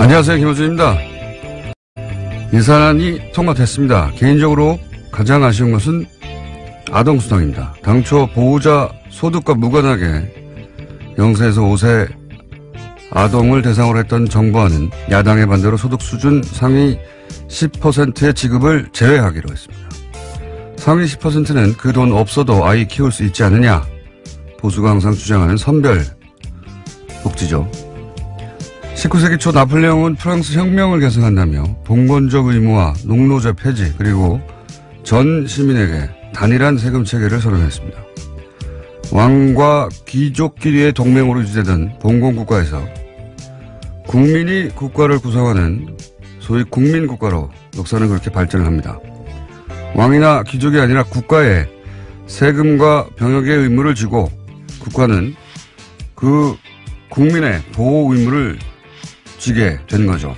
안녕하세요. 김호준입니다. 예산안이 통과됐습니다. 개인적으로 가장 아쉬운 것은 아동수당입니다. 당초 보호자 소득과 무관하게 0세에서 5세 아동을 대상으로 했던 정부안은 야당의 반대로 소득 수준 상위 10%의 지급을 제외하기로 했습니다. 상위 10%는 그 돈 없어도 아이 키울 수 있지 않느냐. 보수가 항상 주장하는 선별 복지죠. 19세기 초 나폴레옹은 프랑스 혁명을 계승한다며 봉건적 의무와 농노제 폐지 그리고 전 시민에게 단일한 세금 체계를 선언했습니다. 왕과 귀족끼리의 동맹으로 유지되던 봉건국가에서 국민이 국가를 구성하는 소위 국민국가로 역사는 그렇게 발전을 합니다. 왕이나 귀족이 아니라 국가에 세금과 병역의 의무를 지고 국가는 그 국민의 보호 의무를 지게 된 거죠.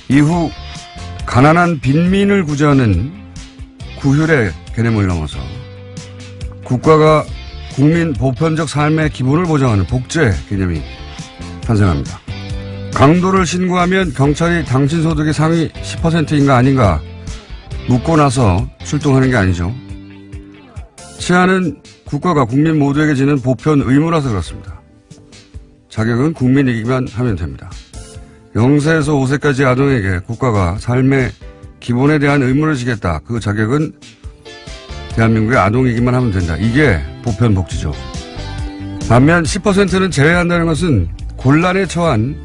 이후 가난한 빈민을 구제하는 구휼의 개념을 넘어서 국가가 국민 보편적 삶의 기본을 보장하는 복제 개념이 탄생합니다. 강도를 신고하면 경찰이 당신 소득의 상위 10%인가 아닌가 묻고 나서 출동하는 게 아니죠. 치안은 국가가 국민 모두에게 지는 보편 의무라서 그렇습니다. 자격은 국민이기만 하면 됩니다. 0세에서 5세까지 아동에게 국가가 삶의 기본에 대한 의무를 지겠다. 그 자격은 대한민국의 아동이기만 하면 된다. 이게 보편 복지죠. 반면 10%는 제외한다는 것은 곤란에 처한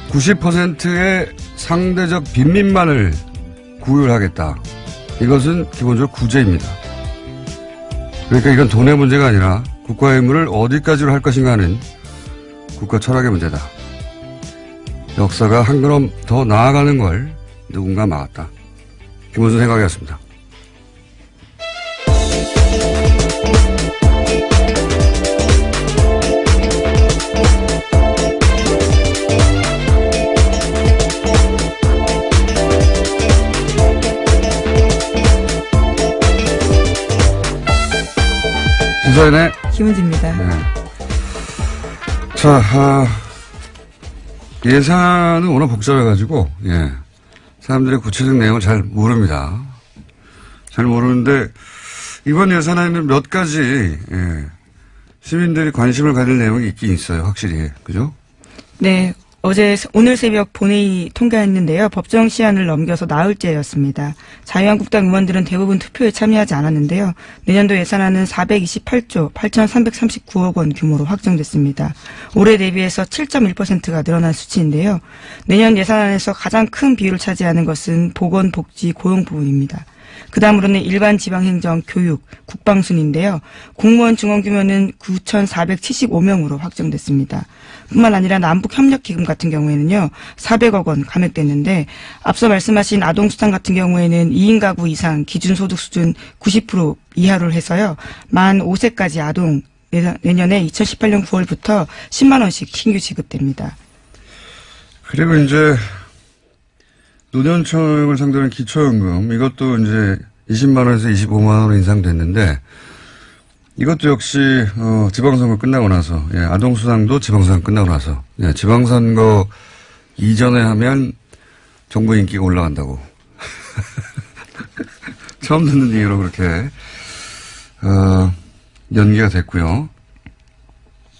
90%의 상대적 빈민만을 구휼하겠다. 이것은 기본적으로 구제입니다. 그러니까 이건 돈의 문제가 아니라 국가의 의무를 어디까지로 할 것인가 하는 국가 철학의 문제다. 역사가 한 걸음 더 나아가는 걸 누군가 막았다. 김원준 생각이었습니다. 김서연의 김은지입니다. 네. 자, 예산은 워낙 복잡해가지고, 예. 사람들의 구체적 내용을 잘 모릅니다. 잘 모르는데, 이번 예산에는 몇 가지, 예. 시민들이 관심을 가질 내용이 있긴 있어요. 확실히. 그죠? 네. 오늘 새벽 본회의 통과했는데요. 법정 시한을 넘겨서 나흘째였습니다. 자유한국당 의원들은 대부분 투표에 참여하지 않았는데요. 내년도 예산안은 428조 8,339억 원 규모로 확정됐습니다. 올해 대비해서 7.1%가 늘어난 수치인데요. 내년 예산안에서 가장 큰 비율을 차지하는 것은 보건, 복지, 고용 부분입니다. 그 다음으로는 일반 지방행정, 교육, 국방 순인데요. 공무원 중원 규모는 9,475명으로 확정됐습니다. 뿐만 아니라 남북협력기금 같은 경우에는요. 400억 원 감액됐는데 앞서 말씀하신 아동수당 같은 경우에는 2인 가구 이상 기준소득 수준 90% 이하로 해서요. 만 5세까지 아동 내년에 2018년 9월부터 10만 원씩 신규 지급됩니다. 그리고 이제 노년층을 상대로 한 기초연금 이것도 이제 20만 원에서 25만 원으로 인상됐는데 이것도 역시 지방선거 끝나고 나서 예, 아동수당도 지방선거 끝나고 나서 예, 지방선거 이전에 하면 정부 인기가 올라간다고 처음 듣는 얘기로 그렇게 연기가 됐고요.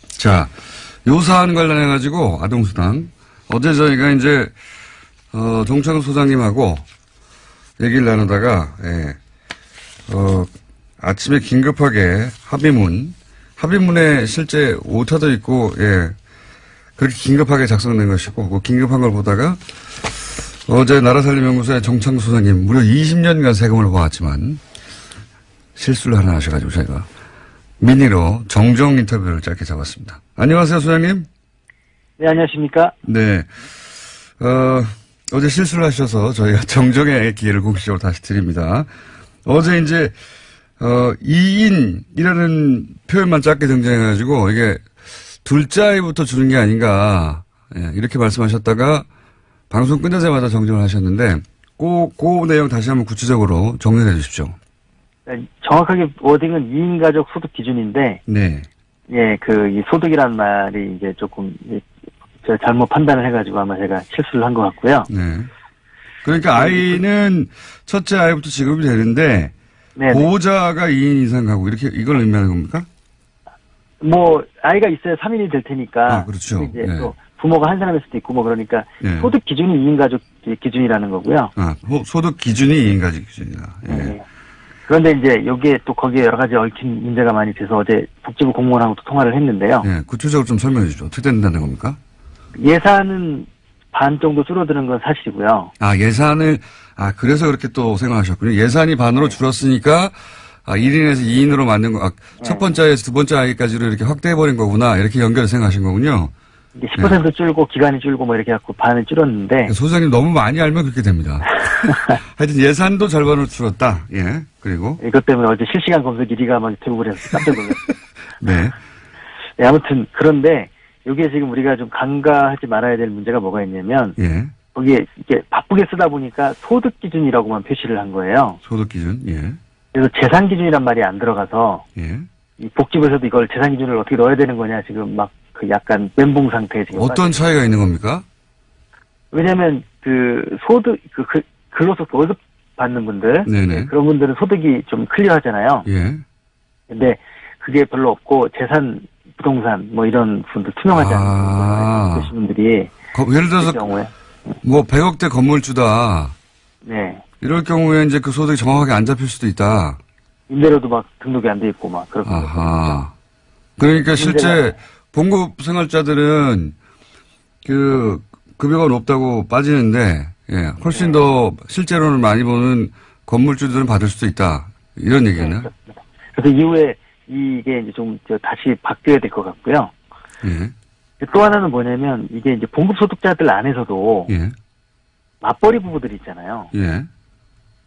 자, 요 사안 관련해 가지고 아동수당 어제 저희가 이제 정창훈 소장님하고 얘기를 나누다가 예, 아침에 긴급하게 합의문에 실제 오타도 있고 예, 그렇게 긴급하게 작성된 것이고 그 긴급한 걸 보다가 어제 나라살림연구소의 정창훈 소장님 무려 20년간 세금을 모았지만 실수를 하나 하셔가지고 저희가 미니로 정정 인터뷰를 짧게 잡았습니다. 안녕하세요 소장님. 네, 안녕하십니까. 네. 어제 실수를 하셔서 저희가 정정의 기회를 공식적으로 다시 드립니다. 어제 이제, 2인이라는 표현만 짧게 등장해가지고 이게 둘째 아이부터 주는 게 아닌가, 예, 이렇게 말씀하셨다가 방송 끝나자마자 정정을 하셨는데, 그 내용 다시 한번 구체적으로 정리해 주십시오. 네, 정확하게 워딩은 2인 가족 소득 기준인데, 네. 예, 이 소득이란 말이 이제 조금, 잘못 판단을 해가지고 아마 제가 실수를 한 것 같고요. 네. 그러니까 아이는 첫째 아이부터 지급이 되는데 네네. 보호자가 2인 이상 가고 이렇게 이걸 의미하는 겁니까? 뭐 아이가 있어야 3인이 될 테니까. 그렇죠. 이제 네. 또 부모가 한 사람일 수도 있고 뭐 그러니까 네. 소득 기준이 2인 가족 기준이라는 거고요. 소득 기준이 2인 가족 기준이다. 예. 네. 그런데 이제 여기에 또 거기에 여러 가지 얽힌 문제가 많이 돼서 어제 복지부 공무원하고도 통화를 했는데요. 네, 구체적으로 좀 설명해 주죠. 어떻게 된다는 겁니까? 예산은 반 정도 줄어드는 건 사실이고요. 예산을, 그래서 그렇게 또 생각하셨군요. 예산이 반으로 줄었으니까, 1인에서 2인으로 만든 거, 첫 번째 아이에서 두 번째 아이까지로 이렇게 확대해버린 거구나. 이렇게 연결을 생각하신 거군요. 이게 10% 줄고 기간이 줄고 뭐 이렇게 갖고 반을 줄었는데. 소장님 너무 많이 알면 그렇게 됩니다. 하여튼 예산도 절반으로 줄었다. 예. 그리고. 이것 때문에 어제 실시간 검색 1위가 막 대부분 해서 깜짝 놀랐어요. 네. 네, 아무튼 그런데 여기에 지금 우리가 좀 간과하지 말아야 될 문제가 뭐가 있냐면. 예. 거기에 이렇게 바쁘게 쓰다 보니까 소득 기준이라고만 표시를 한 거예요. 소득 기준. 예. 그래서 재산 기준이란 말이 안 들어가서. 예. 이 복지부에서도 이걸 재산 기준을 어떻게 넣어야 되는 거냐 지금 막 그 약간 멘붕 상태에 지금. 어떤 차이가 있는 겁니까? 왜냐면 그 소득 근로소 월급 받는 분들. 네네. 그런 분들은 소득이 좀 클리어하잖아요. 예. 근데 그게 별로 없고 재산 부동산 뭐 이런 분들 투명하지 않은 분들이 예를 들어서 경우에 뭐 100억대 건물주다. 네. 이럴 경우에 이제 그 소득이 정확하게 안 잡힐 수도 있다. 임대료도 막 등록이 안 돼 있고 막 그렇게. 그러니까 실제 봉급 생활자들은 그 급여가 높다고 빠지는데 훨씬 더 실제로는 많이 버는 건물주들은 받을 수도 있다. 이런 얘기겠네요. 네, 그래서 이후에 이게 이제 좀 다시 바뀌어야 될 것 같고요. 예. 또 하나는 뭐냐면 이게 이제 봉급 소득자들 안에서도 예. 맞벌이 부부들이 있잖아요. 예.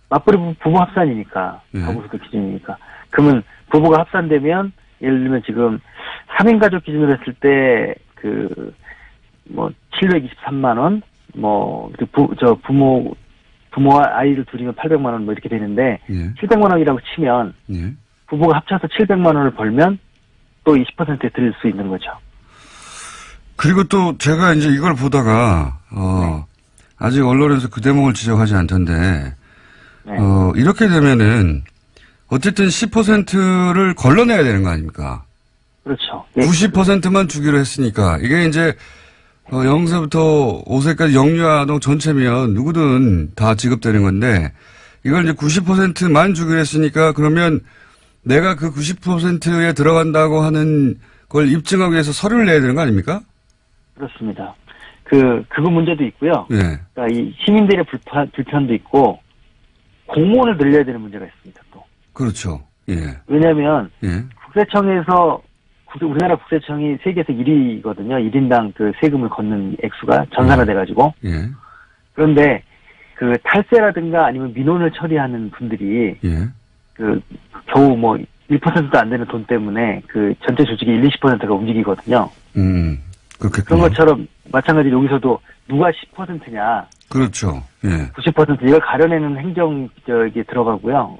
맞벌이 부부 합산이니까 예. 가구소득 기준이니까. 그러면 부부가 합산되면 예를 들면 지금 3인 가족 기준으로 했을 때 뭐 723만 원, 뭐 부모와 아이를 둘이면 800만 원 뭐 이렇게 되는데 예. 700만 원이라고 치면 예. 부부가 합쳐서 700만 원을 벌면 또 20%에 드릴 수 있는 거죠. 그리고 또 제가 이제 이걸 보다가 아직 언론에서 그 대목을 지적하지 않던데 이렇게 되면은 어쨌든 10%를 걸러내야 되는 거 아닙니까? 그렇죠. 90%만 주기로 했으니까 이게 이제 0세부터 5세까지 영유아동 전체면 누구든 다 지급되는 건데 이걸 이제 90%만 주기로 했으니까 그러면 내가 그 90%에 들어간다고 하는 걸 입증하기 위해서 서류를 내야 되는 거 아닙니까? 그렇습니다. 그거 문제도 있고요. 예. 그러니까 이 시민들의 불편도 있고 공무원을 늘려야 되는 문제가 있습니다. 또. 그렇죠. 예. 왜냐하면 예. 국세청에서 우리나라 국세청이 세계에서 1위거든요. 1인당 그 세금을 걷는 액수가 전산화돼가지고. 예. 그런데 그 탈세라든가 아니면 민원을 처리하는 분들이 겨우 뭐 1%도 안 되는 돈 때문에 그 전체 조직의 20%가 움직이거든요. 그렇겠군요. 그런 것처럼 마찬가지로 여기서도 누가 10%냐. 그렇죠. 예. 90% 이걸 가려내는 행정 저기 들어가고요.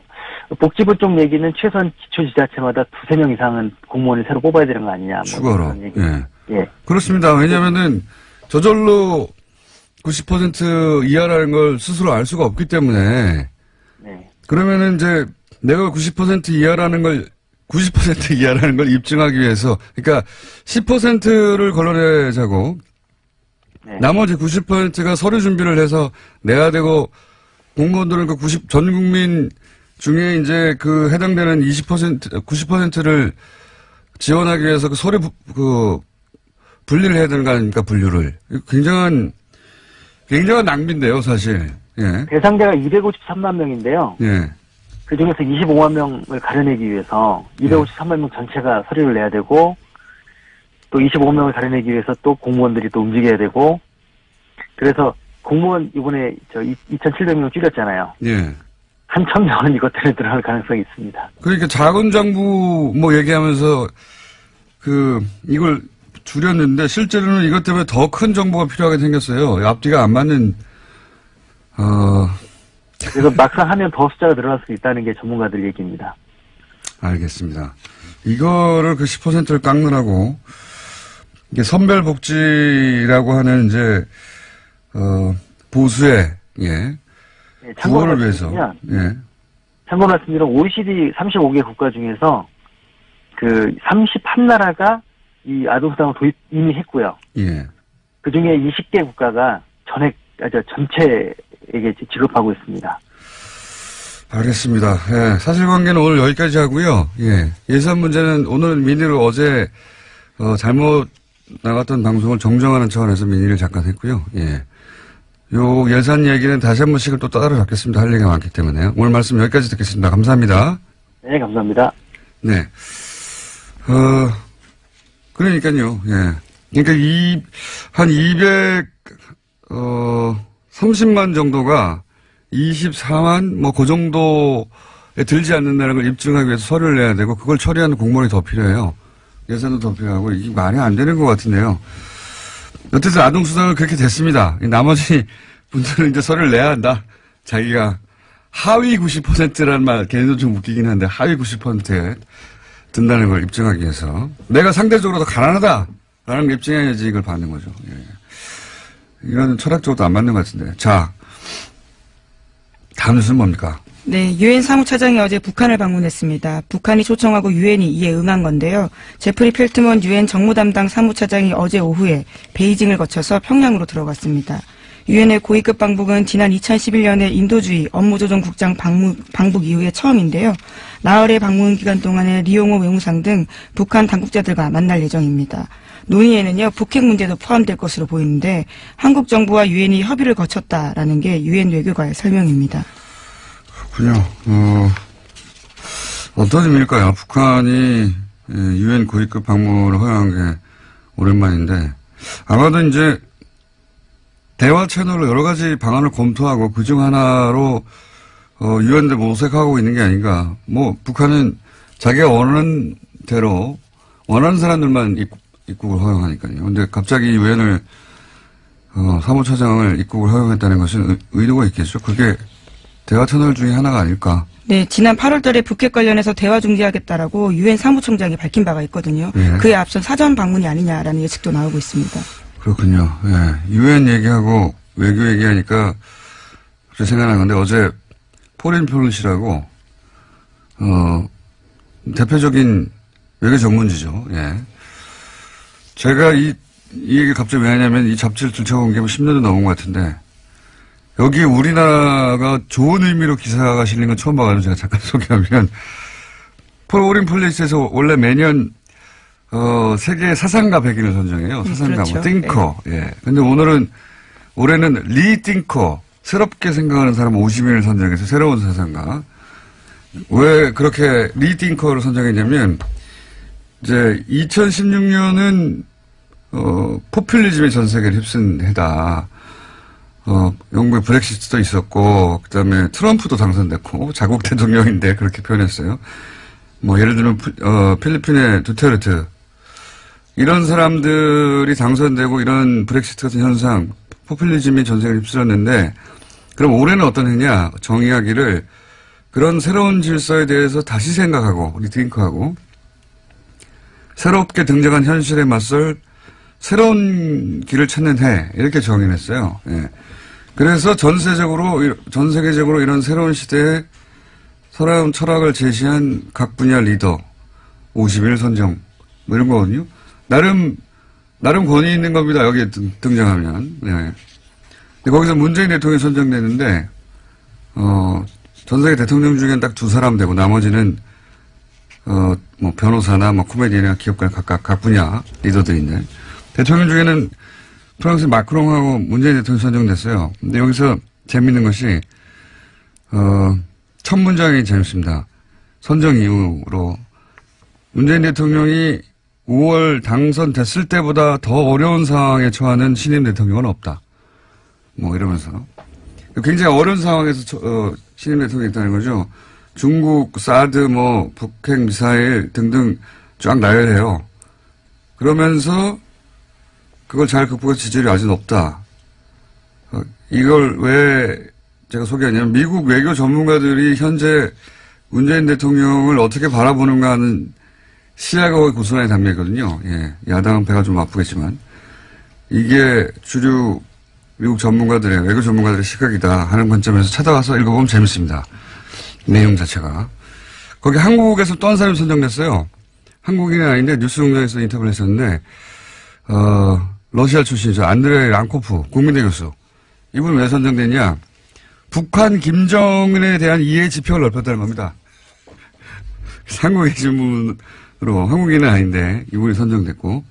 복지부 쪽 얘기는 최소한 기초지자체마다 2-3명 이상은 공무원을 새로 뽑아야 되는 거 아니냐. 추가로. 예. 그렇습니다. 왜냐면은 저절로 90% 이하라는 걸 스스로 알 수가 없기 때문에. 네. 그러면은 이제 내가 90% 이하라는 걸 입증하기 위해서, 그러니까 10%를 걸러내자고, 네. 나머지 90%가 서류 준비를 해서 내야 되고, 공무원들은 전 국민 중에 이제 그 해당되는 90%를 지원하기 위해서 그 서류, 분리를 해야 되는 거 아닙니까, 분류를. 굉장한 낭비인데요, 사실. 예. 대상자가 253만 명인데요. 예. 그 중에서 25만 명을 가려내기 위해서 253만 명 전체가 서류를 내야 되고 또 25명을 가려내기 위해서 또 공무원들이 또 움직여야 되고 그래서 공무원 이번에 2,700명 줄였잖아요. 예. 한 1,000명은 이것 때문에 들어갈 가능성이 있습니다. 그러니까 자본장부 뭐 얘기하면서 이걸 줄였는데 실제로는 이것 때문에 더 큰 정보가 필요하게 생겼어요. 앞뒤가 안 맞는 그래서 막상 하면 더 숫자가 늘어날 수 있다는 게 전문가들 얘기입니다. 알겠습니다. 이거를 그 10%를 깎느라고 이게 선별복지라고 하는 이제, 보수의, 예. 네, 구호를 위해서. 예. 참고로 말씀드리면 OECD 35개 국가 중에서 그 31나라가 이 아동수당을 이미 했고요. 예. 그 중에 20개 국가가 전체에게 지급하고 있습니다. 알겠습니다. 예. 사실관계는 오늘 여기까지 하고요. 예. 예산 문제는 오늘 민의로 어제, 잘못 나갔던 방송을 정정하는 차원에서 민의를 잠깐 했고요. 예. 요 예산 얘기는 다시 한 번씩을 또 따라잡겠습니다. 할 얘기가 많기 때문에요. 오늘 말씀 여기까지 듣겠습니다. 감사합니다. 네, 감사합니다. 네. 그러니까요. 예. 그러니까 한 30만 정도가 24만 뭐 그 정도에 들지 않는다는 걸 입증하기 위해서 서류를 내야 되고 그걸 처리하는 공무원이 더 필요해요. 예산도 더 필요하고 이게 말이 안 되는 것 같은데요. 어쨌든 아동수당은 그렇게 됐습니다. 나머지 분들은 이제 서류를 내야 한다. 자기가 하위 90%라는 말 걔네도 좀 웃기긴 한데 하위 90%에 든다는 걸 입증하기 위해서 내가 상대적으로 더 가난하다라는 걸 입증해야지 이걸 받는 거죠. 예. 이건 철학적으로도 안 맞는 것 같은데. 자, 다음 뉴스는 뭡니까? 네, 유엔 사무차장이 어제 북한을 방문했습니다. 북한이 초청하고 유엔이 이에 응한 건데요. 제프리 펠트먼 유엔 정무 담당 사무차장이 어제 오후에 베이징을 거쳐서 평양으로 들어갔습니다. 유엔의 고위급 방북은 지난 2011년에 인도주의 업무조정국장 방북 이후에 처음인데요. 나흘의 방문 기간 동안에 리용호 외무상 등 북한 당국자들과 만날 예정입니다. 논의에는요, 북핵 문제도 포함될 것으로 보이는데 한국 정부와 유엔이 협의를 거쳤다라는 게 유엔 외교관의 설명입니다. 그렇군요. 어떤 의미일까요? 북한이 유엔 고위급 방문을 허용한 게 오랜만인데 아마도 이제 대화 채널로 여러 가지 방안을 검토하고 그중 하나로 유엔대 모색하고 있는 게 아닌가. 뭐 북한은 자기가 원하는 대로 원하는 사람들만 입국을 허용하니까요. 근데 갑자기 유엔을 사무처장을 입국을 허용했다는 것은 의도가 있겠죠. 그게 대화 채널 중에 하나가 아닐까. 네, 지난 8월 달에 북핵 관련해서 대화 중지하겠다라고 유엔 사무총장이 밝힌 바가 있거든요. 예. 그에 앞선 사전 방문이 아니냐라는 예측도 나오고 있습니다. 그렇군요. 예. 유엔 얘기하고 외교 얘기하니까 갑자기 생각난 건데 어제 포린 폴리시라고 대표적인 외교 전문지죠. 예. 제가 이 얘기 갑자기 왜 하냐면 이 잡지를 들춰본 게 10년도 넘은 것 같은데 여기 우리나라가 좋은 의미로 기사가 실린 건 처음 봐가지고 제가 잠깐 소개하면 포린 폴리시에서 원래 매년 세계 사상가 100인을 선정해요. 사상가, 그렇죠. 뭐, 띵커. 네. 예. 근데 올해는 리띵커. 새롭게 생각하는 사람 50인을 선정해서 새로운 사상가. 왜 그렇게 리띵커를 선정했냐면, 이제 2016년은, 포퓰리즘의 전 세계를 휩쓴 해다. 영국의 브렉시트도 있었고, 그 다음에 트럼프도 당선됐고, 자국 대통령인데 그렇게 표현했어요. 뭐, 예를 들면, 필리핀의 두테르트. 이런 사람들이 당선되고 이런 브렉시트 같은 현상, 포퓰리즘이 전 세계를 휩쓸었는데, 그럼 올해는 어떤 해냐? 정의하기를 그런 새로운 질서에 대해서 다시 생각하고, 리팅크하고, 새롭게 등장한 현실에 맞설 새로운 길을 찾는 해, 이렇게 정의했어요. 예. 그래서 전 세계적으로 이런 새로운 시대에 새로운 철학을 제시한 각 분야 리더, 50일 선정, 뭐 이런 거거든요. 나름 권위 있는 겁니다. 여기에 등장하면. 네. 근데 거기서 문재인 대통령이 선정되는데, 전 세계 대통령 중엔 딱 2사람 되고, 나머지는, 뭐, 변호사나, 뭐, 코미디언이나 기업가 각 분야 리더들인데, 대통령 중에는 프랑스 마크롱하고 문재인 대통령이 선정됐어요. 근데 여기서 재밌는 것이, 첫 문장이 재밌습니다. 선정 이후로, 문재인 대통령이 5월 당선됐을 때보다 더 어려운 상황에 처하는 신임 대통령은 없다. 뭐 이러면서. 굉장히 어려운 상황에서 신임 대통령이 있다는 거죠. 중국, 사드, 뭐 북핵 미사일 등등 쫙 나열해요. 그러면서 그걸 잘 극복해서 지지율이 아직 높다. 이걸 왜 제가 소개하냐면 미국 외교 전문가들이 현재 문재인 대통령을 어떻게 바라보는가 하는 시야가 거의 고스란히 담겨 있거든요. 예, 야당은 배가 좀 아프겠지만 이게 주류 미국 전문가들의 외교 전문가들의 시각이다 하는 관점에서 찾아와서 읽어보면 재밌습니다. 내용 자체가. 거기 한국에서 또 한 사람이 선정됐어요. 한국인이 아닌데 뉴스공장에서 인터뷰를 했었는데 러시아 출신이죠. 안드레이 랑코프 국민대 교수. 이분 왜 선정됐냐. 북한 김정은에 대한 이해 지평을 넓혔다는 겁니다. 한국에 계신 분으로 한국인은 아닌데 이분이 선정됐고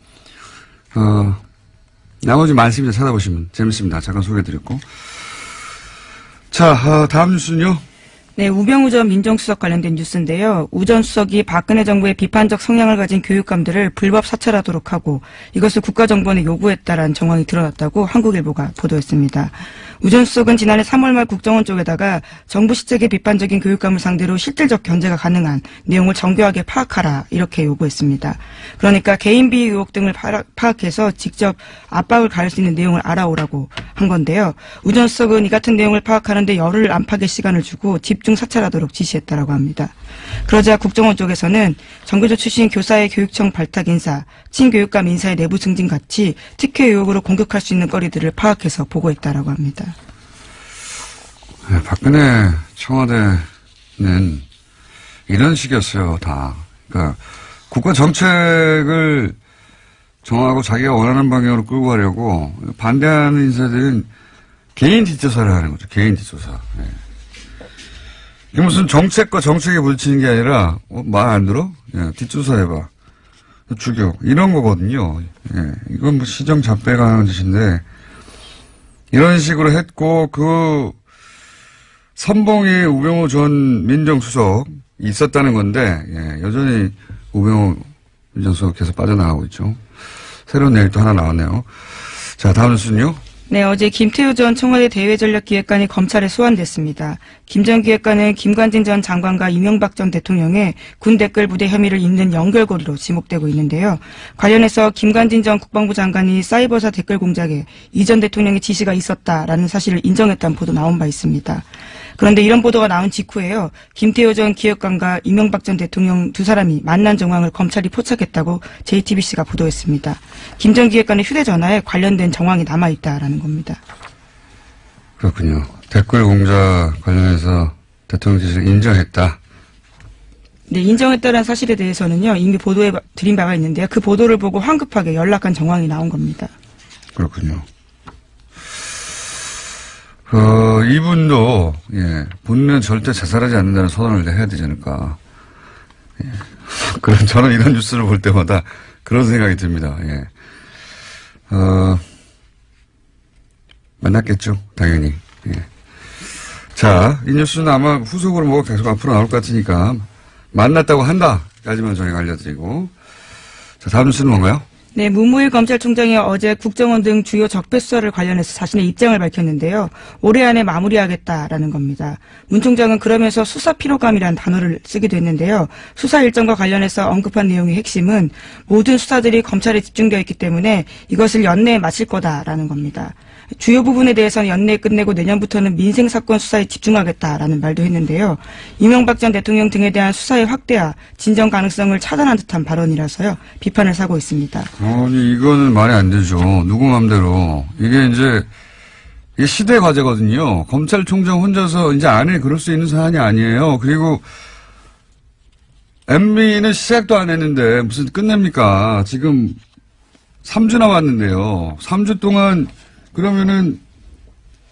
나머지 많습니다. 찾아보시면 재밌습니다. 잠깐 소개해드렸고. 자, 다음 뉴스는요. 네, 우병우 전 민정수석 관련된 뉴스인데요. 우 전 수석이 박근혜 정부의 비판적 성향을 가진 교육감들을 불법 사찰하도록 하고 이것을 국가정보원에 요구했다라는 정황이 드러났다고 한국일보가 보도했습니다. 우 전 수석은 지난해 3월 말 국정원 쪽에다가 정부 시책의 비판적인 교육감을 상대로 실질적 견제가 가능한 내용을 정교하게 파악하라 이렇게 요구했습니다. 그러니까 개인비 의혹 등을 파악해서 직접 압박을 가할 수 있는 내용을 알아오라고 한 건데요. 우 전 수석은 이 같은 내용을 파악하는데 열흘 안팎의 시간을 주고 집중 사찰하도록 지시했다라고 합니다. 그러자 국정원 쪽에서는 정교조 출신 교사의 교육청 발탁 인사, 친교육감 인사의 내부 승진 같이 특혜 의혹으로 공격할 수 있는 거리들을 파악해서 보고했다라고 합니다. 네, 박근혜 청와대는 이런 식이었어요, 다. 그러니까 국가 정책을 정하고 자기가 원하는 방향으로 끌고 가려고 반대하는 인사들은 개인 뒷조사를 하는 거죠. 개인 뒷조사. 네. 이게 무슨 정책과 정책에 부딪히는 게 아니라 말 안 들어? 예, 뒷조사 해봐. 죽여. 이런 거거든요. 예, 이건 뭐 시정 잡배가 하는 짓인데 이런 식으로 했고 그 선봉에 우병우 전 민정수석 있었다는 건데 예, 여전히 우병우 민정수석 계속 빠져나가고 있죠. 새로운 내일 또 하나 나왔네요. 자, 다음 뉴스는요. 네, 어제 김태우 전 청와대 대외전략기획관이 검찰에 소환됐습니다. 김 전 기획관은 김관진 전 장관과 이명박 전 대통령의 군 댓글 부대 혐의를 잇는 연결고리로 지목되고 있는데요. 관련해서 김관진 전 국방부 장관이 사이버사 댓글 공작에 이 전 대통령의 지시가 있었다라는 사실을 인정했다는 보도 나온 바 있습니다. 그런데 이런 보도가 나온 직후에요. 김태우 전 기획관과 이명박 전 대통령 두 사람이 만난 정황을 검찰이 포착했다고 JTBC가 보도했습니다. 김 전 기획관의 휴대전화에 관련된 정황이 남아있다라는 겁니다. 그렇군요. 댓글 공작 관련해서 대통령 지시를 인정했다. 네, 인정했다는 사실에 대해서는요. 이미 보도해 드린 바가 있는데요. 그 보도를 보고 황급하게 연락한 정황이 나온 겁니다. 그렇군요. 이분도, 예, 본인은 절대 자살하지 않는다는 선언을 해야 되지 않을까. 예. 저는 이런 뉴스를 볼 때마다 그런 생각이 듭니다. 예. 만났겠죠. 당연히. 예. 자, 이 뉴스는 아마 후속으로 뭐가 계속 앞으로 나올 것 같으니까 만났다고 한다까지만 저희가 알려드리고. 자, 다음 뉴스는 뭔가요? 네, 문무일 검찰총장이 어제 국정원 등 주요 적폐 수사를 관련해서 자신의 입장을 밝혔는데요. 올해 안에 마무리하겠다라는 겁니다. 문 총장은 그러면서 수사 피로감이라는 단어를 쓰기도 했는데요. 수사 일정과 관련해서 언급한 내용의 핵심은 모든 수사들이 검찰에 집중되어 있기 때문에 이것을 연내에 마칠 거다라는 겁니다. 주요 부분에 대해서는 연내에 끝내고 내년부터는 민생사건 수사에 집중하겠다라는 말도 했는데요. 이명박 전 대통령 등에 대한 수사의 확대와 진정 가능성을 차단한 듯한 발언이라서요. 비판을 사고 있습니다. 아니, 이거는 말이 안 되죠. 누구 맘대로. 이게 시대 과제거든요. 검찰총장 혼자서 이제 안에 그럴 수 있는 사안이 아니에요. 그리고 MB는 시작도 안 했는데 무슨 끝냅니까? 지금 3주 남았는데요. 3주 동안 그러면은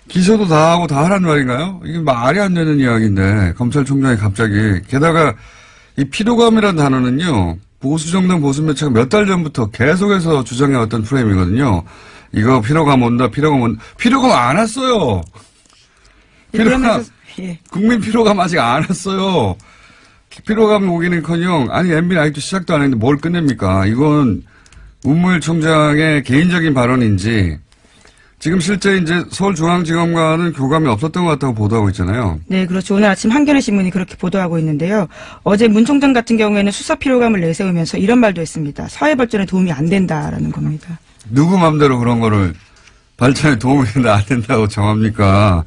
기소도 다 하고 다 하라는 말인가요? 이게 말이 안 되는 이야기인데 검찰총장이 갑자기 게다가 이 피로감이라는 단어는요. 보수정당 보수매체가 몇 달 전부터 계속해서 주장해왔던 프레임이거든요. 이거 피로감 온다. 피로감 안 왔어요. 예. 국민 피로감 아직 안 왔어요. 피로감 오기는커녕 아니 MB는 아직도 시작도 안 했는데 뭘 끝냅니까? 이건 문무일 총장의 개인적인 발언인지 지금 실제 이제 서울중앙지검과는 교감이 없었던 것 같다고 보도하고 있잖아요. 네, 그렇죠. 오늘 아침 한겨레 신문이 그렇게 보도하고 있는데요. 어제 문 총장 같은 경우에는 수사 피로감을 내세우면서 이런 말도 했습니다. 사회 발전에 도움이 안 된다라는 겁니다. 누구 맘대로 그런 거를 발전에 도움이 된다 안 된다고 정합니까?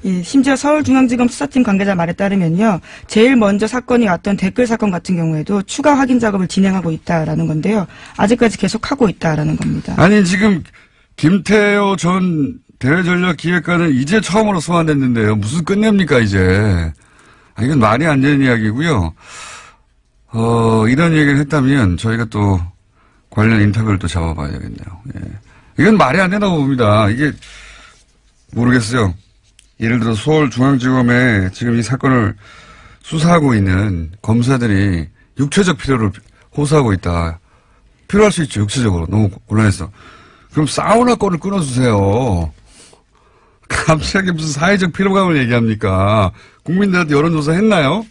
예, 심지어 서울중앙지검 수사팀 관계자 말에 따르면요. 제일 먼저 사건이 왔던 댓글 사건 같은 경우에도 추가 확인 작업을 진행하고 있다라는 건데요. 아직까지 계속하고 있다라는 겁니다. 아니 지금 김태호 전 대외전략기획관은 이제 처음으로 소환됐는데요. 무슨 끝냅니까 이제. 이건 말이 안 되는 이야기고요. 이런 얘기를 했다면 저희가 또 관련 인터뷰를 또 잡아봐야 되겠네요. 예. 이건 말이 안 된다고 봅니다. 이게 모르겠어요. 예를 들어 서울중앙지검에 지금 이 사건을 수사하고 있는 검사들이 육체적 필요를 호소하고 있다. 필요할 수 있죠. 육체적으로. 너무 곤란해서. 그럼 사우나 건을 끊어주세요. 갑자기 무슨 사회적 피로감을 얘기합니까? 국민들한테 여론조사 했나요?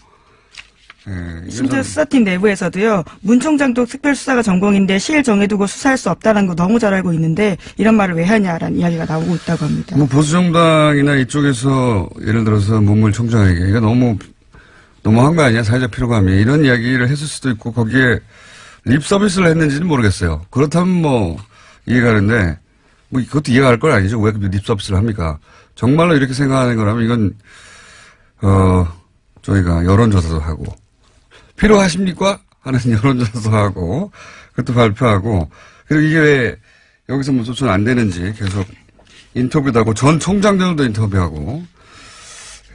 네, 심지어 수사팀 내부에서도요. 문 총장도 특별수사가 전공인데 시일 정해두고 수사할 수 없다는 거 너무 잘 알고 있는데 이런 말을 왜 하냐라는 이야기가 나오고 있다고 합니다. 뭐 보수정당이나 이쪽에서 예를 들어서 문무일 총장에게 이거 너무한 거 아니야? 사회적 피로감이 이런 이야기를 했을 수도 있고 거기에 립 서비스를 했는지는 모르겠어요. 그렇다면 뭐 이해가 가는데 뭐 그것도 이해가 갈 건 아니죠. 왜 립 서비스를 합니까? 정말로 이렇게 생각하는 거라면 이건 저희가 여론조사도 하고 필요하십니까? 하는 여론조사도 하고 그것도 발표하고 그리고 이게 왜 여기서 뭐 조천 안 되는지 계속 인터뷰도 하고 전 총장들도 인터뷰하고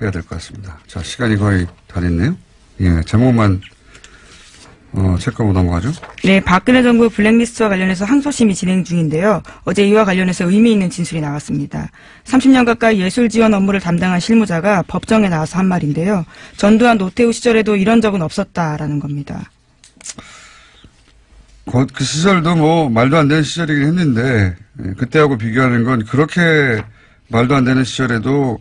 해야 될 것 같습니다. 자, 시간이 거의 다 됐네요. 예, 제목만 체크하고 넘어가죠. 네, 박근혜 정부 블랙리스트와 관련해서 항소심이 진행 중인데요. 어제 이와 관련해서 의미 있는 진술이 나왔습니다. 30년 가까이 예술 지원 업무를 담당한 실무자가 법정에 나와서 한 말인데요. 전두환 노태우 시절에도 이런 적은 없었다라는 겁니다. 그 시절도 뭐 말도 안 되는 시절이긴 했는데 그때하고 비교하는 건 그렇게 말도 안 되는 시절에도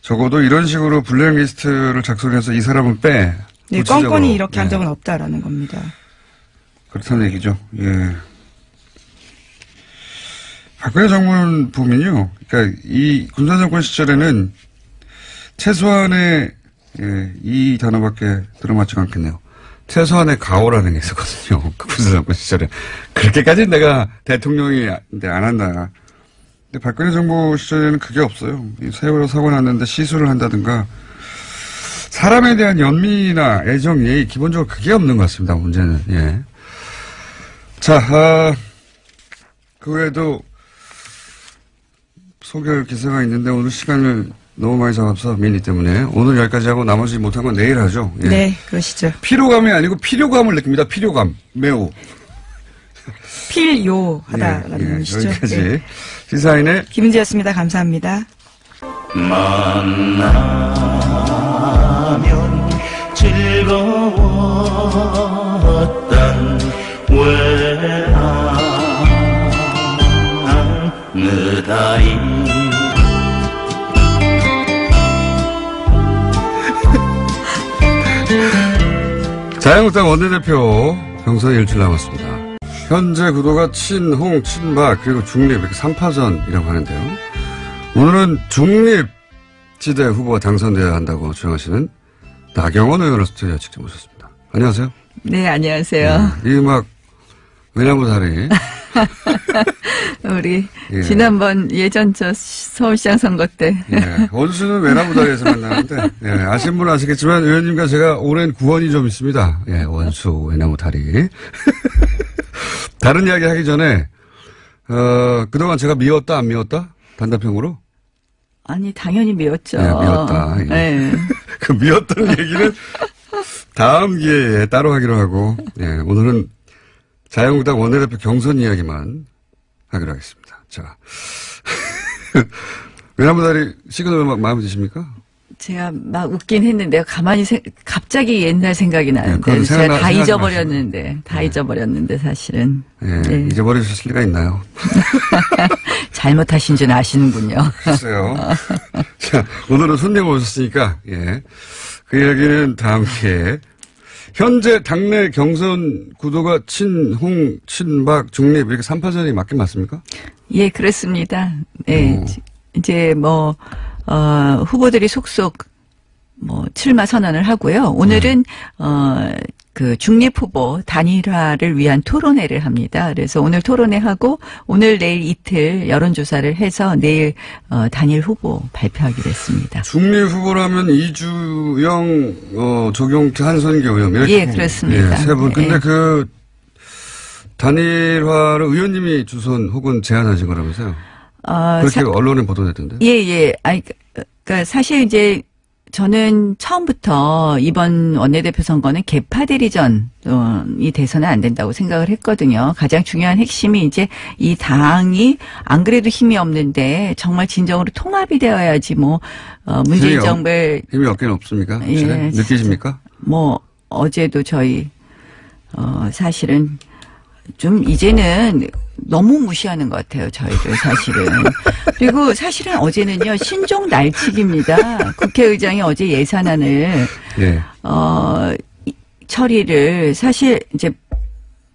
적어도 이런 식으로 블랙리스트를 작성해서 이 사람은 빼. 네, 껌껌이 이렇게 한 적은 없다라는 겁니다. 그렇다는 얘기죠. 예. 박근혜 정부는 보면요. 그러니까 이 군사정권 시절에는 최소한의 이 단어밖에 들어맞지가 않겠네요. 최소한의 가오라는 게 있었거든요. 그 군사정권 시절에. 그렇게까지는 내가 대통령이 안 한다. 근데 박근혜 정부 시절에는 그게 없어요. 세월호 사고 났는데 시술을 한다든가 사람에 대한 연민이나 애정, 예의 기본적으로 그게 없는 것 같습니다. 문제는. 예. 자, 그 외에도 소개할 기사가 있는데 오늘 시간을 너무 많이 잡아서 미니 때문에 오늘 여기까지 하고 나머지 못한 건 내일 하죠. 예. 네, 그러시죠. 피로감이 아니고 필요감을 느낍니다. 필요감. 매우. 필요하다라는 의미시죠. 여기까지. 네. 시사인의 김은지였습니다. 감사합니다. 만나면 즐거웠던 외아느다이 자유한국당 원내대표 경선 일주일 남았습니다. 현재 구도가 친홍, 친박 그리고 중립 이렇게 3파전이라고 하는데요. 오늘은 중립지대 후보가 당선되어야 한다고 주장하시는 나경원 의원을 스튜디오에 직접 모셨습니다. 안녕하세요. 네, 안녕하세요. 이 음악 외나무 다리. 우리 예. 지난번 예전 서울시장 선거 때 예. 원수는 외나무 다리에서 만나는데 예. 아시는 분은 아시겠지만 의원님과 제가 오랜 구원이 좀 있습니다. 예. 원수 외나무 다리. 다른 이야기 하기 전에 그동안 제가 미웠다 안 미웠다? 단답형으로? 아니 당연히 미웠죠. 네, 미웠다. 예. 네. 그 미웠던 얘기는 다음 기회에 따로 하기로 하고 예. 오늘은 자유한국당 원내대표 경선 이야기만 하기로 하겠습니다. 자, 외나무다리 시그널 마음에 드십니까? 제가 막 웃긴 했는데 가만히 갑자기 옛날 생각이 나는데 네, 제가 다 잊어버렸는데 사실은 예, 네. 잊어버리셨을 리가 있나요? 잘못하신 줄 아시는군요. 글쎄요. 자, 오늘은 손님 오셨으니까 예, 그 이야기는 다음 기회에. 현재 당내 경선 구도가 친홍, 친박, 중립 이렇게 3파전이 맞긴 맞습니까? 예, 그렇습니다. 네, 이제 뭐 후보들이 속속 뭐 출마 선언을 하고요. 오늘은 그 중립 후보 단일화를 위한 토론회를 합니다. 그래서 오늘 토론회하고 오늘 내일 이틀 여론조사를 해서 내일 단일 후보 발표하기로 했습니다. 중립 후보라면 이주영, 조경태, 한선교 의원 이렇게. 예, 그렇습니다. 예, 세 분. 근데 예. 그 단일화를 의원님이 주선 혹은 제안하신 거라면서요? 그렇게 언론에 보도됐던데. 예. 그러니까 사실 이제 저는 처음부터 이번 원내대표 선거는 개파 대리전이 돼서는 안 된다고 생각을 했거든요. 가장 중요한 핵심이 이제 이 당이 안 그래도 힘이 없는데 정말 진정으로 통합이 되어야지 뭐 문재인 정부의 힘이 없긴 없습니까? 예, 느끼십니까? 뭐 어제도 저희 사실은 좀 이제는 너무 무시하는 것 같아요, 저희들 사실은. 그리고 사실은 어제는요, 신종 날치기입니다. 국회의장이 어제 예산안을, 예. 처리를 사실 이제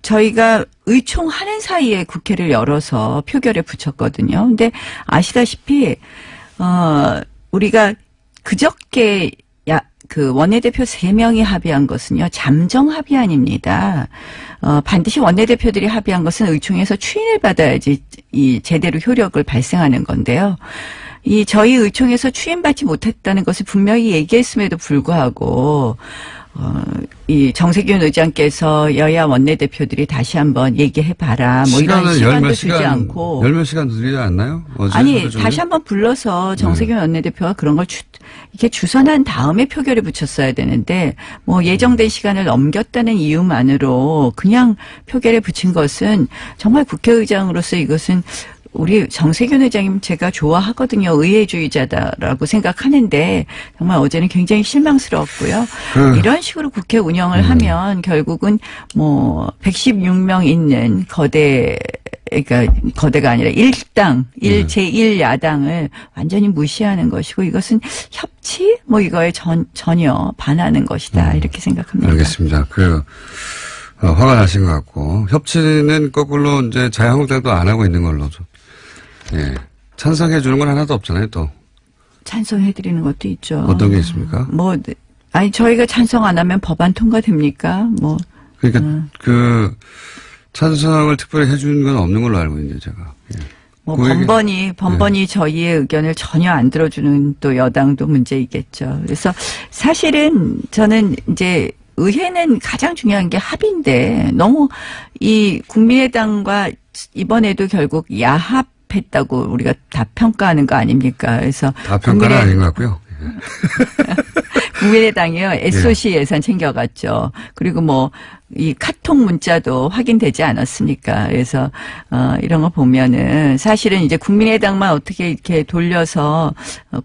저희가 의총하는 사이에 국회를 열어서 표결에 붙였거든요. 근데 아시다시피, 우리가 그저께 그 원내대표 3명이 합의한 것은요, 잠정 합의안입니다. 반드시 원내대표들이 합의한 것은 의총에서 추인을 받아야지 이 제대로 효력을 발생하는 건데요. 이 저희 의총에서 추인받지 못했다는 것을 분명히 얘기했음에도 불구하고 이 정세균 의장께서 여야 원내대표들이 다시 한번 얘기해봐라. 뭐 이런 시간도 주지 않고. 열몇 시간 드리지 않나요? 아니, 다시 한번 불러서 정세균 원내대표가 그런 걸 이렇게 주선한 다음에 표결에 붙였어야 되는데, 뭐 예정된 시간을 넘겼다는 이유만으로 그냥 표결에 붙인 것은 정말 국회의장으로서 이것은 우리 정세균 의장님 제가 좋아하거든요. 의회주의자다라고 생각하는데 정말 어제는 굉장히 실망스러웠고요. 이런 식으로 국회 운영을 하면 결국은 뭐 116명 있는 그러니까 거대가 아니라 일당, 제1야당을 완전히 무시하는 것이고 이것은 협치? 뭐 이거에 전혀 반하는 것이다. 이렇게 생각합니다. 알겠습니다. 화가 나신 것 같고 협치는 거꾸로 이제 자유한국당도 안 하고 있는 걸로 좀. 예. 찬성해 주는 건 하나도 없잖아요, 또. 찬성해 드리는 것도 있죠. 어떤 게 있습니까? 아니, 저희가 찬성 안 하면 법안 통과됩니까? 그러니까, 찬성을 특별히 해 주는 건 없는 걸로 알고 있는데, 제가. 예. 번번이 저희의 의견을 전혀 안 들어주는 또 여당도 문제이겠죠. 그래서 사실은 저는 이제 의회는 가장 중요한 게 합의인데 너무 이 국민의당과 이번에도 결국 야합했다고 우리가 다 평가하는 거 아닙니까? 그래서 다 평가는 아닌 것 같고요. 국민의당이요, SOC 예산 챙겨갔죠. 그리고 이 카톡 문자도 확인되지 않았습니까? 그래서, 이런 거 보면은 사실은 이제 국민의당만 어떻게 이렇게 돌려서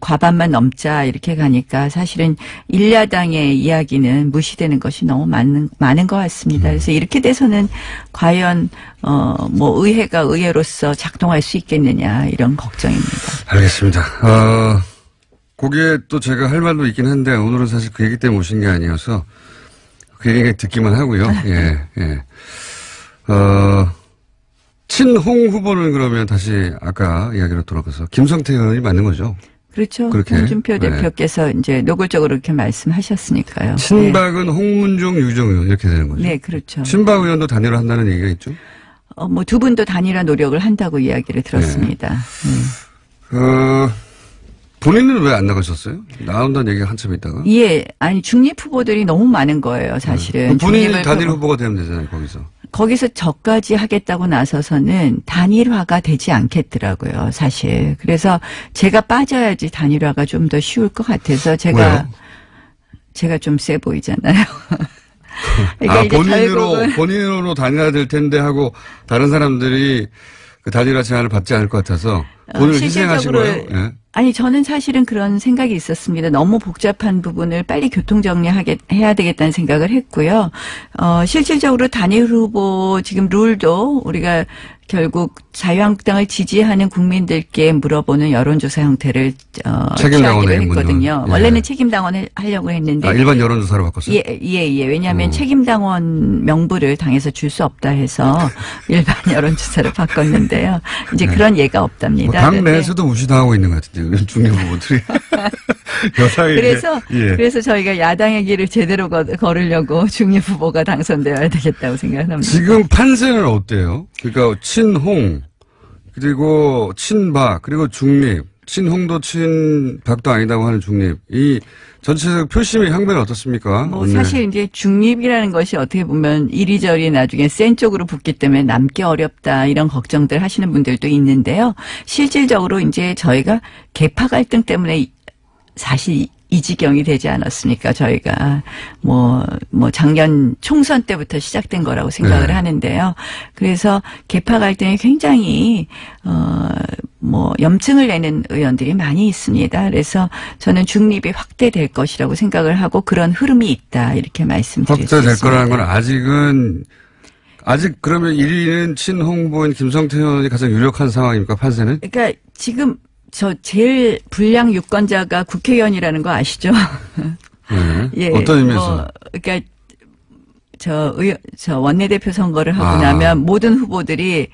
과반만 넘자 이렇게 가니까 사실은 일야당의 이야기는 무시되는 것이 너무 많은 것 같습니다. 그래서 이렇게 돼서는 과연, 의회가 의회로서 작동할 수 있겠느냐 이런 걱정입니다. 알겠습니다. 거기에 또 제가 할 말도 있긴 한데 오늘은 사실 그 얘기 때문에 오신 게 아니어서 그 얘기 듣기만 하고요. 예. 친홍 후보는 그러면 다시 아까 이야기로 돌아가서 김성태 의원이 맞는 거죠? 그렇죠. 그렇게. 홍준표 대표께서 이제 노골적으로 이렇게 말씀하셨으니까요. 친박은 홍문종, 유정 의원 이렇게 되는 거죠? 네, 그렇죠. 친박 의원도 단일화 한다는 얘기가 있죠? 두 분도 단일화 노력을 한다고 이야기를 들었습니다. 본인은 왜 안 나가셨어요? 나온다는 얘기가 한참 있다가. 예, 아니 중립 후보들이 너무 많은 거예요, 사실은. 본인이 단일 후보가 되면 되잖아요, 거기서. 거기서 저까지 하겠다고 나서서는 단일화가 되지 않겠더라고요, 사실. 그래서 제가 빠져야지 단일화가 좀 더 쉬울 것 같아서 제가 좀 세 보이잖아요. 그러니까 본인으로 단일화 될 텐데 하고 다른 사람들이 그 단일화 제안을 받지 않을 것 같아서 본인을 희생하신 거예요? 예. 아니, 저는 사실은 그런 생각이 있었습니다. 너무 복잡한 부분을 빨리 교통정리해야 되겠다는 생각을 했고요. 실질적으로 단일 후보 지금 룰도 우리가 결국 자유한국당을 지지하는 국민들께 물어보는 여론조사 형태를 취하기로 했거든요. 예. 원래는 책임당원을 하려고 했는데 일반 여론조사로 바꿨어요? 예. 왜냐하면 책임당원 명부를 당에서 줄 수 없다 해서 일반 여론조사로 바꿨는데요. 이제 그런 예가 없답니다. 뭐 당 내에서도 무시당하고 있는 것 같은데 중립 후보들이. 그래서 저희가 야당의 길을 제대로 걸으려고 중립 후보가 당선되어야 되겠다고 생각합니다. 지금 판세는 어때요? 그러니까 친홍 그리고 친박 그리고 중립 친홍도 친박도 아니다고 하는 중립 이 전체적 표심의 향배는 어떻습니까? 뭐 사실 이제 중립이라는 것이 어떻게 보면 이리저리 나중에 센 쪽으로 붙기 때문에 남기 어렵다 이런 걱정들 하시는 분들도 있는데요. 실질적으로 이제 저희가 계파 갈등 때문에 사실 이 지경이 되지 않았습니까? 저희가 뭐 작년 총선 때부터 시작된 거라고 생각을 하는데요. 그래서 계파 갈등이 굉장히 염증을 내는 의원들이 많이 있습니다. 그래서 저는 중립이 확대될 것이라고 생각을 하고 그런 흐름이 있다 이렇게 말씀드릴 수 있습니다. 확대될 거라는 건 아직 그러면 1위는 친홍 후보인 김성태 의원이 가장 유력한 상황입니까? 판세는? 그러니까 지금 저 제일 불량 유권자가 국회의원이라는 거 아시죠? 네. 예. 어떤 의미에서? 그러니까 저 원내대표 선거를 하고 나면 모든 후보들이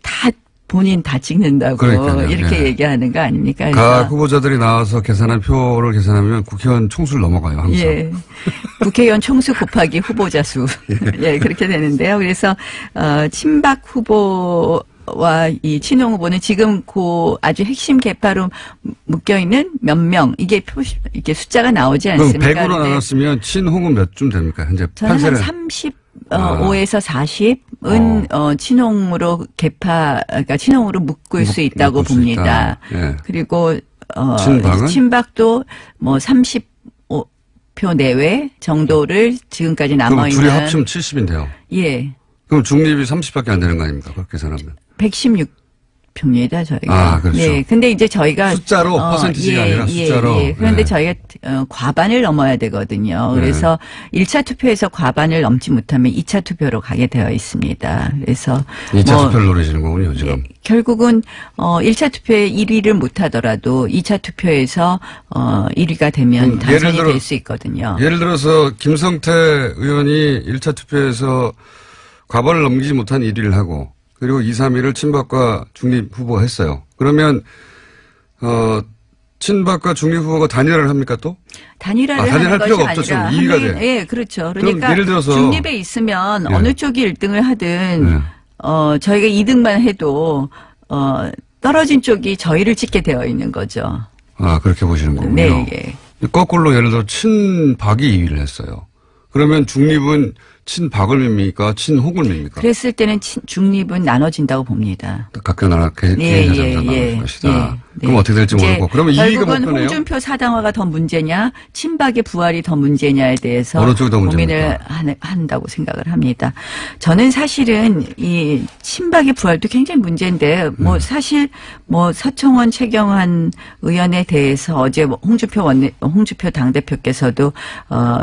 다 본인 다 찍는다고 그러니까요. 이렇게 얘기하는 거 아닙니까? 각 후보자들이 나와서 계산한 표를 계산하면 국회의원 총수를 넘어가요. 항상. 예. 국회의원 총수 곱하기 후보자 수. 예, 그렇게 되는데요. 그래서 친박 후보 와 이 친홍 후보는 지금 그 아주 핵심 계파로 묶여 있는 몇 명 이게 숫자가 나오지 않습니까? 그럼 100으로 나눴으면 친홍은 몇 쯤 됩니까? 현재 저는 판세는 한 35에서 40은 친홍으로 그러니까 친홍으로 묶을 수 있다고 봅니다. 예. 그리고 친박은? 친박도 30표 내외 정도를 지금까지 남아 있는. 그럼 둘이 합치면 70인데요. 예. 그럼 중립이 30밖에 안 되는 거 아닙니까? 그렇게 계산하면. 116표입니다, 저희가. 그렇죠. 네. 근데 이제 저희가. 숫자로, 퍼센티지가 아니라 숫자로. 그런데 저희가, 과반을 넘어야 되거든요. 그래서 1차 투표에서 과반을 넘지 못하면 2차 투표로 가게 되어 있습니다. 그래서. 2차 투표를 노리시는 거군요, 지금. 예, 결국은, 1차 투표에 1위를 못 하더라도 2차 투표에서, 1위가 되면 당선이 될 수 있거든요. 예를 들어서 김성태 의원이 1차 투표에서 과반을 넘기지 못한 1위를 하고 그리고 2, 3위를 친박과 중립 후보가 했어요. 그러면 친박과 중립 후보가 단일화를 합니까 또? 단일화를 하는 것이 필요가 없죠. 아니라 2위가 돼. 예, 그렇죠. 그러니까 예를 들어서 중립에 있으면 어느 쪽이 1등을 하든 저희가 2등만 해도 떨어진 쪽이 저희를 찍게 되어 있는 거죠. 그렇게 보시는 거군요. 네, 예. 거꾸로 예를 들어 친박이 2위를 했어요. 그러면 중립은 친박을 밉니까? 친홍을 밉니까? 그랬을 때는 중립은 나눠진다고 봅니다. 각각 나라 개인 사정상 나눌 것이다. 그럼 어떻게 될지 모르고. 그러면 2위가 못 결국은 끄네요. 홍준표 사당화가 더 문제냐, 친박의 부활이 더 문제냐에 대해서 어느 쪽이 더 고민을 한다고 생각을 합니다. 저는 사실은 이 친박의 부활도 굉장히 문제인데, 사실 서청원, 최경환 의원에 대해서 어제 홍준표 당대표께서도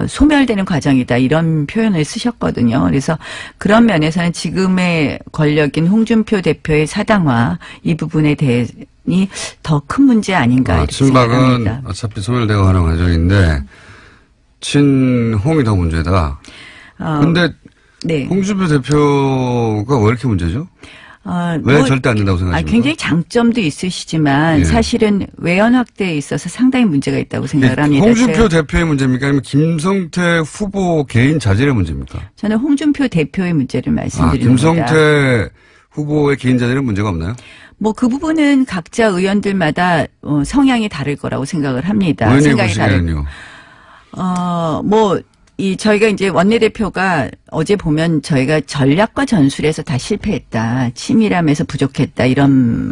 소멸되는 과정이다 이런 표현을 쓰셨거든요. 그래서 그런 면에서는 지금의 권력인 홍준표 대표의 사당화 이 부분에 대해 더 큰 문제 아닌가 이렇게 생각합니다. 친박은 어차피 소멸되고 하는 과정인데 친홍이 더 문제다. 그런데 네. 홍준표 대표가 왜 이렇게 문제죠? 왜 절대 안 된다고 생각하십니까? 굉장히 장점도 있으시지만 사실은 외연 확대에 있어서 상당히 문제가 있다고 생각을 합니다. 홍준표 대표의 문제입니까? 아니면 김성태 후보 개인 자질의 문제입니까? 저는 홍준표 대표의 문제를 말씀드립니다. 김성태 후보의 개인 자질은 문제가 없나요? 그 부분은 각자 의원들마다 성향이 다를 거라고 생각을 합니다. 의원님 보시기에는요? 저희가 이제 원내대표가 어제 보면 저희가 전략과 전술에서 다 실패했다. 치밀함에서 부족했다. 이런,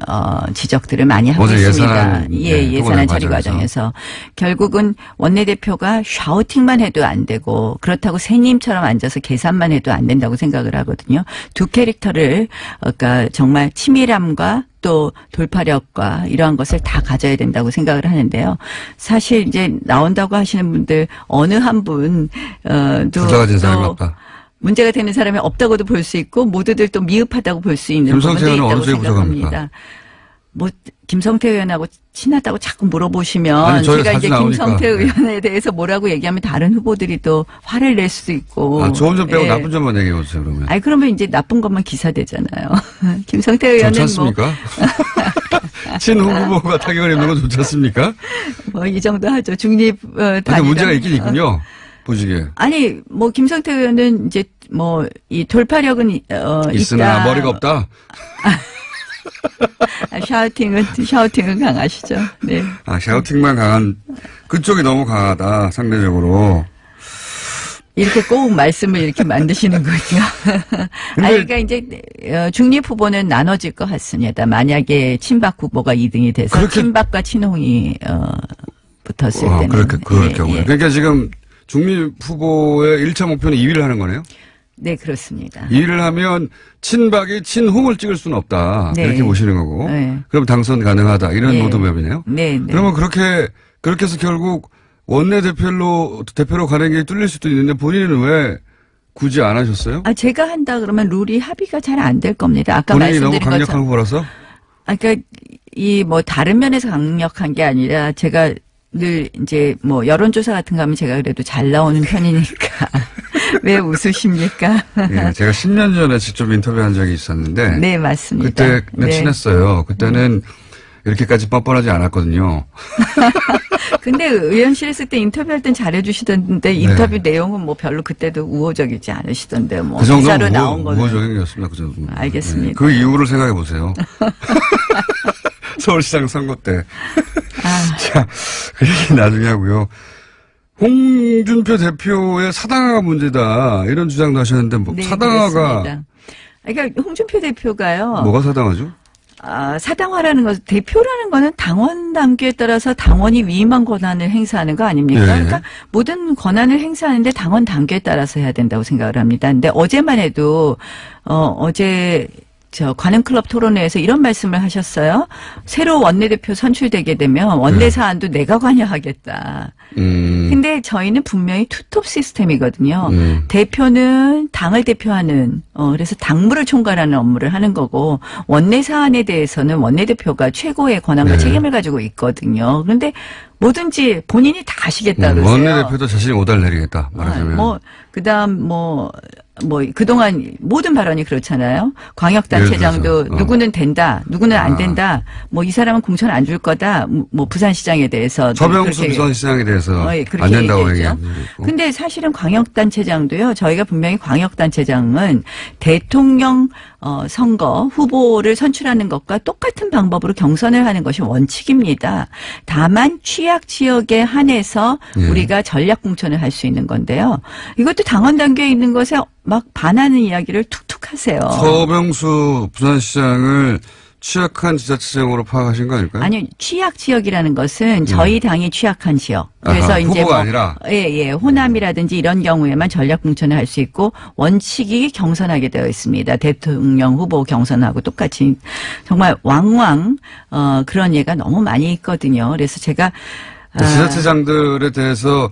지적들을 많이 하고 있습니다. 예산안 처리 과정에서. 결국은 원내대표가 샤우팅만 해도 안 되고 그렇다고 새님처럼 앉아서 계산만 해도 안 된다고 생각을 하거든요. 두 캐릭터를, 그러니까 정말 치밀함과 또 돌파력과 이러한 것을 다 가져야 된다고 생각을 하는데요. 사실 이제 나온다고 하시는 분들 어느 한 분, 둘 다 가진 사람이 없다. 문제가 되는 사람이 없다고도 볼 수 있고 모두들 또 미흡하다고 볼 수 있는 부분도 김성태 의원은 있다고 어느 쪽이 부족합니까? 생각합니다. 뭐 김성태 의원하고 친하다고 자꾸 물어보시면 아니, 저희가 제가 이제 자주 나오니까. 김성태 의원에 대해서 뭐라고 얘기하면 다른 후보들이 또 화를 낼 수도 있고. 좋은 점 빼고 예. 나쁜 점만 얘기해 보세요, 그러면. 아니 그러면 이제 나쁜 것만 기사되잖아요. 김성태 의원은 좋잖습니까? 친 후보가 타격을 입는 건 좋지 않습니까? 뭐 이 정도 하죠. 중립 근데 문제가 있긴 있군요. 보시기에. 아니 뭐 김성태 의원은 이제 뭐 이 돌파력은 있으나 있다. 머리가 없다. 샤우팅은 강하시죠. 네. 샤우팅만 강한 그쪽이 너무 강하다 상대적으로. 이렇게 꼭 말씀을 이렇게 만드시는군요. 그러니까 이제 중립 후보는 나눠질 것 같습니다. 만약에 친박 후보가 2등이 돼서 그렇게, 친박과 친홍이 붙었을 때는. 그럴 경우에. 그러니까 지금 중립 후보의 1차 목표는 2위를 하는 거네요? 네, 그렇습니다. 2위를 하면 친박이 친홍을 찍을 수는 없다. 네. 이렇게 보시는 거고. 네. 그럼 당선 가능하다. 이런 네. 로드맵이네요. 네, 네. 그러면 그렇게 해서 결국 원내대표로 가는 게 뚫릴 수도 있는데 본인은 왜 굳이 안 하셨어요? 제가 한다 그러면 룰이 합의가 잘 안 될 겁니다. 아까 본인이 너무 말씀드린 강력한 것처럼. 후보라서? 그러니까 이 뭐 다른 면에서 강력한 게 아니라 제가 늘 이제 뭐 여론조사 같은 거 하면 제가 그래도 잘 나오는 편이니까. 왜 웃으십니까? 예, 제가 10년 전에 직접 인터뷰한 적이 있었는데. 네, 맞습니다. 그때는 네. 친했어요. 그때는 이렇게까지 뻔뻔하지 않았거든요. 근데 의원실 있을 때 인터뷰할 땐 잘해주시던데 인터뷰 내용은 뭐 별로 그때도 우호적이지 않으시던데 뭐 그 정도는 기사로 나온 거는. 우호적인 게였습니다. 그 정도. 알겠습니다. 네, 그 이유를 생각해 보세요. 서울시장 선거 때. 자, 그 얘기 나중에 하고요. 홍준표 대표의 사당화가 문제다. 이런 주장도 하셨는데, 뭐, 네, 사당화가. 그렇습니다. 그러니까 홍준표 대표가요. 뭐가 사당화죠? 사당화라는 것, 대표라는 거는 당원 당규에 따라서 당원이 위임한 권한을 행사하는 거 아닙니까? 예. 그러니까 모든 권한을 행사하는데 당원 당규에 따라서 해야 된다고 생각을 합니다. 근데 어제만 해도, 어제 관음클럽 토론회에서 이런 말씀을 하셨어요. 새로 원내대표 선출되게 되면 원내 사안도 내가 관여하겠다. 근데 저희는 분명히 투톱 시스템이거든요. 대표는 당을 대표하는, 그래서 당무를 총괄하는 업무를 하는 거고, 원내 사안에 대해서는 원내대표가 최고의 권한과 책임을 가지고 있거든요. 그런데 뭐든지 본인이 다 하시겠다 그러세요. 원내대표도 자신이 오달 내리겠다. 말하자면. 그다음 그동안 모든 발언이 그렇잖아요. 광역단체장도 누구는 된다, 누구는 안 된다. 뭐 이 사람은 공천 안 줄 거다. 뭐 부산시장에 대해서. 서병수 부산시장에 대해서 안 된다고 얘기하고. 근데 사실은 광역단체장도요. 저희가 분명히 광역단체장은 대통령 선거 후보를 선출하는 것과 똑같은 방법으로 경선을 하는 것이 원칙입니다. 다만 취약 지역에 한해서 우리가 전략 공천을 할 수 있는 건데요. 이것도 당원 당규에 있는 것에 막 반하는 이야기를 툭툭 하세요. 서병수 부산시장을 취약한 지자체장으로 파악하신 거 아닐까요? 아니, 취약 지역이라는 것은 저희 당이 취약한 지역. 그래서 아하, 이제 후보가 아니라. 호남이라든지 이런 경우에만 전략 공천을 할 수 있고 원칙이 경선하게 되어 있습니다. 대통령 후보 경선하고 똑같이 정말 왕왕 그런 예가 너무 많이 있거든요. 그래서 제가 지자체장들에 대해서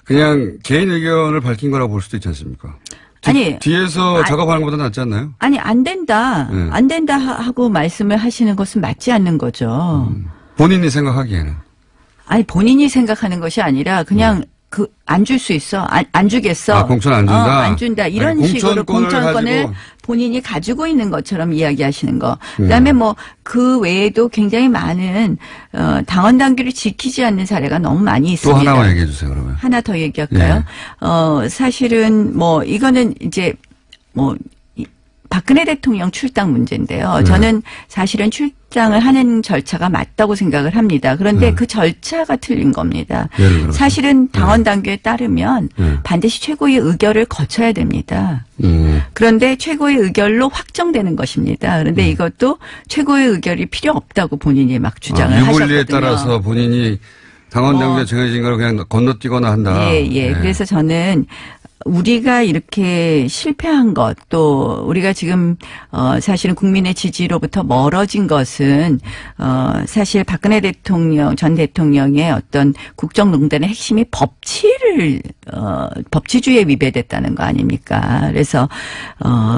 그냥 개인 의견을 밝힌 거라고 볼 수도 있지 않습니까? 뒤에서 작업하는 것보다 낫지 않나요? 아니, 안 된다. 안 된다 하고 말씀을 하시는 것은 맞지 않는 거죠. 본인이 생각하기에는. 아니, 본인이 생각하는 것이 아니라 그냥 안 줄 수 있어. 안 주겠어. 공천 안 준다? 안 준다. 이런 식으로 공천권을 본인이 가지고 있는 것처럼 이야기하시는 거. 그다음에 그 외에도 굉장히 많은 당원 당규를 지키지 않는 사례가 너무 많이 있습니다. 또 하나만 얘기해 주세요, 그러면. 하나 더 얘기할까요? 사실은 이거는 이제 박근혜 대통령 출당 문제인데요. 저는 사실은 출당을 하는 절차가 맞다고 생각을 합니다. 그런데 그 절차가 틀린 겁니다. 사실은 당원 당규에 따르면 반드시 최고의 의결을 거쳐야 됩니다. 그런데 최고의 의결로 확정되는 것입니다. 그런데 이것도 최고의 의결이 필요 없다고 본인이 막 주장을 하셨거든요. 유불리에 따라서 본인이 당원 당규에 정해진 걸 그냥 건너뛰거나 한다. 그래서 저는 우리가 이렇게 실패한 것, 또 우리가 지금 사실은 국민의 지지로부터 멀어진 것은 사실 박근혜 대통령, 전 대통령의 어떤 국정농단의 핵심이 법치주의에 위배됐다는 거 아닙니까? 그래서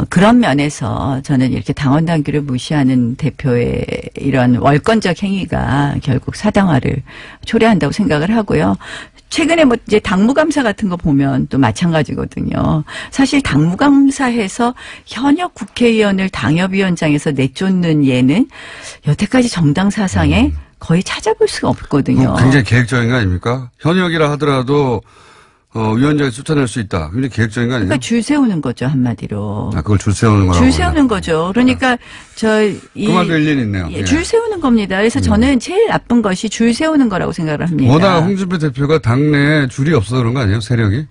그런 면에서 저는 이렇게 당원 당규를 무시하는 대표의 이런 월권적 행위가 결국 사당화를 초래한다고 생각을 하고요. 최근에 뭐 이제 당무감사 같은 거 보면 또 마찬가지거든요. 사실 당무감사에서 현역 국회의원을 당협위원장에서 내쫓는 예는 여태까지 정당 사상에 거의 찾아볼 수가 없거든요. 굉장히 계획적인 거 아닙니까? 현역이라 하더라도 위원장이 쫓아낼 수 있다. 굉장히 계획적인 거 아니에요? 그러니까 줄 세우는 거죠, 한마디로. 아, 그걸 줄 세우는 거라고. 줄 세우는 거죠. 그러니까 그 말도 일리는 있네요. 예, 줄 세우는 겁니다. 그래서 저는 제일 나쁜 것이 줄 세우는 거라고 생각을 합니다. 워낙 홍준표 대표가 당내에 줄이 없어서 그런 거 아니에요? 세력이?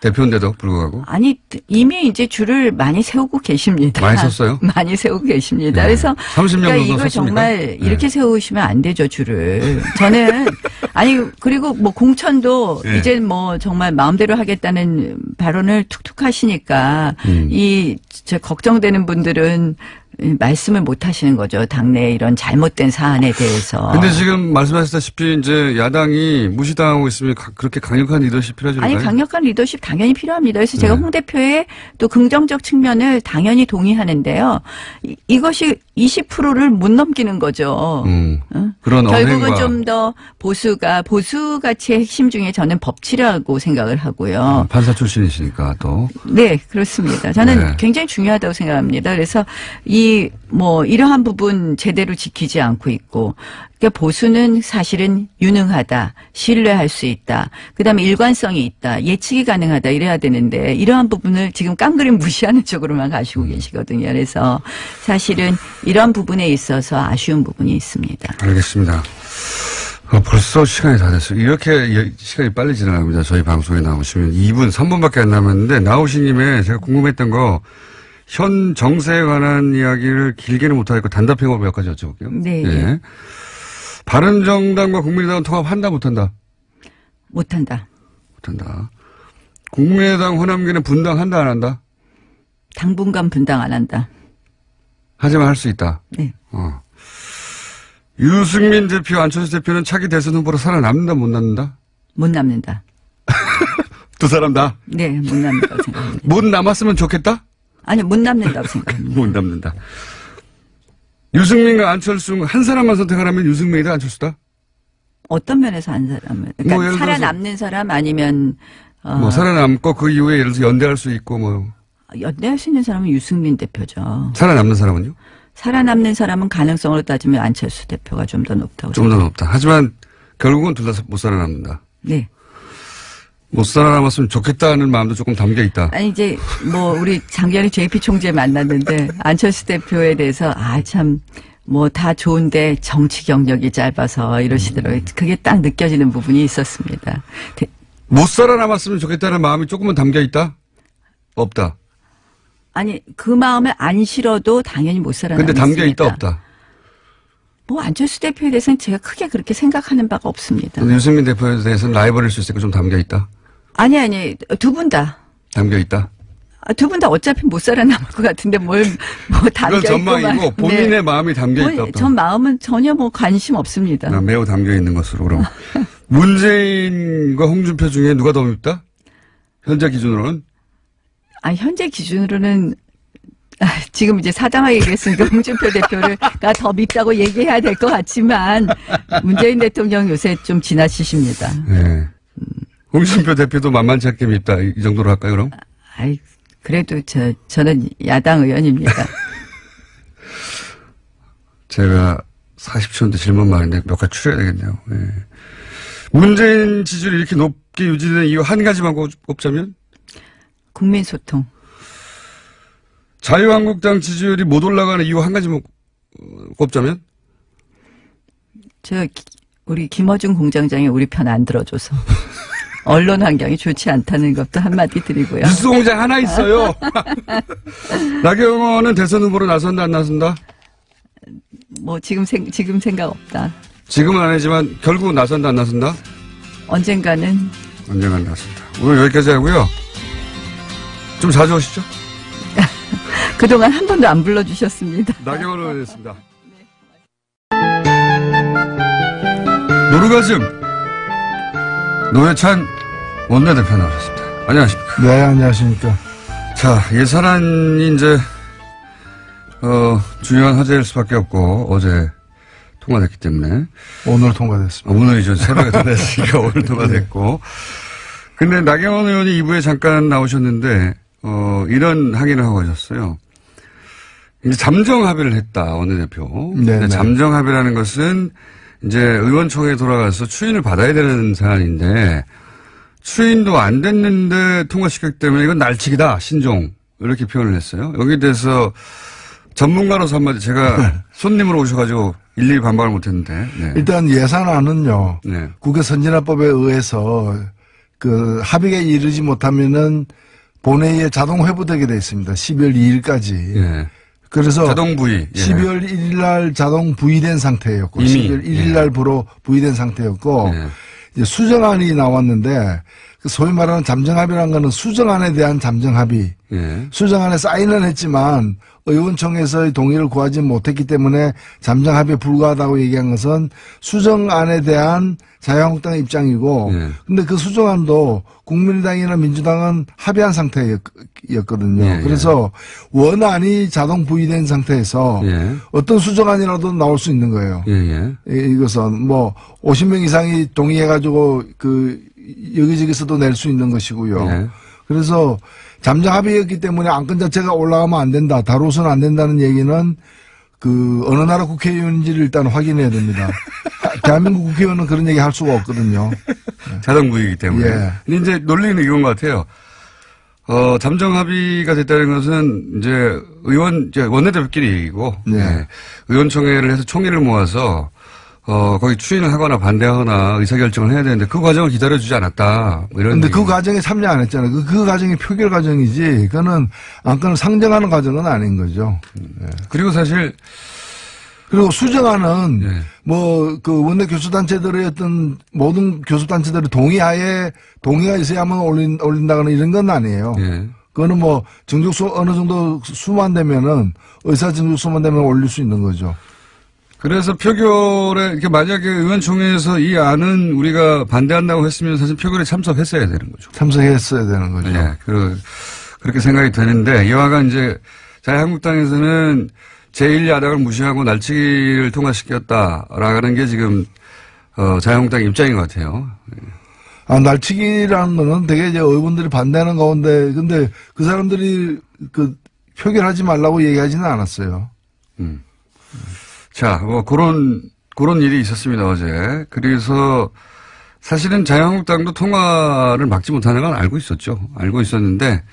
대표인데도 불구하고. 아니, 이미 이제 줄을 많이 세우고 계십니다. 많이 섰어요? 많이 세우고 계십니다. 네. 그래서 30년 그러니까 정도 이걸 섰습니까? 정말 이렇게 네. 세우시면 안 되죠, 줄을. 저는 아니 그리고 뭐 공천도 네. 이제 뭐 정말 마음대로 하겠다는 발언을 툭툭 하시니까 저 걱정되는 분들은 말씀을 못 하시는 거죠. 당내 이런 잘못된 사안에 대해서. 근데 지금 말씀하셨다시피 이제 야당이 무시당하고 있으면 그렇게 강력한 리더십 필요하지 않나요? 아니 강력한 리더십 당연히 필요합니다. 그래서 제가 네. 홍 대표의 또 긍정적 측면을 당연히 동의하는데요. 이것이 20%를 못 넘기는 거죠. 그런 결국은 언행과 좀 더 보수 가치의 핵심 중에 저는 법치라고 생각을 하고요. 판사 출신이시니까 또. 네, 그렇습니다. 저는 네. 굉장히 중요하다고 생각합니다. 그래서 이러한 부분 제대로 지키지 않고 있고, 그러니까 보수는 사실은 유능하다, 신뢰할 수 있다, 그다음에 일관성이 있다, 예측이 가능하다 이래야 되는데 이러한 부분을 지금 깡그림 무시하는 쪽으로만 가시고 계시거든요. 그래서 사실은 이런 부분에 있어서 아쉬운 부분이 있습니다. 알겠습니다. 벌써 시간이 다 됐어요. 이렇게 시간이 빨리 지나갑니다. 저희 방송에 나오시면 2분, 3분밖에 안 남았는데 나오신 김에 제가 궁금했던 거 현 정세에 관한 이야기를 길게는 못하겠고 단답형으로 몇 가지 여쭤볼게요. 네. 예. 바른정당과 국민의당은 통합한다 못한다? 못한다. 못한다. 국민의당 호남계는 분당한다 안 한다? 당분간 분당 안 한다. 하지만 할 수 있다. 네. 유승민 대표, 안철수 대표는 차기 대선 후보로 살아남는다 못 남는다? 못 남는다. 두 사람 다? 네, 못 남는다고 생각합니다. 못 남았으면 좋겠다? 아니, 못 남는다고 생각합니다. 못 남는다. 유승민과 안철수 한 사람만 선택하라면 유승민이다 안철수다? 어떤 면에서 한 사람을? 그러니까 뭐 예를 들어서 살아남는 사람 아니면 뭐 살아남고 그 이후에 예를 들어서 연대할 수 있고 뭐 연대할 수 있는 사람은 유승민 대표죠. 살아남는 사람은요? 살아남는 사람은 가능성으로 따지면 안철수 대표가 좀 더 높다고. 좀 더 높다. 하지만 결국은 둘 다 못 살아남는다. 네. 못 살아남았으면 좋겠다는 마음도 조금 담겨 있다. 아니 이제 뭐 우리 작년에 JP 총재 만났는데 안철수 대표에 대해서 참 뭐 다 좋은데 정치 경력이 짧아서 이러시더라고요. 그게 딱 느껴지는 부분이 있었습니다. 못 살아남았으면 좋겠다는 마음이 조금은 담겨 있다? 없다. 아니 그 마음을 안 실어도 당연히 못 살아남습니다. 근데 담겨 있다 없다. 뭐 안철수 대표에 대해서는 제가 크게 그렇게 생각하는 바가 없습니다. 유승민 대표에 대해서는 라이벌일 수 있으니까 좀 담겨 있다. 아니 두 분 다. 담겨 있다. 두 분 다 어차피 못 살아남을 것 같은데 뭐 담겨 그건 있고 전망이고 본인의 마음이 담겨 있다 없다. 전 마음은 전혀 뭐 관심 없습니다. 매우 담겨 있는 것으로 그럼. 문재인과 홍준표 중에 누가 더 밉다? 현재 기준으로는? 현재 기준으로는 지금 이제 사당화 얘기했으니까 홍준표 대표가 더 밉다고 얘기해야 될 것 같지만 문재인 대통령 요새 좀 지나치십니다. 네. 홍준표 대표도 만만치 않게 밉다. 이 정도로 할까요, 그럼? 그래도 저는 야당 의원입니다. 제가 40초인데 질문 많은데 몇 가지 추려야 되겠네요. 네. 문재인 지지율이 이렇게 높게 유지되는 이유 한 가지만 꼽자면? 국민소통. 자유한국당 지지율이 못 올라가는 이유 한 가지만 꼽자면? 우리 김어준 공장장이 우리 편 안 들어줘서. 언론 환경이 좋지 않다는 것도 한마디 드리고요. 뉴스 공장 하나 있어요. 나경원은 대선 후보로 나선다 안 나선다? 뭐 지금 생각 없다. 지금은 아니지만 결국은 나선다 안 나선다? 언젠가는 나선다. 오늘 여기까지 하고요. 좀 자주 오시죠? 그동안 한 번도 안 불러주셨습니다. 나경원 의원이었습니다. 노르가즘 노회찬 원내대표 나오셨습니다. 안녕하십니까? 네, 안녕하십니까? 자, 예산안이 이제 중요한 화제일 수밖에 없고 어제 통과됐기 때문에 오늘 통과됐습니다. 오늘이죠. 새벽에 통과됐으니까 오늘 통과됐고. 근데 나경원 의원이 2부에 잠깐 나오셨는데 이런 항의를 하고 가셨어요. 이제 잠정 합의를 했다, 원내대표. 네. 잠정 합의라는 것은 이제 의원총회에 돌아가서 추인을 받아야 되는 사안인데 추인도 안 됐는데 통과시켰기 때문에 이건 날치기다, 신종. 이렇게 표현을 했어요. 여기에 대해서 전문가로서 한마디 제가 손님으로 오셔가지고 일일이 반박을 못했는데. 네. 일단 예산안은요. 네. 국회 선진화법에 의해서 그 합의에 이르지 못하면은 본회의에 자동 회부되게 돼 있습니다. 12월 2일까지. 예. 그래서 자동 부의. 예. 12월 1일 날 자동 부의된 상태였고 이미. 12월 1일 날 부의된 상태였고 예. 이제 수정안이 나왔는데 그 소위 말하는 잠정합의라는 거는 수정안에 대한 잠정합의. 예. 수정안에 사인은 했지만 의원총회에서의 동의를 구하지 못했기 때문에 잠정합의에 불과하다고 얘기한 것은 수정안에 대한 자유한국당의 입장이고 예. 근데 그 수정안도 국민의당이나 민주당은 합의한 상태였거든요. 예, 예. 그래서 원안이 자동 부의된 상태에서 예. 어떤 수정안이라도 나올 수 있는 거예요. 예. 이것은 뭐 50명 이상이 동의해가지고 그 여기저기서도 낼 수 있는 것이고요. 예. 그래서 잠정 합의였기 때문에 안건 자체가 올라가면 안 된다, 다루어서는 안 된다는 얘기는 그 어느 나라 국회의원인지를 일단 확인해야 됩니다. 대한민국 국회의원은 그런 얘기 할 수가 없거든요. 자동 부의이기 때문에. 예. 근데 이제 논리는 이건 것 같아요. 잠정 합의가 됐다는 것은 이제 이제 원내대표끼리 얘기고. 네. 예. 의원총회를 해서 총의를 모아서 거기 추인을 하거나 반대하거나 의사결정을 해야 되는데 그 과정을 기다려주지 않았다. 뭐 이런. 근데 그 과정에 참여 안 했잖아요. 그 과정이 표결 과정이지, 그거는 안건을 상정하는 과정은 아닌 거죠. 그리고 사실. 그리고 수정안은 예. 뭐 그 원내 교수단체들의 어떤 모든 교수단체들의 동의가 있어야만 올린다거나 이런 건 아니에요. 예. 그거는 뭐 정족수 어느 정도 수만 되면은 의사 정족수만 되면 올릴 수 있는 거죠. 그래서 표결에, 이렇게 만약에 의원총회에서 이 안은 우리가 반대한다고 했으면 사실 표결에 참석했어야 되는 거죠. 참석했어야 되는 거죠. 네. 그렇게 생각이 되는데, 이와가 이제 자유한국당에서는 제1야당을 무시하고 날치기를 통과시켰다라는 게 지금, 자유한국당 입장인 것 같아요. 날치기라는 거는 되게 이제 의원들이 반대하는 가운데, 근데 그 사람들이 그 표결하지 말라고 얘기하지는 않았어요. 자, 뭐, 그런 일이 있었습니다, 어제. 그래서 사실은 자유한국당도 통과를 막지 못하는 건 알고 있었죠. 알고 있었는데,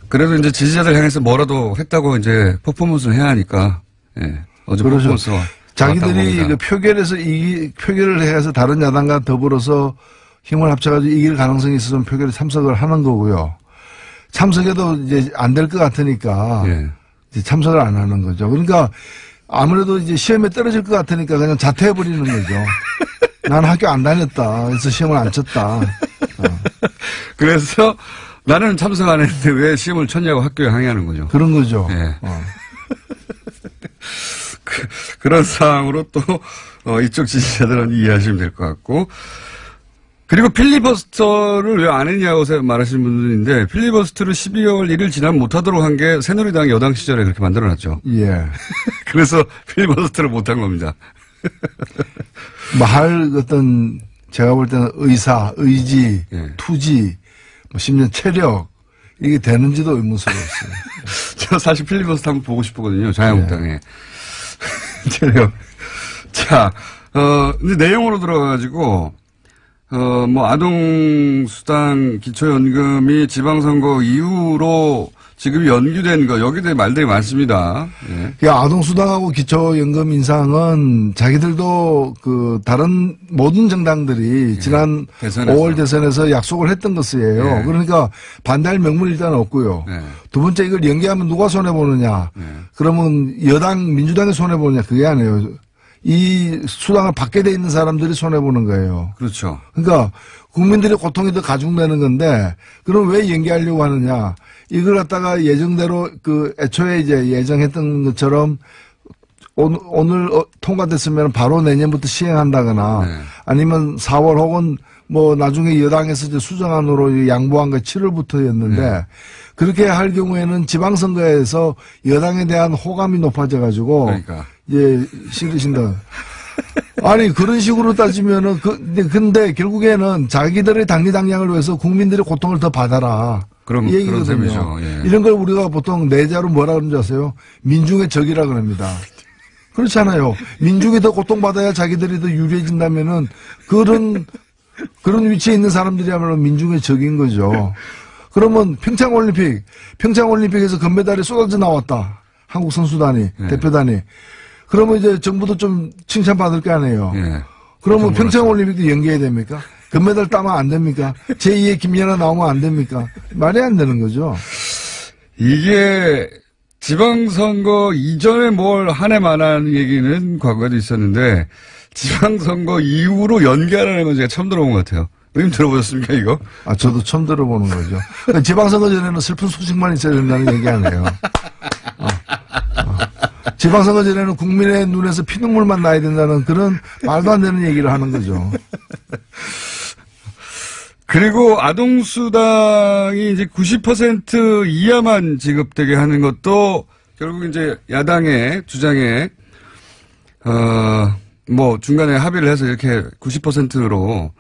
그래도 이제 지지자들 향해서 뭐라도 했다고 이제 퍼포먼스를 해야 하니까, 예. 어제 그렇죠. 퍼포먼스가. 자기들이 그 표결을 해서 다른 야당과 더불어서 힘을 합쳐가지고 이길 가능성이 있어서 표결에 참석을 하는 거고요. 참석해도 이제 안 될 것 같으니까, 예. 이제 참석을 안 하는 거죠. 그러니까 아무래도 이제 시험에 떨어질 것 같으니까 그냥 자퇴해버리는 거죠. 나는 학교 안 다녔다. 그래서 시험을 안 쳤다. 그래서 나는 참석 안 했는데 왜 시험을 쳤냐고 학교에 항의하는 거죠. 그런 거죠. 예. 그런 상황으로 또, 이쪽 지지자들은 이해하시면 될 것 같고. 그리고 필리버스터를 왜 안 했냐고 말하시는 분들인데, 필리버스터를 12월 1일 지나면 못하도록 한 게 새누리당 여당 시절에 그렇게 만들어놨죠. 예. 그래서 필리버스터를 못한 겁니다. 뭐 어떤, 제가 볼 때는 의지, 예. 투지, 뭐 심지어 체력, 이게 되는지도 의문스러웠어요. 저 사실 필리버스터 한번 보고 싶거든요. 자유한국당에. 체력. 자, 근데 내용으로 들어가가지고, 뭐, 아동수당 기초연금이 지방선거 이후로 지금 연기된 거, 여기에 대해 말들이 많습니다. 예. 아동수당하고 기초연금 인상은 자기들도 그 다른 모든 정당들이 지난 대선에서. 5월 대선에서 약속을 했던 것이에요. 예. 그러니까 반대할 명분이 일단 없고요. 예. 두 번째 이걸 연기하면 누가 손해보느냐. 예. 그러면 민주당이 손해보느냐. 그게 아니에요. 이 수당을 받게 돼 있는 사람들이 손해보는 거예요. 그렇죠. 그러니까 국민들의 고통이 더 가중되는 건데 그럼 왜 연기하려고 하느냐. 이걸 갖다가 예정대로 애초에 이제 예정했던 것처럼 오늘 통과됐으면 바로 내년부터 시행한다거나 네. 아니면 4월 혹은 뭐 나중에 여당에서 이제 수정안으로 양보한 게 7월부터였는데 네. 그렇게 할 경우에는 지방선거에서 여당에 대한 호감이 높아져 가지고 그러니까. 예, 싫으신다. 아니 그런 식으로 따지면은 근데 결국에는 자기들의 당리당략을 위해서 국민들의 고통을 더 받아라. 그런 이 얘기거든요. 셈이죠. 예. 이런 걸 우리가 보통 내자로 뭐라 그러는지 아세요? 민중의 적이라 그럽니다. 그렇잖아요. 민중이 더 고통받아야 자기들이 더 유리해진다면은 그런 위치에 있는 사람들이야말로 민중의 적인 거죠. 그러면 평창올림픽에서 금메달이 쏟아져 나왔다. 한국 선수단이, 예. 대표단이. 그러면 이제 정부도 좀 칭찬받을 거 아니에요. 예. 그러면 평창올림픽도 연기해야 됩니까? 금메달 따면 안 됩니까? 제2의 김연아 나오면 안 됩니까? 말이 안 되는 거죠. 이게 지방선거 이전에 뭘 한 해 만한 얘기는 과거에도 있었는데 지방선거 이후로 연기하라는 건 제가 처음 들어본 것 같아요. 의님 들어보셨습니까, 이거? 아, 저도 처음 들어보는 거죠. 그러니까 지방선거 전에는 슬픈 소식만 있어야 된다는 얘기 아니에요. 지방선거 전에는 국민의 눈에서 피눈물만 나야 된다는 그런 말도 안 되는 얘기를 하는 거죠. 그리고 아동수당이 이제 90% 이하만 지급되게 하는 것도 결국 이제 야당의 주장에, 뭐 중간에 합의를 해서 이렇게 90%로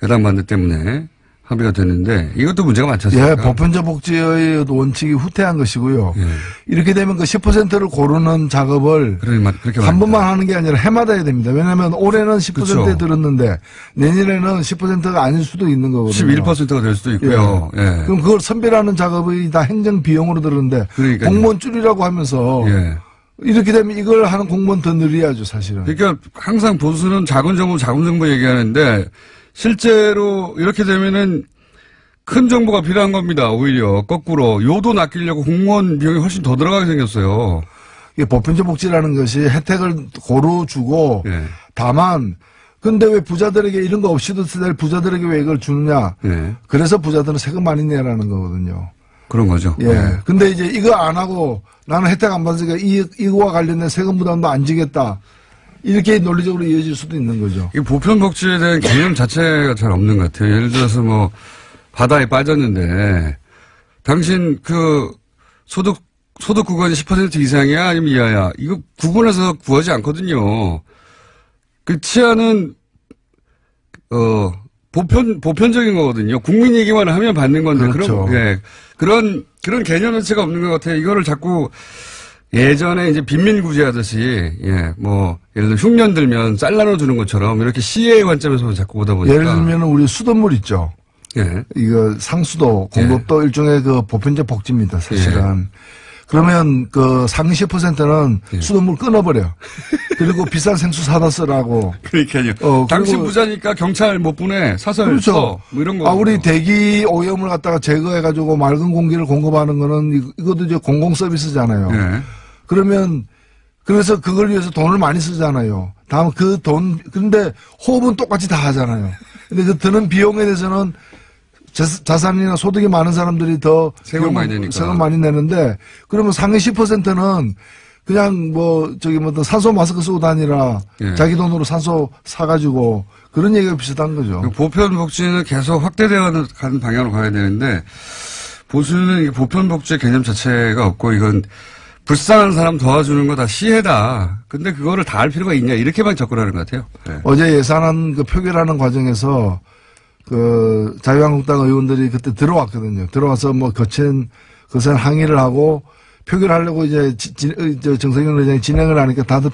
야당 반대 때문에 합의가 됐는데 이것도 문제가 많지 않습니까? 예, 보편적 복지의 원칙이 후퇴한 것이고요. 예. 이렇게 되면 그 10%를 고르는 작업을 그렇게 한 번만 하는 게 아니라 해마다 해야 됩니다. 왜냐하면 올해는 10%에 그렇죠. 들었는데 내년에는 10%가 아닐 수도 있는 거거든요. 11%가 될 수도 있고요. 예. 예. 그럼 그걸 선별하는 작업이 다 행정 비용으로 들었는데 그러니까요. 공무원 줄이라고 하면서 예. 이렇게 되면 이걸 하는 공무원 더 늘려야죠, 사실은. 그러니까 항상 보수는 자금 정부 얘기하는데 실제로 이렇게 되면은 큰 정보가 필요한 겁니다. 오히려 거꾸로 요도 낚이려고 공무원 비용이 훨씬 더 들어가게 생겼어요. 이게 보편적 복지라는 것이 혜택을 고루 주고 예. 다만 근데 왜 부자들에게 이런 거 없이도 될 부자들에게 왜 이걸 주느냐? 예. 그래서 부자들은 세금 많이 내라는 거거든요. 그런 거죠. 예. 근데 이제 이거 안 하고 나는 혜택 안 받으니까 이거와 관련된 세금 부담도 안 지겠다. 이렇게 논리적으로 이어질 수도 있는 거죠. 이 보편복지에 대한 개념 자체가 잘 없는 것 같아요. 예를 들어서 뭐 바다에 빠졌는데 당신 그 소득 구간이 10% 이상이야 아니면 이하야 이거 구분해서 구하지 않거든요. 그 치안은 보편적인 거거든요. 국민 얘기만 하면 받는 건데 그렇죠. 그런 개념 자체가 없는 것 같아요. 이거를 자꾸 예전에 이제 빈민구제 하듯이 뭐 예를 들어 흉년 들면 쌀 나눠주는 것처럼 이렇게 시의 관점에서 자꾸 보다 보니까 예를 들면 우리 수돗물 있죠. 예. 이거 상수도 공급도 일종의 그 보편적 복지입니다, 사실은. 그러면 그 상위 10%는 수돗물 끊어버려. 그리고 비싼 생수 사다 쓰라고. 그러니까요. 당신 부자니까 경찰 못 보내. 사설 그렇죠. 써. 뭐 이런 거. 우리 대기 오염을 갖다가 제거해가지고 맑은 공기를 공급하는 거는 이것도 이제 공공 서비스잖아요. 예. 그러면 그래서 그걸 위해서 돈을 많이 쓰잖아요. 다음 근데 호흡은 똑같이 다 하잖아요. 근데 그 드는 비용에 대해서는 자산이나 소득이 많은 사람들이 더 세금 많이 내니까. 세금 많이 내는데 그러면 상위 10%는 그냥 산소 마스크 쓰고 다니라 자기 돈으로 산소 사가지고 그런 얘기가 비슷한 거죠. 보편복지는 계속 확대되어 가는 방향으로 가야 되는데 보수는 보편복지의 개념 자체가 없고 이건 불쌍한 사람 도와주는 거 다 시혜다. 근데 그거를 다 할 필요가 있냐 이렇게만 접근하는 것 같아요. 네. 어제 예산안 표결하는 과정에서 자유한국당 의원들이 그때 들어왔거든요. 들어와서 뭐 거센 항의를 하고 표결하려고 이제 정세균 의장이 진행을 하니까 다들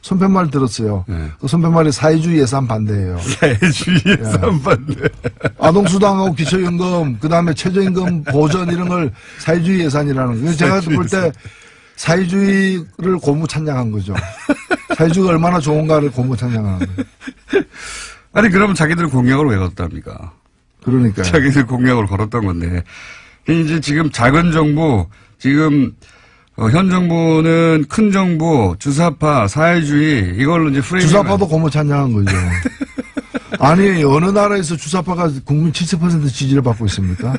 손팻말을 들었어요. 네. 그 손팻말이 사회주의 예산 반대예요. 사회주의 예산 반대. 아동수당하고 기초연금, 그 다음에 최저임금 보전 이런 걸 사회주의 예산이라는 거예요. 제가 볼 때 사회주의를 고무 찬양한 거죠. 사회주의가 얼마나 좋은가를 고무 찬양하는 거예요. 아니 그러면 자기들 공약을 왜 걸었답니까? 그러니까요. 자기들 공약을 걸었던 건데 이제 지금 작은 정부 지금 현 정부는 큰 정부, 주사파, 사회주의 이걸로 이제 프레임. 주사파도 고무 찬양한 거죠. 아니 어느 나라에서 주사파가 국민 70% 지지를 받고 있습니까?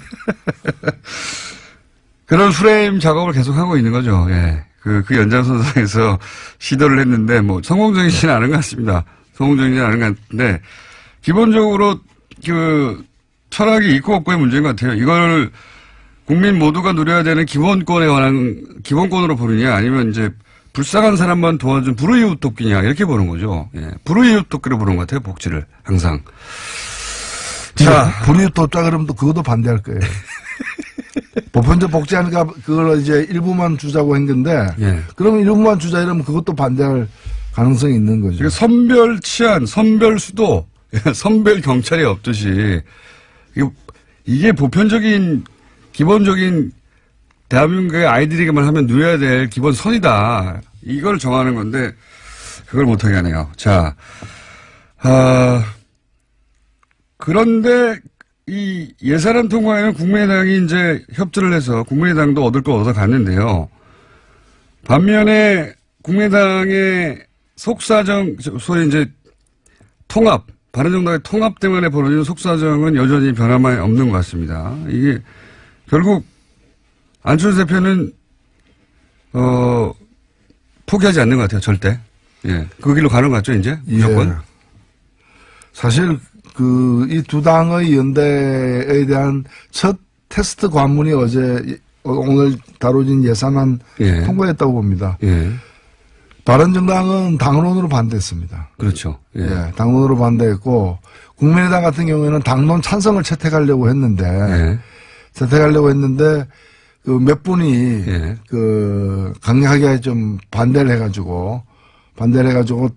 그런 프레임 작업을 계속하고 있는 거죠. 예. 그 연장선상에서 시도를 했는데, 뭐, 성공적이지는 않은 것 같습니다. 성공적이지는 않은 것 같은데, 기본적으로, 철학이 있고 없고의 문제인 것 같아요. 이걸 국민 모두가 누려야 되는 기본권에 관한, 기본권으로 보느냐, 아니면 이제, 불쌍한 사람만 도와준 불우이웃 돕기냐, 이렇게 보는 거죠. 예. 불우이웃 돕기로 보는 것 같아요, 복지를. 항상. 자. 불우이웃 돕자 그러면 또 그것도 반대할 거예요. 보편적 복지하니까 그걸 이제 일부만 주자고 한 건데, 예. 그러면 일부만 주자 이러면 그것도 반대할 가능성이 있는 거죠. 그러니까 선별 치안, 선별 수도, 선별 경찰이 없듯이, 이게 보편적인, 기본적인 대한민국의 아이들에게만 하면 누려야 될 기본 선이다. 이걸 정하는 건데, 그걸 못하게 하네요. 자, 그런데, 이 예산안 통과에는 국민의당이 이제 협조를 해서 국민의당도 얻을 거 얻어갔는데요. 반면에 국민의당의 속사정, 소위 이제 통합, 바른정당의 통합 때문에 벌어지는 속사정은 여전히 변함이 없는 것 같습니다. 이게 결국 안철수 대표는 포기하지 않는 것 같아요. 절대. 예, 그 길로 가는 것 같죠, 이제 무조건. 예. 사실 이 두 당의 연대에 대한 첫 테스트 관문이 오늘 다뤄진 예산안 예. 통과했다고 봅니다. 예. 바른정당은 당론으로 반대했습니다. 그렇죠. 예. 예, 당론으로 반대했고, 국민의당 같은 경우에는 당론 찬성을 채택하려고 했는데, 예. 몇 분이, 예. 강력하게 좀 반대를 해가지고,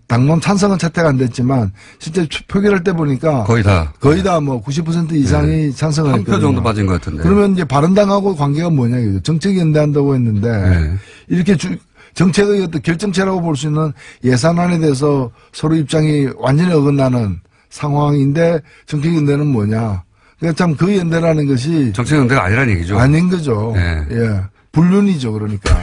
당론 찬성은 채택 안 됐지만, 실제 표결할 때 보니까. 거의 다 뭐 90% 이상이 찬성을 한 했거든요. 표 정도 빠진 것 같은데. 그러면 이제 바른당하고 관계가 뭐냐, 이거죠. 정책 연대한다고 했는데, 예. 이렇게 정책의 어떤 결정체라고 볼 수 있는 예산안에 대해서 서로 입장이 완전히 어긋나는 상황인데, 정책 연대는 뭐냐. 그러니까 참 그 연대라는 것이. 정책 연대가 아니라는 얘기죠. 아닌 거죠. 예. 예. 불륜이죠, 그러니까.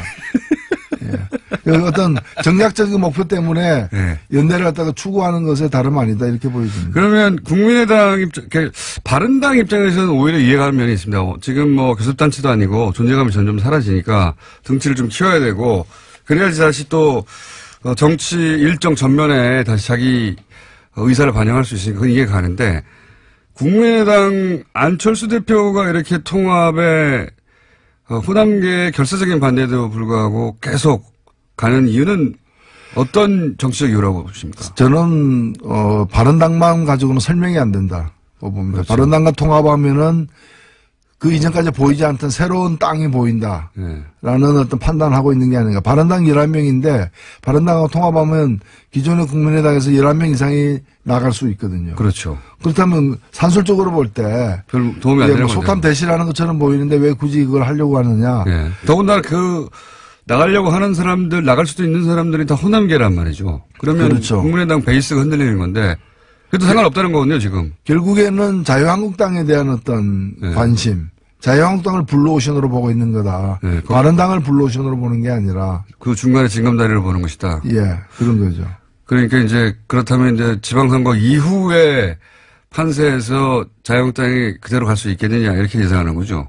예. 어떤 정략적인 목표 때문에 예. 연대를 갖다가 추구하는 것에 다름 아니다, 이렇게 보여집니다. 그러면 국민의당 바른당 입장에서는 오히려 이해가는 면이 있습니다. 지금 뭐 교섭단체도 아니고 존재감이 점점 사라지니까 등치를 좀 키워야 되고 그래야지 다시 또 정치 일정 전면에 다시 자기 의사를 반영할 수 있으니까 그건 이해가 가는데 국민의당 안철수 대표가 이렇게 통합에 호남계의 결사적인 반대에도 불구하고 계속 가는 이유는 어떤 정치적 이유라고 보십니까? 저는 바른당만 가지고는 설명이 안 된다고 봅니다. 그렇죠. 바른당과 통합하면은 그 이전까지 보이지 않던 새로운 땅이 보인다라는 어떤 판단을 하고 있는 게 아닌가. 바른당 11명인데 바른당하고 통합하면 기존의 국민의당에서 11명 이상이 나갈 수 있거든요. 그렇죠. 그렇다면 산술적으로 볼 때 별 도움이 안 되는 거죠. 소탐 대시라는 것처럼 보이는데 왜 굳이 그걸 하려고 하느냐. 예. 더군다나 나가려고 하는 사람들, 나갈 수도 있는 사람들이 다 호남계란 말이죠. 그러면 그렇죠. 국민의당 베이스가 흔들리는 건데 그래도 상관없다는 거군요, 지금. 결국에는 자유한국당에 대한 어떤 관심, 자유한국당을 블루오션으로 보고 있는 거다. 네, 바른당을 블루오션으로 보는 게 아니라. 그 중간에 징검다리를 보는 것이다. 예, 그런 거죠. 그러니까 이제 그렇다면 이제 지방선거 이후에 판세에서 자유한국당이 그대로 갈 수 있겠느냐 이렇게 예상하는 거죠.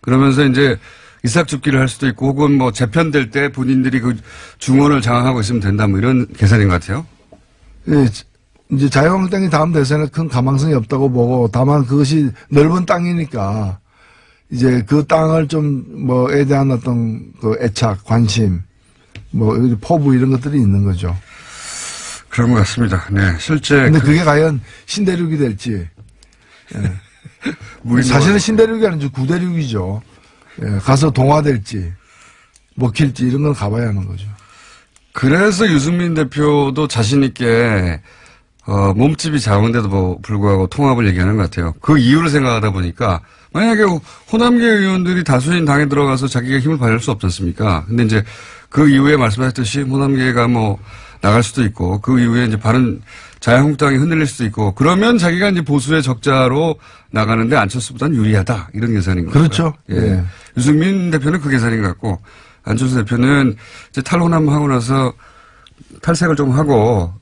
그러면서 이제 이삭줍기를 할 수도 있고 혹은 뭐 재편될 때 본인들이 그 중원을 장악하고 있으면 된다 뭐 이런 계산인 것 같아요. 예, 이제 자유한국당이 다음 대선에 큰 가망성이 없다고 보고 다만 그것이 넓은 땅이니까 이제 그 땅을 좀 뭐에 대한 어떤 그 애착, 관심, 뭐 포부 이런 것들이 있는 거죠. 그런 것 같습니다. 네, 실제. 근데 그게 과연 신대륙이 될지. 예. 사실은 신대륙이 아니죠. 구대륙이죠. 예, 가서 동화될지, 먹힐지 이런 건 가봐야 하는 거죠. 그래서 유승민 대표도 자신있게, 몸집이 작은데도 불구하고 통합을 얘기하는 것 같아요. 그 이유를 생각하다 보니까, 만약에 호남계 의원들이 다수인 당에 들어가서 자기가 힘을 발휘할 수 없지 않습니까? 근데 이제 그 이후에 말씀하셨듯이 호남계가 뭐 나갈 수도 있고, 그 이후에 이제 자유한국당이 흔들릴 수도 있고, 그러면 자기가 이제 보수의 적자로 나가는데 안철수보다는 유리하다. 이런 계산인 거죠. 그렇죠. 예. 유승민 대표는 그 계산인 것 같고, 안철수 대표는 이제 탈호남 하고 나서 탈색을 좀 하고,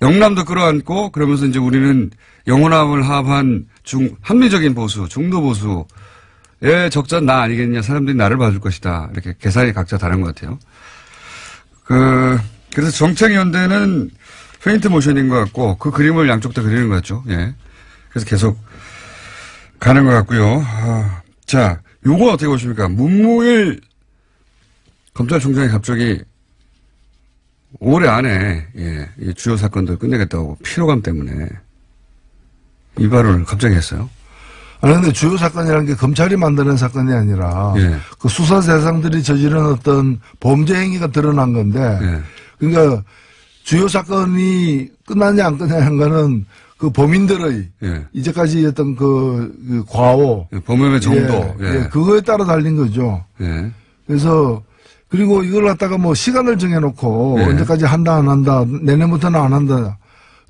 영남도 끌어안고 그러면서 이제 우리는 영호남을 합한 합리적인 보수, 중도 보수의 적자는 나 아니겠냐. 사람들이 나를 봐줄 것이다. 이렇게 계산이 각자 다른 것 같아요. 그래서 정책연대는 페인트 모션인 것 같고 그 그림을 양쪽 다 그리는 것 같죠. 예. 그래서 계속 가는 것 같고요. 자, 요거 어떻게 보십니까? 문무일 검찰총장이 갑자기 올해 안에 이 주요 사건들 끝내겠다고 피로감 때문에 이 발언을 갑자기 했어요. 아니 근데 주요 사건이라는 게 검찰이 만드는 사건이 아니라 예. 그 수사 대상들이 저지른 어떤 범죄 행위가 드러난 건데 예. 그러니까 주요 사건이 끝났냐 안 끝났냐는 거는 그 범인들의 예. 이제까지 어떤 그 과오 범행의 정도 그거에 따라 달린 거죠. 예. 그래서 그리고 이걸 갖다가 뭐 시간을 정해놓고 예. 언제까지 한다 안 한다 내년부터는 안 한다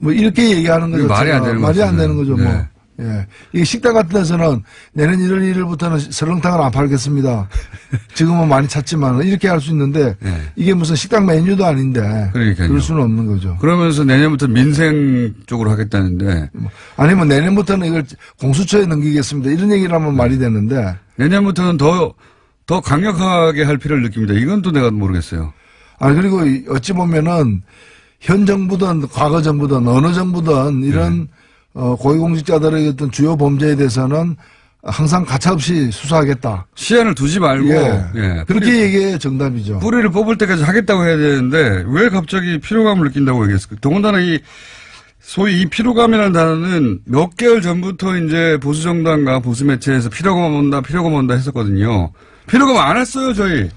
뭐 이렇게 얘기하는 거죠. 말이 안 되는 말이 안 되는 거죠. 예. 뭐. 예. 이게 식당 같은 데서는 내년 1월 1일부터는 설렁탕을 안 팔겠습니다. 지금은 많이 찾지만 이렇게 할 수 있는데 예. 이게 무슨 식당 메뉴도 아닌데 그러니까요. 그럴 수는 없는 거죠. 그러면서 내년부터 민생 쪽으로 하겠다는데 아니면 내년부터는 이걸 공수처에 넘기겠습니다. 이런 얘기를 하면 말이 되는데 내년부터는 더 강력하게 할 필요를 느낍니다. 이건 또 내가 모르겠어요. 그리고 어찌 보면은 현 정부든 과거 정부든 어느 정부든 이런 고위공직자들의 어떤 주요 범죄에 대해서는 항상 가차없이 수사하겠다. 시한을 두지 말고 그렇게 얘기해 정답이죠. 뿌리를 뽑을 때까지 하겠다고 해야 되는데 왜 갑자기 피로감을 느낀다고 얘기했을까? 더군다나 소위 이 피로감이라는 단어는 몇 개월 전부터 이제 보수 정당과 보수 매체에서 피로감 온다 했었거든요. 피로감 안 했어요, 저희.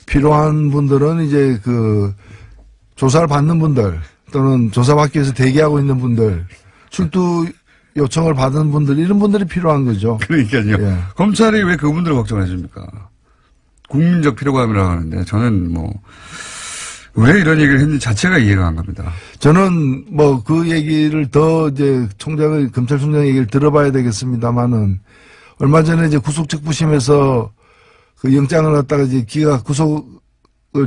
필요한 분들은 이제 그 조사를 받는 분들 또는 조사받기 위해서 대기하고 있는 분들 출두 요청을 받은 분들 이런 분들이 필요한 거죠. 그러니까요. 예. 검찰이 왜 그분들을 걱정해 줍니까? 국민적 피로감이라고 하는데 저는 왜 이런 얘기를 했는지 자체가 이해가 안 갑니다. 저는 뭐 그 얘기를 더 이제 검찰총장 얘기를 들어봐야 되겠습니다만은 얼마 전에 이제 구속특부심에서 그 영장을 갖다가 이제 기각 구속을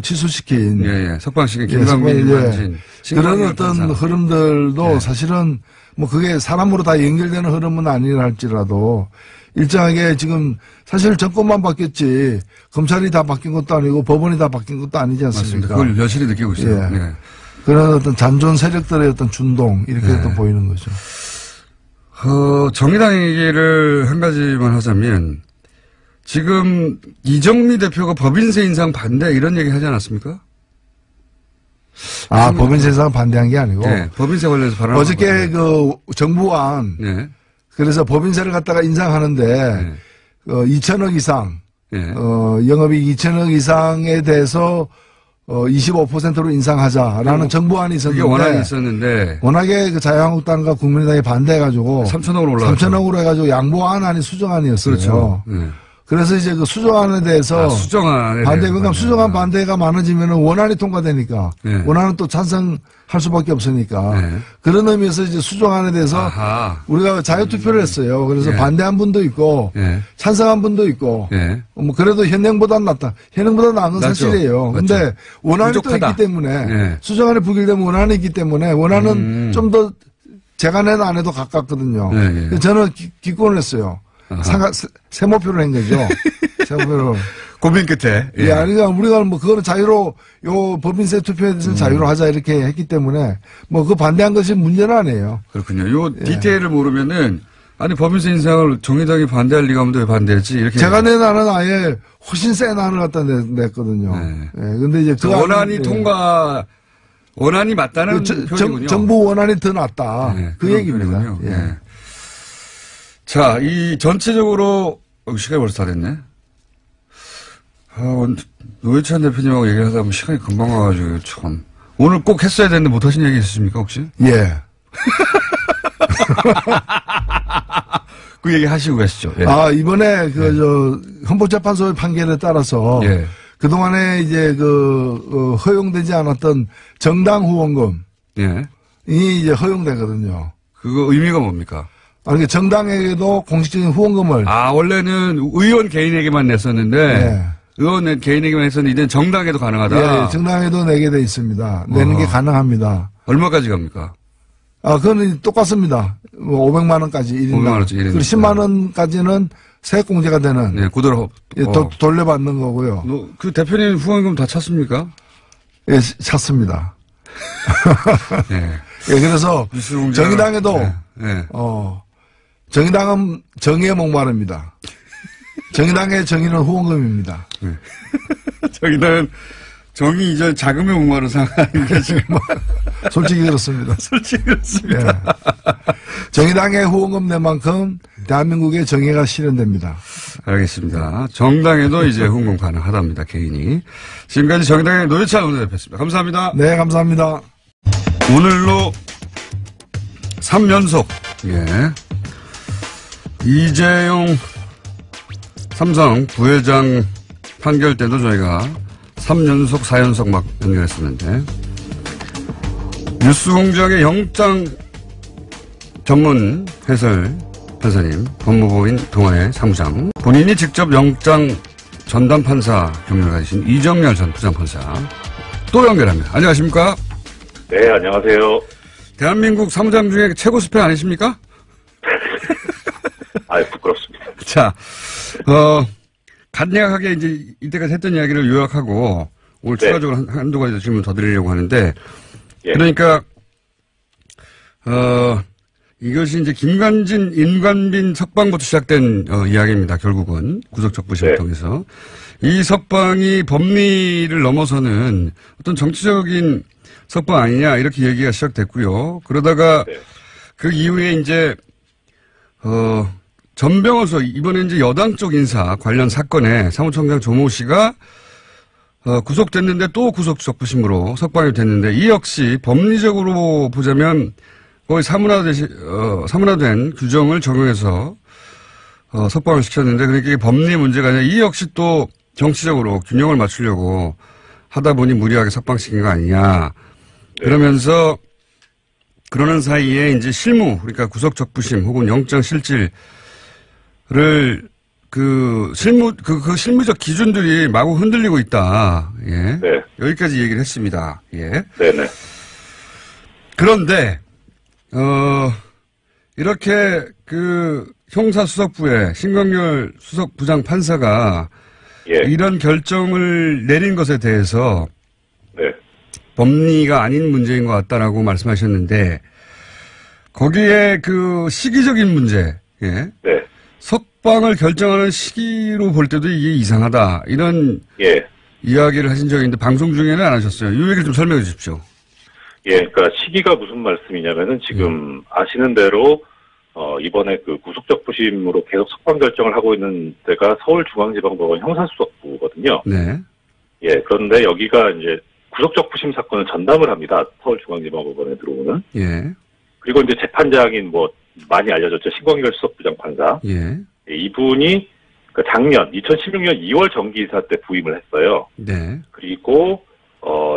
취소시킨. 석방시킨 김광민 일반진. 그런 어떤 흐름들도 사실은 뭐 그게 사람으로 다 연결되는 흐름은 아니라 할지라도 일정하게 지금 사실 정권만 바뀌었지 검찰이 다 바뀐 것도 아니고 법원이 다 바뀐 것도 아니지 않습니까? 맞습니다. 그걸 여실히 느끼고 있어요. 예. 그런 어떤 잔존 세력들의 어떤 준동 이렇게 또 보이는 거죠. 정의당 얘기를 한 가지만 하자면 지금 이정미 대표가 법인세 인상 반대 이런 얘기 하지 않았습니까? 법인세 인상 반대한 게 아니고. 법인세 관련해서 발언한 어저께 그 정부안. 그래서 법인세를 갖다가 인상하는데 2천억 이상. 영업이익 2천억 이상에 대해서 25%로 인상하자라는 정부안이 있었는데. 그게 원안이 있었는데. 워낙에 그 자유한국당과 국민의당이 반대해가지고. 3천억으로 올라갔죠. 3천억으로 해가지고 양보안 아닌 수정안이었어요. 그렇죠. 그래서 이제 그 수정안에 대해서 수정안에 반대 그러니까 수정안 반대가 많아지면은 원안이 통과되니까 원안은 또 찬성할 수밖에 없으니까 그런 의미에서 이제 수정안에 대해서 우리가 자유투표를 했어요. 그래서 반대한 분도 있고 찬성한 분도 있고 뭐 그래도 현행보다는 낫다. 현행보다 나은 건 사실이에요. 근데 원안이 또 있기 때문에 수정안이 부결되면 원안이 있기 때문에 원안은 좀 더 제가 낸 안에도 가깝거든요. 저는 기권을 했어요. 세모표를 한 거죠. 세모표를. 고민 끝에. 그러니까 우리가 뭐 그거는 자유로 법인세 투표에 대해서는 자유로 하자 이렇게 했기 때문에 뭐 그 반대한 것이 문제는 아니에요. 그렇군요. 요 디테일을 모르면은 법인세 인상을 정의당이 반대할 리가 없는데 왜 반대했지? 이렇게. 제가 낸 안은 아예 훨씬 센 안을 갖다 냈거든요. 근데 이제 그 원안이 원안이 맞다는 표현이군요. 정부 원안이 더 낫다. 그 얘기입니다. 자, 이 전체적으로 시간이 벌써 다 됐네. 노회찬 대표님하고 얘기를 하다 보면 시간이 금방 가가지고 참 오늘 꼭 했어야 되는데 못 하신 얘기 있으십니까 혹시? 예. 그 얘기 하시고 가시죠. 이번에 헌법재판소의 판결에 따라서 그동안에 이제 허용되지 않았던 정당 후원금이 이제 허용되거든요. 그거 의미가 뭡니까? 그러니까 정당에게도 공식적인 후원금을. 원래는 의원 개인에게만 냈었는데. 의원 개인에게만 해서는 이제는 정당에도 가능하다. 예, 정당에도 내게 돼 있습니다. 내는 게 가능합니다. 얼마까지 갑니까? 그건 똑같습니다. 500만 원까지 1인당. 500만 원짜리 1인당. 그리고 10만 원까지는 세액공제가 되는. 네, 그대로. 돌려받는 거고요. 그 대표님 후원금 다 찼습니까? 예, 찼습니다. 네. 예, 그래서 정의당에도 네. 정의당은 정의에 목마릅니다. 정의당의 정의는 후원금입니다. 네. 정의당은 정의 이전 자금에 목마른 상황인데 지금 솔직히 그렇습니다. 솔직히 그렇습니다. 예. 정의당의 후원금 낸 만큼 대한민국의 정의가 실현됩니다. 알겠습니다. 정당에도 이제 후원금 가능하답니다. 개인이. 지금까지 정의당의 노회찬 원내대표였습니다. 감사합니다. 네, 감사합니다. 오늘로 3연속 이재용 삼성 부회장 판결 때도 저희가 3연속 4연속 막 연결했었는데 뉴스공장의 영장 전문 해설 판사님, 법무부인 동아의 사무장, 본인이 직접 영장 전담 판사 경력을 가지신 이정렬 전 부장판사 또 연결합니다. 안녕하십니까? 네, 안녕하세요. 대한민국 사무장 중에 최고 스펙 아니십니까? 부끄럽습니다. 자, 간략하게 이제 이때까지 했던 이야기를 요약하고 오늘 네. 추가적으로 한두 가지 질문 더 드리려고 하는데 예. 그러니까 이것이 이제 김관진, 임관빈 석방부터 시작된 이야기입니다. 결국은 구속적부심을 네. 통해서 이 석방이 법리를 넘어서는 어떤 정치적인 석방 아니냐 이렇게 얘기가 시작됐고요. 그러다가 네. 그 이후에 이제 전병호서 이번에 이제 여당 쪽 인사 관련 사건에 사무총장 조모 씨가 구속됐는데 또 구속적부심으로 석방이 됐는데 이 역시 법리적으로 보자면 거의 사문화된 규정을 적용해서 석방을 시켰는데 그러니까 이게 법리 문제가 아니라 이 역시 또 정치적으로 균형을 맞추려고 하다 보니 무리하게 석방시킨 거 아니냐. 그러면서 그러는 사이에 이제 실무 그러니까 구속적부심 혹은 영장실질을 그 실무적 기준들이 마구 흔들리고 있다. 예. 네. 여기까지 얘기를 했습니다. 예. 네네. 그런데 이렇게 그 형사수석부의 신광열 수석부장 판사가 예. 이런 결정을 내린 것에 대해서 네. 법리가 아닌 문제인 것 같다라고 말씀하셨는데 거기에 그 시기적인 문제, 예. 네. 석방을 결정하는 시기로 볼 때도 이게 이상하다 이런 예. 이야기를 하신 적이 있는데 방송 중에는 안 하셨어요. 이 얘기를 좀 설명해 주십시오. 예, 그러니까 시기가 무슨 말씀이냐면은 지금 아시는 대로 이번에 그 구속적부심으로 계속 석방 결정을 하고 있는 데가 서울중앙지방법원 형사수석부거든요. 네. 예, 그런데 여기가 이제 구속적부심 사건을 전담을 합니다. 서울중앙지방법원에 들어오는. 예. 그리고 이제 재판장인 뭐 많이 알려졌죠. 신광열 수석부장 판사. 예. 예, 이분이 그 작년 2016년 2월 정기이사 때 부임을 했어요. 네. 그리고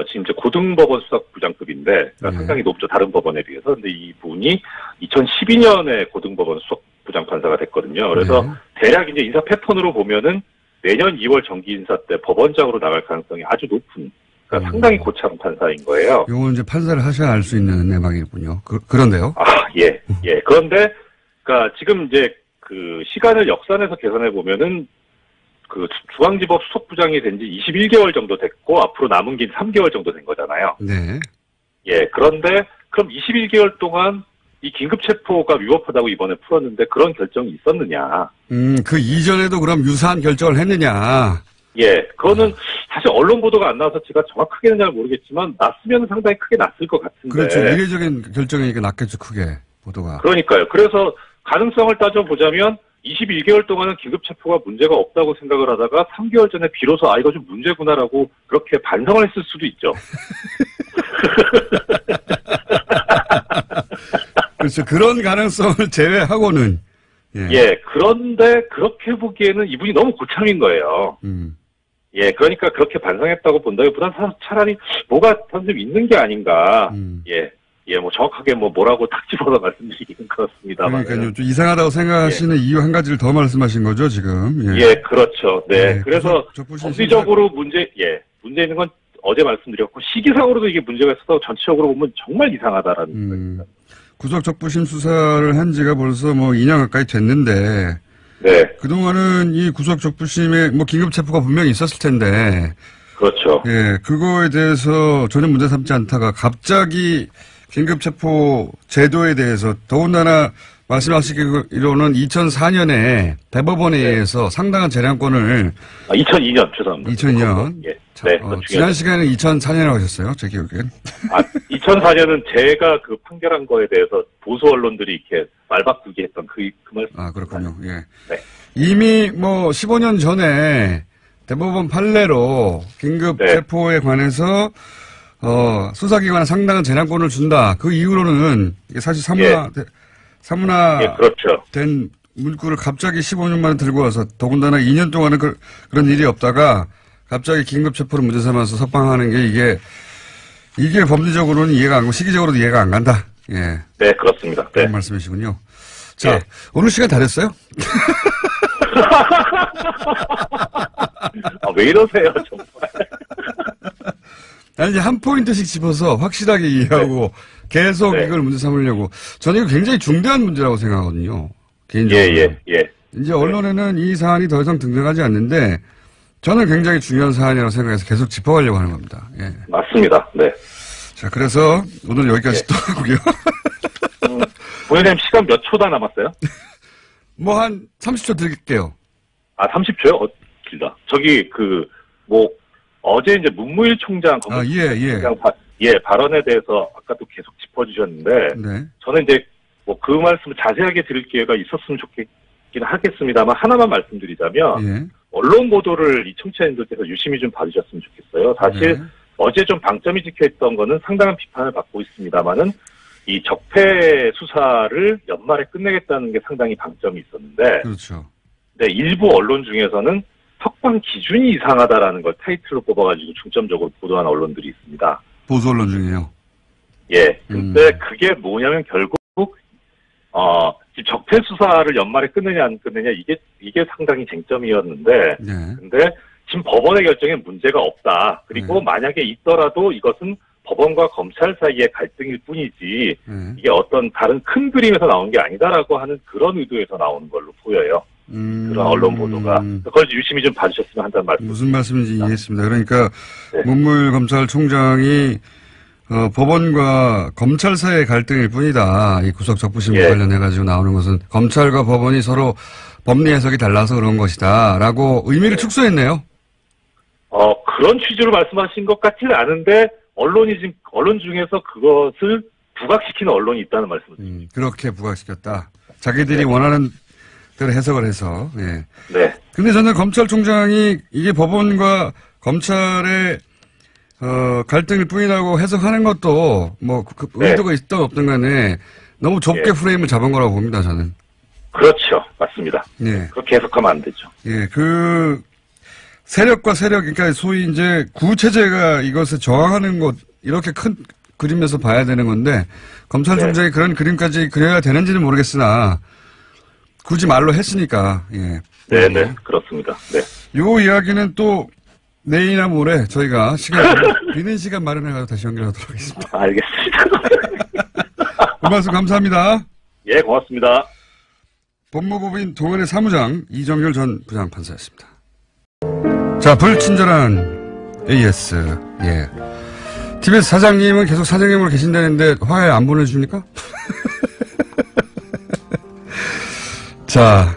지금 이제 고등법원 수석부장급인데 그러니까 네. 상당히 높죠. 다른 법원에 비해서. 근데 이분이 2012년에 고등법원 수석부장 판사가 됐거든요. 그래서 네. 대략 이제 인사 패턴으로 보면은 내년 2월 정기 인사 때 법원장으로 나갈 가능성이 아주 높은 그러니까 상당히 고참 판사인 거예요. 요건 이제 판사를 하셔야 알 수 있는 내막이군요. 그런데요. 예. 그런데 그러니까 지금 이제 그 시간을 역산해서 계산해 보면은 그 중앙지법 수석부장이 된 지 21개월 정도 됐고 앞으로 남은 긴 3개월 정도 된 거잖아요. 네. 예. 그런데 그럼 21개월 동안 이 긴급체포가 위법하다고 이번에 풀었는데 그런 결정이 있었느냐. 그 이전에도 그럼 유사한 결정을 했느냐. 예. 그거는 사실 언론 보도가 안 나와서 제가 정확하게는 잘 모르겠지만 났으면 상당히 크게 났을 것 같은데. 그렇죠. 이례적인 결정이니까 났겠죠. 크게 보도가. 그러니까요. 그래서 가능성을 따져보자면 21개월 동안은 긴급체포가 문제가 없다고 생각을 하다가 3개월 전에 비로소 이거 좀 문제구나라고 그렇게 반성을 했을 수도 있죠. 그렇죠. 그런 가능성을 제외하고는. 예. 그런데 그렇게 보기에는 이분이 너무 고참인 거예요. 예. 그러니까 그렇게 반성했다고 본다기보다는 차라리 뭐가 좀 있는 게 아닌가. 예. 예, 뭐 정확하게 뭐라고 딱 집어서 말씀드리기는 그렇습니다만. 그러니까요. 좀 이상하다고 생각하시는 이유 한 가지를 더 말씀하신 거죠, 지금. 예, 그렇죠. 네. 그래서 적부심 법리적으로 문제 있는 건 어제 말씀드렸고, 시기상으로도 이게 문제가 있어서 전체적으로 보면 정말 이상하다라는 겁니다. 구속 적부심 수사를 한 지가 벌써 뭐 2년 가까이 됐는데, 네. 그동안은 이 구속 적부심에 뭐 긴급 체포가 분명히 있었을 텐데, 그렇죠. 예, 그거에 대해서 전혀 문제 삼지 않다가 갑자기 긴급 체포 제도에 대해서 더군다나 말씀하시기로는 2004년에 대법원에 의해서 상당한 재량권을 2002년 죄송합니다. 2002년. 예. 자, 지난 시간에 2004년이라고 하셨어요. 제 기억엔. 2004년은 제가 그 판결한 거에 대해서 보수 언론들이 이렇게 말 바꾸기 했던 그 말씀. 그렇군요. 예. 네. 이미 뭐 15년 전에 대법원 판례로 긴급 체포에 관해서 수사기관에 상당한 재량권을 준다. 그 이후로는 이게 사실 사문화 그렇죠. 된 문구를 갑자기 15년 만에 들고 와서 더군다나 2년 동안은 그런 일이 없다가 갑자기 긴급 체포를 문제 삼아서 석방하는 게 이게 법리적으로는 이해가 안 가고 시기적으로도 이해가 안 간다. 예. 네, 그렇습니다. 그런 네. 말씀이시군요. 자, 오늘 시간 다 됐어요? 왜 이러세요, 정말. 아니, 이제 한 포인트씩 집어서 확실하게 이해하고 계속 이걸 문제 삼으려고. 저는 이거 굉장히 중대한 문제라고 생각하거든요. 개인적으로. 이제 언론에는 이 사안이 더 이상 등장하지 않는데 저는 굉장히 중요한 사안이라고 생각해서 계속 짚어가려고 하는 겁니다. 예. 맞습니다. 네. 자, 그래서 오늘 여기까지 또 하고요. 부회장님 시간 몇 초 다 남았어요? 뭐 한 30초 드릴게요. 30초요? 길다. 저기 어제 이제 문무일 총장 발언에 대해서 아까도 계속 짚어주셨는데 저는 이제 그 말씀을 자세하게 드릴 기회가 있었으면 좋겠긴 하겠습니다만 하나만 말씀드리자면 언론 보도를 이 청취자님들께서 유심히 좀 봐주셨으면 좋겠어요. 사실 어제 좀 방점이 찍혀있던 거는 상당한 비판을 받고 있습니다만은 이 적폐 수사를 연말에 끝내겠다는 게 상당히 방점이 있었는데 그렇죠. 네, 일부 언론 중에서는 석방 기준이 이상하다라는 걸 타이틀로 뽑아가지고 중점적으로 보도하는 언론들이 있습니다. 보수 언론 중에요? 예. 근데 그게 뭐냐면 결국 지금 적폐 수사를 연말에 끝내냐 안 끝내냐 이게 상당히 쟁점이었는데 근데 지금 법원의 결정에 문제가 없다. 그리고 만약에 있더라도 이것은 법원과 검찰 사이의 갈등일 뿐이지 이게 어떤 다른 큰 그림에서 나온 게 아니다라고 하는 그런 의도에서 나오는 걸로 보여요. 그런 언론 보도가. 그걸 유심히 좀 봐주셨으면 한다는 말씀. 무슨 말씀인지 이해했습니다. 그러니까 문무일 검찰총장이 법원과 검찰 사이의 갈등일 뿐이다. 이 구속 적부심과 관련해가지고 나오는 것은 검찰과 법원이 서로 법리 해석이 달라서 그런 것이다. 라고 의미를 축소했네요. 그런 취지로 말씀하신 것 같지는 않은데 언론 중에서 그것을 부각시키는 언론이 있다는 말씀을 그렇게 부각시켰다. 자기들이 원하는 대로 해석을 해서. 예. 네. 근데 저는 검찰총장이 이게 법원과 검찰의 갈등일 뿐이라고 해석하는 것도 의도가 있든 없든 간에 너무 좁게 프레임을 잡은 거라고 봅니다, 저는. 그렇죠. 맞습니다. 예. 그렇게 해석하면 안 되죠. 예. 세력과 세력, 그러니까 소위 이제 구체제가 이것에 저항하는 것, 이렇게 큰 그림에서 봐야 되는 건데, 검찰총장이 그런 그림까지 그려야 되는지는 모르겠으나, 굳이 말로 했으니까, 예. 네네, 그렇습니다. 네. 요 이야기는 또, 내일이나 모레 저희가 비는 시간 마련해가지고 다시 연결하도록 하겠습니다. 알겠습니다. 그 말씀 감사합니다. 예, 고맙습니다. 법무법인 동아리 사무장 이정열 전 부장판사였습니다. 자, 불친절한 AS. 예. TBS 사장님은 계속 사장님으로 계신다는데 화해 안 보내줍니까? 자,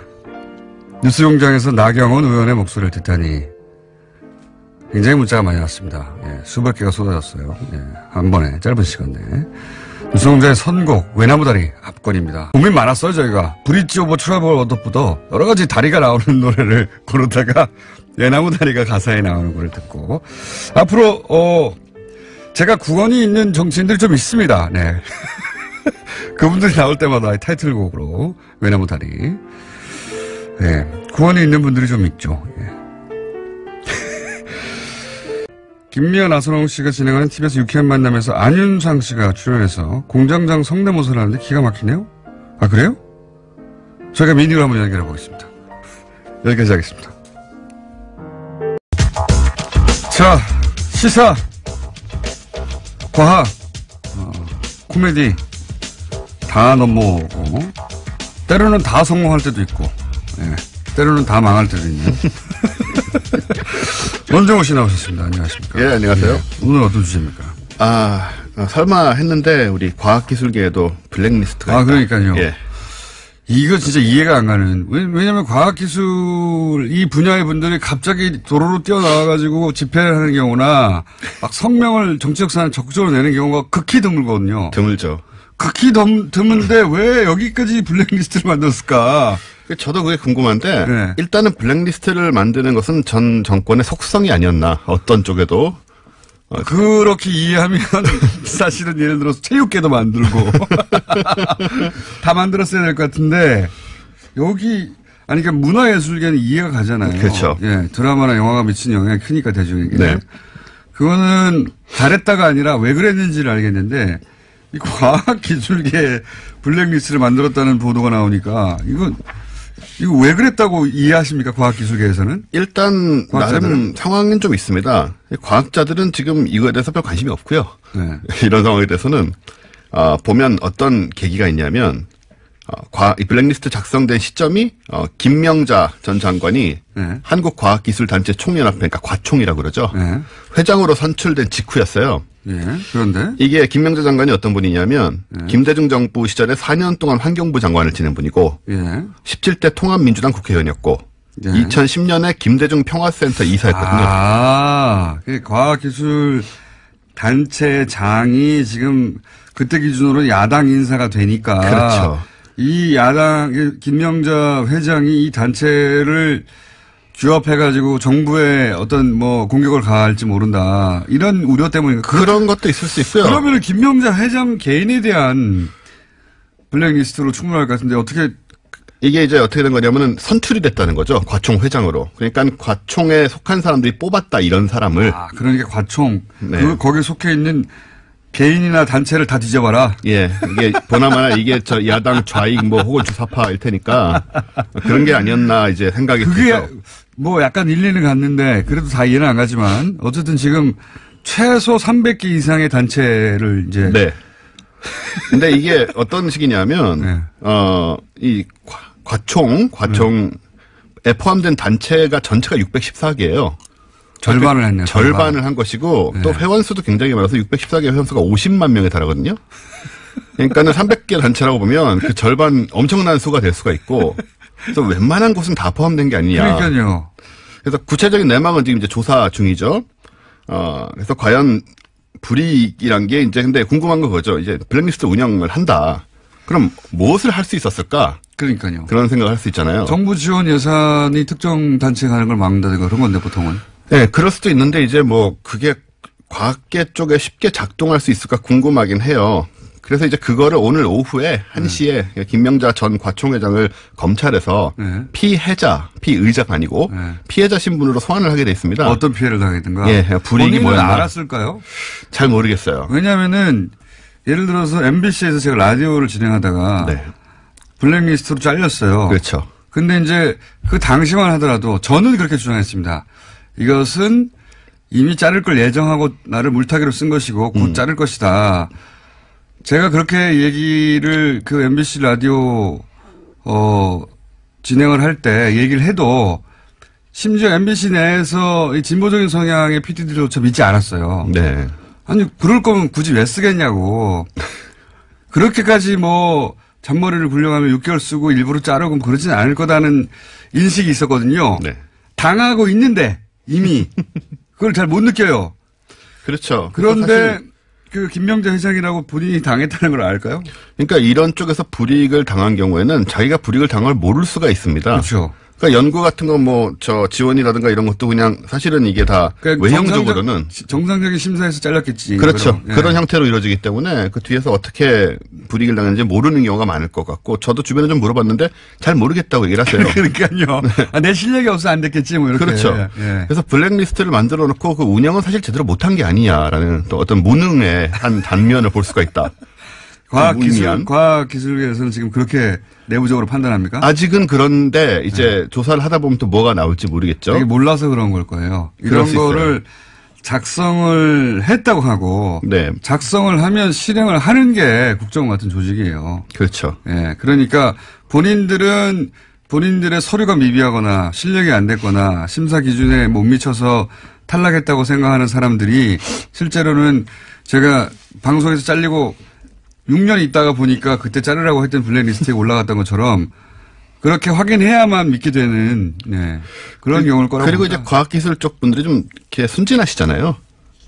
뉴스공장에서 나경원 의원의 목소리를 듣다니 굉장히 문자가 많이 왔습니다. 예, 수백 개가 쏟아졌어요. 예, 한 번에 짧은 시간 내에. 뉴스공장의 선곡 외나무다리 압권입니다. 고민 많았어요 저희가. 브릿지 오버 트러블 워더보다 여러 가지 다리가 나오는 노래를 고르다가 외나무다리가 가사에 나오는 걸 듣고 앞으로 제가 구원이 있는 정치인들이 좀 있습니다. 네. 그분들이 나올 때마다 타이틀곡으로 외나무다리. 네. 구원이 있는 분들이 좀 있죠. 예. 김미아 나선홍 씨가 진행하는 TBS 유쾌한 만남에서 안윤상 씨가 출연해서 공장장 성대모사를 하는데 기가 막히네요. 아, 그래요? 저희가 미니로 한번 연결해 보겠습니다. 여기까지 하겠습니다. 자, 시사, 과학, 코미디 다 넘어오고 때로는 다 성공할 때도 있고, 예, 때로는 다 망할 때도 있는. 원정호 씨 나오셨습니다. 안녕하십니까? 예, 안녕하세요. 예, 오늘 어떤 주제입니까? 설마 했는데 우리 과학기술계에도 블랙리스트가 있다. 그러니까요. 예. 이거 진짜 이해가 안 가는. 왜냐면 과학기술 이 분야의 분들이 갑자기 도로로 뛰어나와가지고 집회를 하는 경우나 막 성명을 정치적 사안에 적극적으로 내는 경우가 극히 드물거든요. 드물죠. 극히 드문데 왜 여기까지 블랙리스트를 만들었을까? 저도 그게 궁금한데 네. 일단은 블랙리스트를 만드는 것은 전 정권의 속성이 아니었나. 어떤 쪽에도. 그렇게 이해하면 사실은 예를 들어서 체육계도 만들고 다 만들었어야 될 것 같은데 여기 아니 그러니까 문화예술계는 이해가 가잖아요. 그렇죠. 예, 드라마나 영화가 미친 영향이 크니까 대중에게. 네. 그거는 잘했다가 아니라 왜 그랬는지를 알겠는데 이 과학기술계 블랙리스트를 만들었다는 보도가 나오니까 이거 왜 그랬다고 이해하십니까? 과학기술계에서는? 일단 과학자들은? 나름 상황은 좀 있습니다. 과학자들은 지금 이거에 대해서 별 관심이 없고요. 네. 이런 상황에 대해서는 보면 어떤 계기가 있냐면 이 블랙리스트 작성된 시점이 김명자 전 장관이 네. 한국과학기술단체 총연합회, 그러니까 과총이라고 그러죠. 네. 회장으로 선출된 직후였어요. 예. 그런데 이게 김명자 장관이 어떤 분이냐면 네. 김대중 정부 시절에 4년 동안 환경부 장관을 지낸 분이고 예. 17대 통합민주당 국회의원이었고 네. 2010년에 김대중 평화센터 이사였거든요. 그 과학기술 단체 장이 지금 그때 기준으로 야당 인사가 되니까. 그렇죠. 이 야당, 김명자 회장이 이 단체를 규합해가지고 정부에 어떤 뭐 공격을 가할지 모른다. 이런 우려 때문에. 그런 것도 있을 수 있고요. 그러면 김명자 회장 개인에 대한 블랙리스트로 충분할 것 같은데 어떻게. 이게 이제 어떻게 된 거냐면은 선출이 됐다는 거죠. 과총 회장으로. 그러니까 과총에 속한 사람들이 뽑았다 이런 사람을. 그러니까 과총. 네. 거기에 속해 있는 개인이나 단체를 다 뒤져봐라. 예. 이게 보나마나 이게 저 야당 좌익 뭐 혹은 주사파일 테니까 그런 게 아니었나 이제 생각이 그게 들죠. 뭐 약간 일리는 갔는데 그래도 다 이해는 안 가지만 어쨌든 지금 최소 300개 이상의 단체를 이제. 네. 근데 이게 어떤 식이냐면, 네. 이 과총에 포함된 단체가 전체가 614개예요. 절반을 했네요. 절반을 한 것이고, 네. 또 회원수도 굉장히 많아서 614개 회원수가 50만 명에 달하거든요. 그러니까는 300개 단체라고 보면 그 절반 엄청난 수가 될 수가 있고, 그래서 웬만한 곳은 다 포함된 게 아니냐. 그러니까요. 그래서 구체적인 내막은 지금 이제 조사 중이죠. 그래서 과연 불이익이란 게 이제 근데 궁금한 거 그거죠. 이제 블랙리스트 운영을 한다. 그럼 무엇을 할 수 있었을까? 그러니까요. 그런 생각을 할 수 있잖아요. 정부 지원 예산이 특정 단체에 가는 걸 막는다든가 그런 건데 보통은. 네, 그럴 수도 있는데 이제 뭐 그게 과학계 쪽에 쉽게 작동할 수 있을까 궁금하긴 해요. 그래서 이제 그거를 오늘 오후에 1시에 김명자 전 과총회장을 검찰에서 네. 피의자가 아니고 네. 피해자 신분으로 소환을 하게 돼 있습니다. 어떤 피해를 당했든가. 예, 불이익이 본인은 뭐였나. 알았을까요? 잘 모르겠어요. 왜냐면은 예를 들어서 MBC에서 제가 라디오를 진행하다가 네. 블랙리스트로 잘렸어요. 그렇죠. 근데 이제 그 당시만 하더라도 저는 그렇게 주장했습니다. 이것은 이미 자를 걸 예정하고 나를 물타기로 쓴 것이고 곧 자를 것이다. 제가 그렇게 얘기를 그 MBC 라디오 진행을 할 때 얘기를 해도 심지어 MBC 내에서 이 진보적인 성향의 PD들조차 믿지 않았어요. 네. 아니 그럴 거면 굳이 왜 쓰겠냐고. 그렇게까지 뭐 잔머리를 굴려가면 6개월 쓰고 일부러 자르고 그러진 않을 거다는 인식이 있었거든요. 네. 당하고 있는데 이미 그걸 잘 못 느껴요. 그렇죠. 그런데 사실 그 김명자 회장이라고 본인이 당했다는 걸 알까요? 그러니까 이런 쪽에서 불이익을 당한 경우에는 자기가 불이익을 당한 걸 모를 수가 있습니다. 그렇죠. 그러니까 연구 같은 거 뭐 저 지원이라든가 이런 것도 그냥 사실은 이게 다 그러니까 외형적으로는 정상적인 심사에서 잘렸겠지. 그렇죠. 예. 그런 형태로 이루어지기 때문에 그 뒤에서 어떻게 불이익을 당했는지 모르는 경우가 많을 것 같고 저도 주변에 좀 물어봤는데 잘 모르겠다고 얘기를 하세요. 그러니까요. 아, 내 실력이 없어 안 됐겠지 뭐 이렇게. 그렇죠. 예. 그래서 블랙리스트를 만들어 놓고 그 운영은 사실 제대로 못한 게 아니냐라는 또 어떤 무능의 한 단면을 볼 수가 있다. 과학기술계에서는 지금 그렇게 내부적으로 판단합니까? 아직은 그런데 이제 조사를 하다 보면 또 뭐가 나올지 모르겠죠. 이게 몰라서 그런 걸 거예요. 이런 거를 작성을 했다고 하고 네. 작성을 하면 실행을 하는 게 국정원 같은 조직이에요. 그렇죠. 예. 그러니까 본인들은 본인들의 서류가 미비하거나 실력이 안 됐거나 심사 기준에 못 미쳐서 탈락했다고 생각하는 사람들이 실제로는 제가 방송에서 잘리고 6년 있다가 보니까 그때 자르라고 했던 블랙리스트에 올라갔던 것처럼 그렇게 확인해야만 믿게 되는 그런 경우를 거라고. 그리고 봅니다. 이제 과학기술 쪽 분들이 좀 이렇게 순진하시잖아요.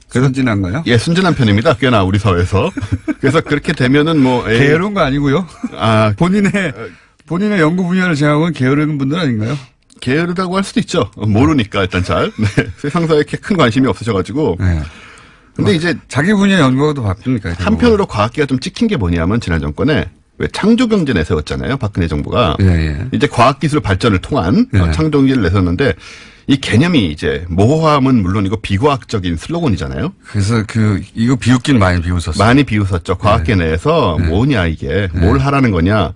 순진한가요? 예, 순진한 편입니다. 꽤나 우리 사회에서. 그래서 그렇게 되면은 뭐 게으른 거 아니고요. 아 본인의 연구 분야를 제하고는 게으른 분들 아닌가요? 게으르다고 할 수도 있죠. 모르니까 일단 잘. 네. 세상사에 이렇게 큰 관심이 없으셔가지고. 네. 근데 이제 자기 분야 연구가 더 바쁩니까? 한편으로 과학계가 좀 찍힌 게 뭐냐면 지난 정권에 왜 창조경제 내세웠잖아요. 박근혜 정부가. 예. 이제 과학기술 발전을 통한 예. 창조경제를 내세웠는데 이 개념이 이제 모호함은 물론이고 비과학적인 슬로건이잖아요. 그래서 이거 비웃긴 많이 비웃었어요. 많이 비웃었죠. 과학계 내에서 뭐냐 이게 뭘 하라는 거냐.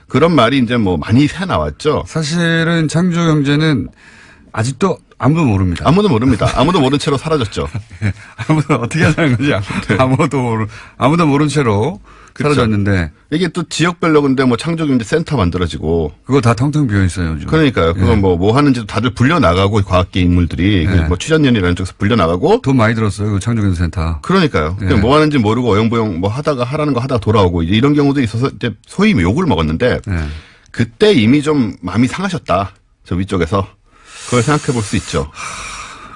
그런 말이 이제 뭐 많이 새 나왔죠. 사실은 창조경제는 아직도 아무도 모릅니다. 아무도 모릅니다. 아무도 모른 채로 사라졌죠. 아무도 어떻게 하자는 거지? 아무도 모른 채로 그렇죠. 사라졌는데. 이게 또 지역별로 근데 뭐 창조경제 센터 만들어지고. 그거 다 텅텅 비어있어요, 요즘. 그러니까요. 그거 뭐 하는지도 다들 불려나가고 과학계 인물들이. 뭐 취전연이라는 쪽에서 불려나가고. 돈 많이 들었어요, 그 창조경제 센터. 그러니까요. 뭐 하는지 모르고 어영부영 뭐 하라는 거 하다가 돌아오고 이런 경우도 있어서 이제 소위 욕을 먹었는데. 그때 이미 좀 마음이 상하셨다. 저 위쪽에서. 그걸 생각해 볼 수 있죠.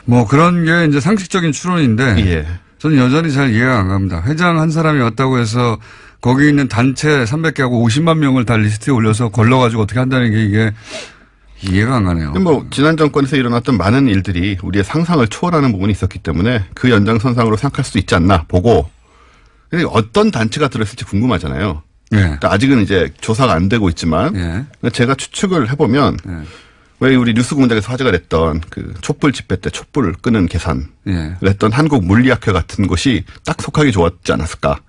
뭐 그런 게 이제 상식적인 추론인데. 예. 저는 여전히 잘 이해가 안 갑니다. 회장 한 사람이 왔다고 해서 거기 있는 단체 300개하고 50만 명을 다 리스트에 올려서 걸러가지고 어떻게 한다는 게 이게 이해가 안 가네요. 뭐 지난 정권에서 일어났던 많은 일들이 우리의 상상을 초월하는 부분이 있었기 때문에 그 연장선상으로 생각할 수 있지 않나 보고. 근데 어떤 단체가 들었을지 궁금하잖아요. 예. 그러니까 아직은 이제 조사가 안 되고 있지만 제가 추측을 해보면 왜 우리 뉴스 공장에서 화제가 됐던 그 촛불 집회 때 촛불을 끄는 계산을 했던 한국물리학회 같은 곳이 딱 속하기 좋았지 않았을까.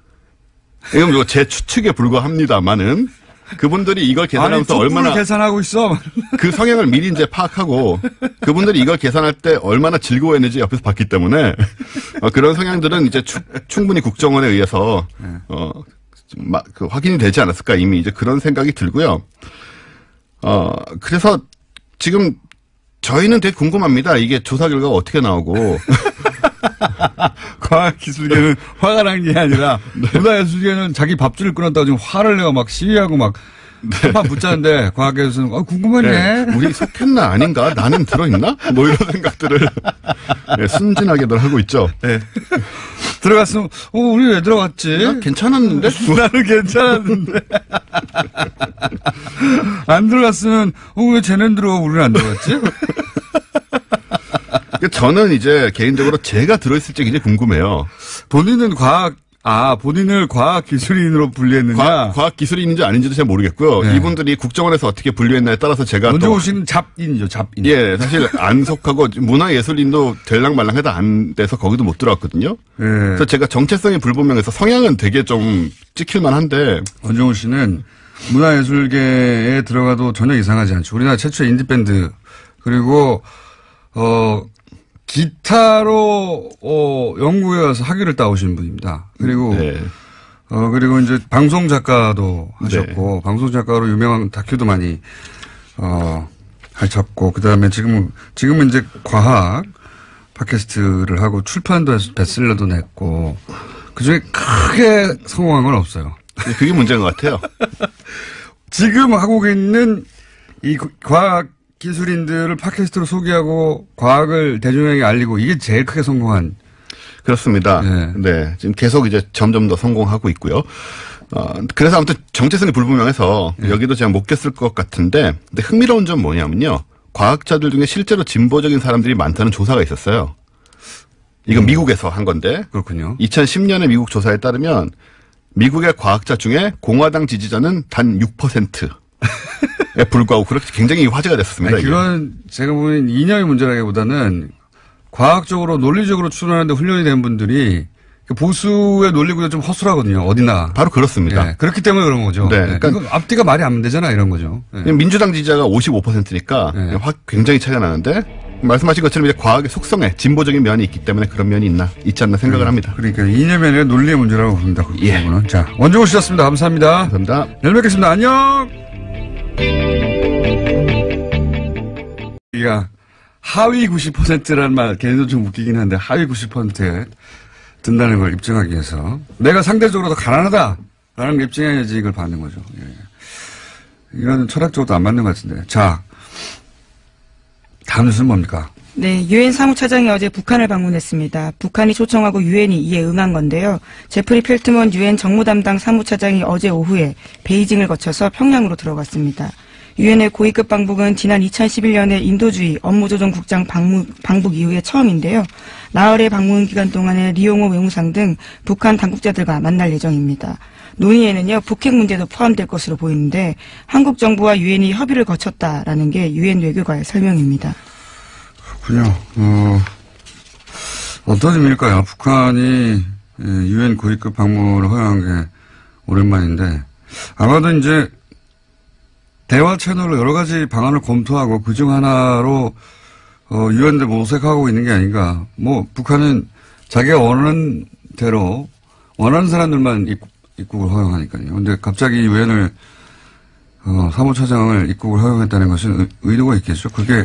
이건 뭐 제 추측에 불과합니다만은 그분들이 이걸 계산하면서 아니, 얼마나 계산하고 있어. 그 성향을 미리 이제 파악하고 그분들이 이걸 계산할 때 얼마나 즐거워했는지 옆에서 봤기 때문에 그런 성향들은 이제 충분히 국정원에 의해서 그 확인이 되지 않았을까 이미 이제 그런 생각이 들고요. 그래서 지금 저희는 되게 궁금합니다. 이게 조사 결과가 어떻게 나오고. 과학기술계는 화가 난 게 아니라 문화예술계는 자기 밥줄을 끊었다고 지금 화를 내고 막 시위하고 막 한판 붙자는데 과학계에서는 궁금하네. 우리 속했나 아닌가? 나는 들어있나? 뭐 이런 생각들을 순진하게들 하고 있죠. 네. 들어갔으면 우리 왜 들어갔지? 나 괜찮았는데? 나는 괜찮았는데. 안 들어갔으면 왜 쟤는 들어가고 우리는 안 들어갔지? 저는 이제 개인적으로 제가 들어있을지 굉장히 궁금해요. 본인은 본인을 과학기술인으로 분류했느냐? 과학기술인인지 아닌지도 잘 모르겠고요. 이분들이 국정원에서 어떻게 분류했냐에 따라서 제가 먼저 오신 잡인이죠, 잡인. 예, 사실 안 속하고 문화예술인도 될랑말랑해도 안 돼서 거기도 못 들어왔거든요. 그래서 제가 정체성이 불분명해서 성향은 되게 좀 찍힐만 한데. 원종우 씨는 문화예술계에 들어가도 전혀 이상하지 않죠. 우리나라 최초의 인디밴드. 그리고, 기타로, 영국에 가서 학위를 따오신 분입니다. 그리고, 그리고 이제 방송작가도 하셨고, 방송작가로 유명한 다큐도 많이, 하셨고, 그 다음에 지금은 이제 과학 팟캐스트를 하고 출판도 해서 베스트셀러도 냈고, 그 중에 크게 성공한 건 없어요. 그게 문제인 것 같아요. 지금 하고 있는 이 과학 기술인들을 팟캐스트로 소개하고 과학을 대중에게 알리고 이게 제일 크게 성공한. 그렇습니다. 네. 지금 계속 이제 점점 더 성공하고 있고요. 그래서 아무튼 정체성이 불분명해서 여기도 제가 못 꼈을 것 같은데, 근데 흥미로운 점 뭐냐면요. 과학자들 중에 실제로 진보적인 사람들이 많다는 조사가 있었어요. 이건 미국에서 한 건데. 그렇군요. 2010년의 미국 조사에 따르면 미국의 과학자 중에 공화당 지지자는 단 6%에 불과하고 그렇게 굉장히 화제가 됐었습니다. 아니, 그건 제가 보는 이념의 문제라기보다는 과학적으로 논리적으로 추론하는데 훈련이 된 분들이 보수의 논리구조 좀 허술하거든요. 어디나. 바로 그렇습니다. 네, 그렇기 때문에 그런 거죠. 네, 네, 그러니까 이거 앞뒤가 말이 안 되잖아 이런 거죠. 네. 민주당 지지자가 55%니까 네. 굉장히 차이가 나는데 말씀하신 것처럼 이제 과학의 속성에 진보적인 면이 있기 때문에 그런 면이 있지 않나 생각을 합니다. 그러니까 이념이 아니라 논리의 문제라고 봅니다. 그 예. 부분은. 자, 원종우 씨였습니다. 감사합니다. 감사합니다. 내일 뵙겠습니다. 안녕. 우리가 하위 90%라는 말 걔네도 좀 웃기긴 한데 하위 90%에 든다는 걸 입증하기 위해서 내가 상대적으로 더 가난하다라는 걸 입증해야지 이걸 받는 거죠. 예. 이건 철학적으로도 안 맞는 것 같은데. 자, 다음 뉴스는 뭡니까? 네, 유엔 사무차장이 어제 북한을 방문했습니다. 북한이 초청하고 유엔이 이에 응한 건데요. 제프리 펠트먼 유엔 정무 담당 사무차장이 어제 오후에 베이징을 거쳐서 평양으로 들어갔습니다. 유엔의 고위급 방북은 지난 2011년에 인도주의 업무조정국장 방북 이후에 처음인데요. 나흘의 방문 기간 동안에 리용호 외무상 등 북한 당국자들과 만날 예정입니다. 논의에는요, 북핵 문제도 포함될 것으로 보이는데 한국 정부와 유엔이 협의를 거쳤다라는 게 유엔 외교관의 설명입니다. 그렇군요. 어떤 의미일까요? 북한이 유엔 고위급 방문을 허용한 게 오랜만인데 아마도 이제 대화 채널로 여러 가지 방안을 검토하고 그중 하나로 유엔대 모색하고 있는 게 아닌가. 뭐 북한은 자기가 원하는 대로 원하는 사람들만 입국을 허용하니까요. 근데 갑자기 유엔을 사무차장을 입국을 허용했다는 것은 의도가 있겠죠. 그게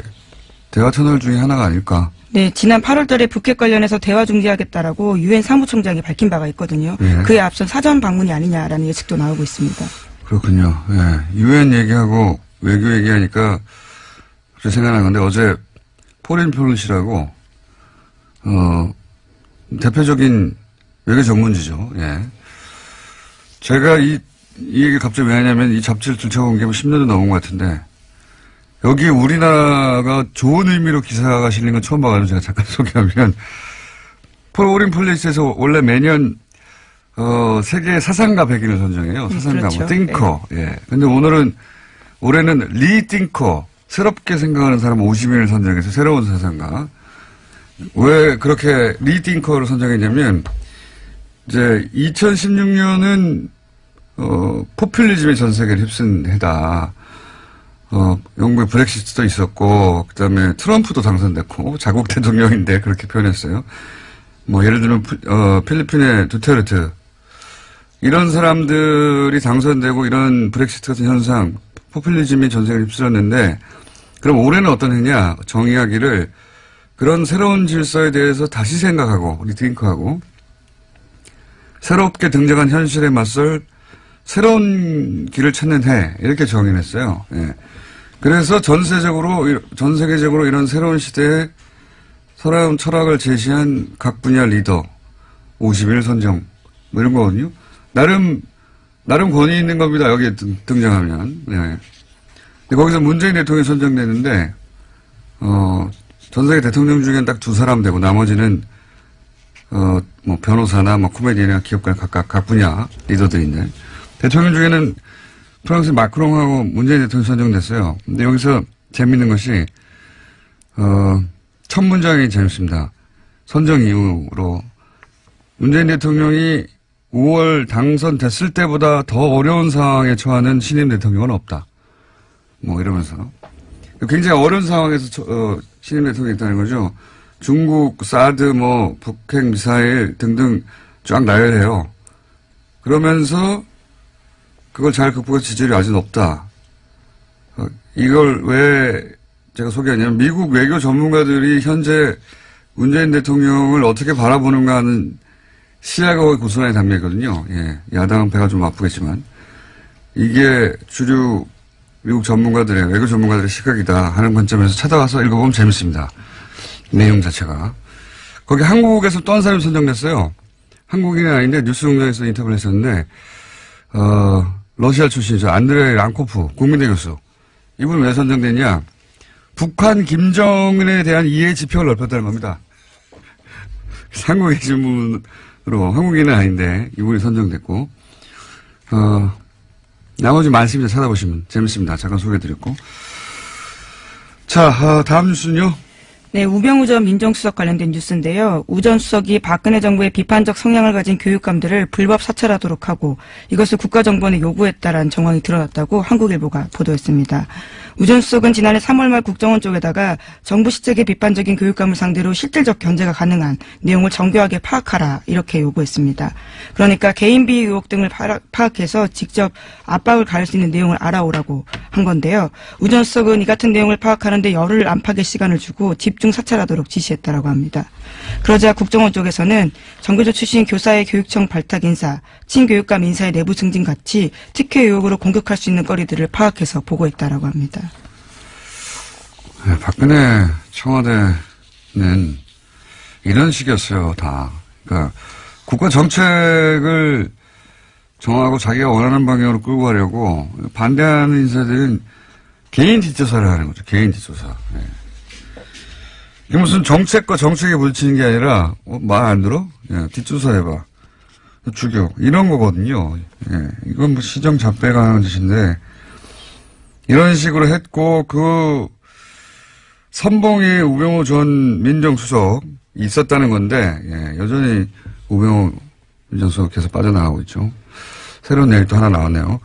대화 채널 중에 하나가 아닐까. 네, 지난 8월달에 북핵 관련해서 대화 중지하겠다라고 유엔 사무총장이 밝힌 바가 있거든요. 네. 그에 앞선 사전 방문이 아니냐라는 예측도 나오고 있습니다. 그렇군요. 예. 유엔 얘기하고 외교 얘기하니까 그렇게 생각난 건데 어제 포린 폴리시라고 대표적인 외교 전문지죠. 예. 제가 이 얘기 갑자기 왜 하냐면 이 잡지를 들춰본 게 10년도 넘은 것 같은데 여기 우리나라가 좋은 의미로 기사가 실린 건 처음 봐가지고 제가 잠깐 소개하면 포린 폴리시에서 원래 매년 세계 사상가 100인을 선정해요. 사상가, 그렇죠. 뭐, 띵커. 네. 예. 근데 올해는 리띵커, 새롭게 생각하는 사람 50인을 선정해서 새로운 사상가. 왜 그렇게 리띵커를 선정했냐면, 이제 2016년은, 포퓰리즘이 전 세계를 휩쓴 해다. 영국의 브렉시트도 있었고, 그 다음에 트럼프도 당선됐고, 자국 대통령인데 그렇게 표현했어요. 뭐, 예를 들면, 필리핀의 두테르트. 이런 사람들이 당선되고 이런 브렉시트 같은 현상, 포퓰리즘이 전 세계를 휩쓸었는데, 그럼 올해는 어떤 해냐? 정의하기를 그런 새로운 질서에 대해서 다시 생각하고, 리팅크하고, 새롭게 등장한 현실에 맞설 새로운 길을 찾는 해, 이렇게 정의했어요. 예. 그래서 전 세계적으로 이런 새로운 시대에 새로운 철학을 제시한 각 분야 리더, 50일 선정, 뭐 이런 거거든요. 나름 권위 있는 겁니다. 여기에 등장하면. 네. 근데 거기서 문재인 대통령이 선정됐는데, 전 세계 대통령 중엔 딱 2사람 되고, 나머지는, 뭐, 변호사나, 뭐, 코미디언이나 기업가 각 분야 리더들인데, 대통령 중에는 프랑스 마크롱하고 문재인 대통령이 선정됐어요. 근데 여기서 재밌는 것이, 첫 문장이 재밌습니다. 선정 이후로, 문재인 대통령이 5월 당선됐을 때보다 더 어려운 상황에 처하는 신임 대통령은 없다. 뭐 이러면서. 굉장히 어려운 상황에서 신임 대통령이 있다는 거죠. 중국, 사드, 뭐 북핵 미사일 등등 쫙 나열해요. 그러면서 그걸 잘 극복해서 지지율이 아주 높다. 이걸 왜 제가 소개하냐면 미국 외교 전문가들이 현재 문재인 대통령을 어떻게 바라보는가 하는 시야가 거의 고스란히 담겨 있거든요. 예. 야당은 배가 좀 아프겠지만. 이게 주류 미국 전문가들의, 외교 전문가들의 시각이다 하는 관점에서 찾아와서 읽어보면 재밌습니다. 내용 자체가. 거기 한국에서 또 한 사람이 선정됐어요. 한국인이 아닌데 뉴스공장에서 인터뷰를 했었는데, 러시아 출신이죠. 안드레이 랑코프, 국민대 교수. 이분 왜 선정됐냐? 북한 김정은에 대한 이해 지평을 넓혔다는 겁니다. 한국의 질문으로, 한국인은 아닌데, 이분이 선정됐고, 나머지 많습니다. 찾아보시면 재밌습니다. 잠깐 소개해드렸고. 자, 다음 뉴스는요? 네, 우병우 전 민정수석 관련된 뉴스인데요. 우 전 수석이 박근혜 정부의 비판적 성향을 가진 교육감들을 불법 사찰하도록 하고 이것을 국가정보원에 요구했다라는 정황이 드러났다고 한국일보가 보도했습니다. 우 전 수석은 지난해 3월 말 국정원 쪽에다가 정부 시책에 비판적인 교육감을 상대로 실질적 견제가 가능한 내용을 정교하게 파악하라 이렇게 요구했습니다. 그러니까 개인비 의혹 등을 파악해서 직접 압박을 가할 수 있는 내용을 알아오라고 한 건데요. 우 전 수석은 이 같은 내용을 파악하는데 열흘 안팎의 시간을 주고 집중 사찰하도록 지시했다라고 합니다. 그러자 국정원 쪽에서는 정교조 출신 교사의 교육청 발탁 인사, 친교육감 인사의 내부 승진 같이 특혜 의혹으로 공격할 수 있는 거리들을 파악해서 보고했다라고 합니다. 네, 박근혜 청와대는 이런 식이었어요, 다. 그러니까 국가 정책을 정하고 자기가 원하는 방향으로 끌고 가려고 반대하는 인사들은 개인 뒷조사를 하는 거죠. 개인 뒷조사. 네. 이게 무슨 정책과 정책에 부딪히는 게 아니라 말 안 들어? 예, 뒷조사 해봐. 죽여. 이런 거거든요. 예, 이건 뭐 시정 잡배가 하는 짓인데 이런 식으로 했고 그 선봉에 우병우 전 민정수석 있었다는 건데 예, 여전히 우병우 민정수석 계속 빠져나가고 있죠. 새로운 내일 또 하나 나왔네요.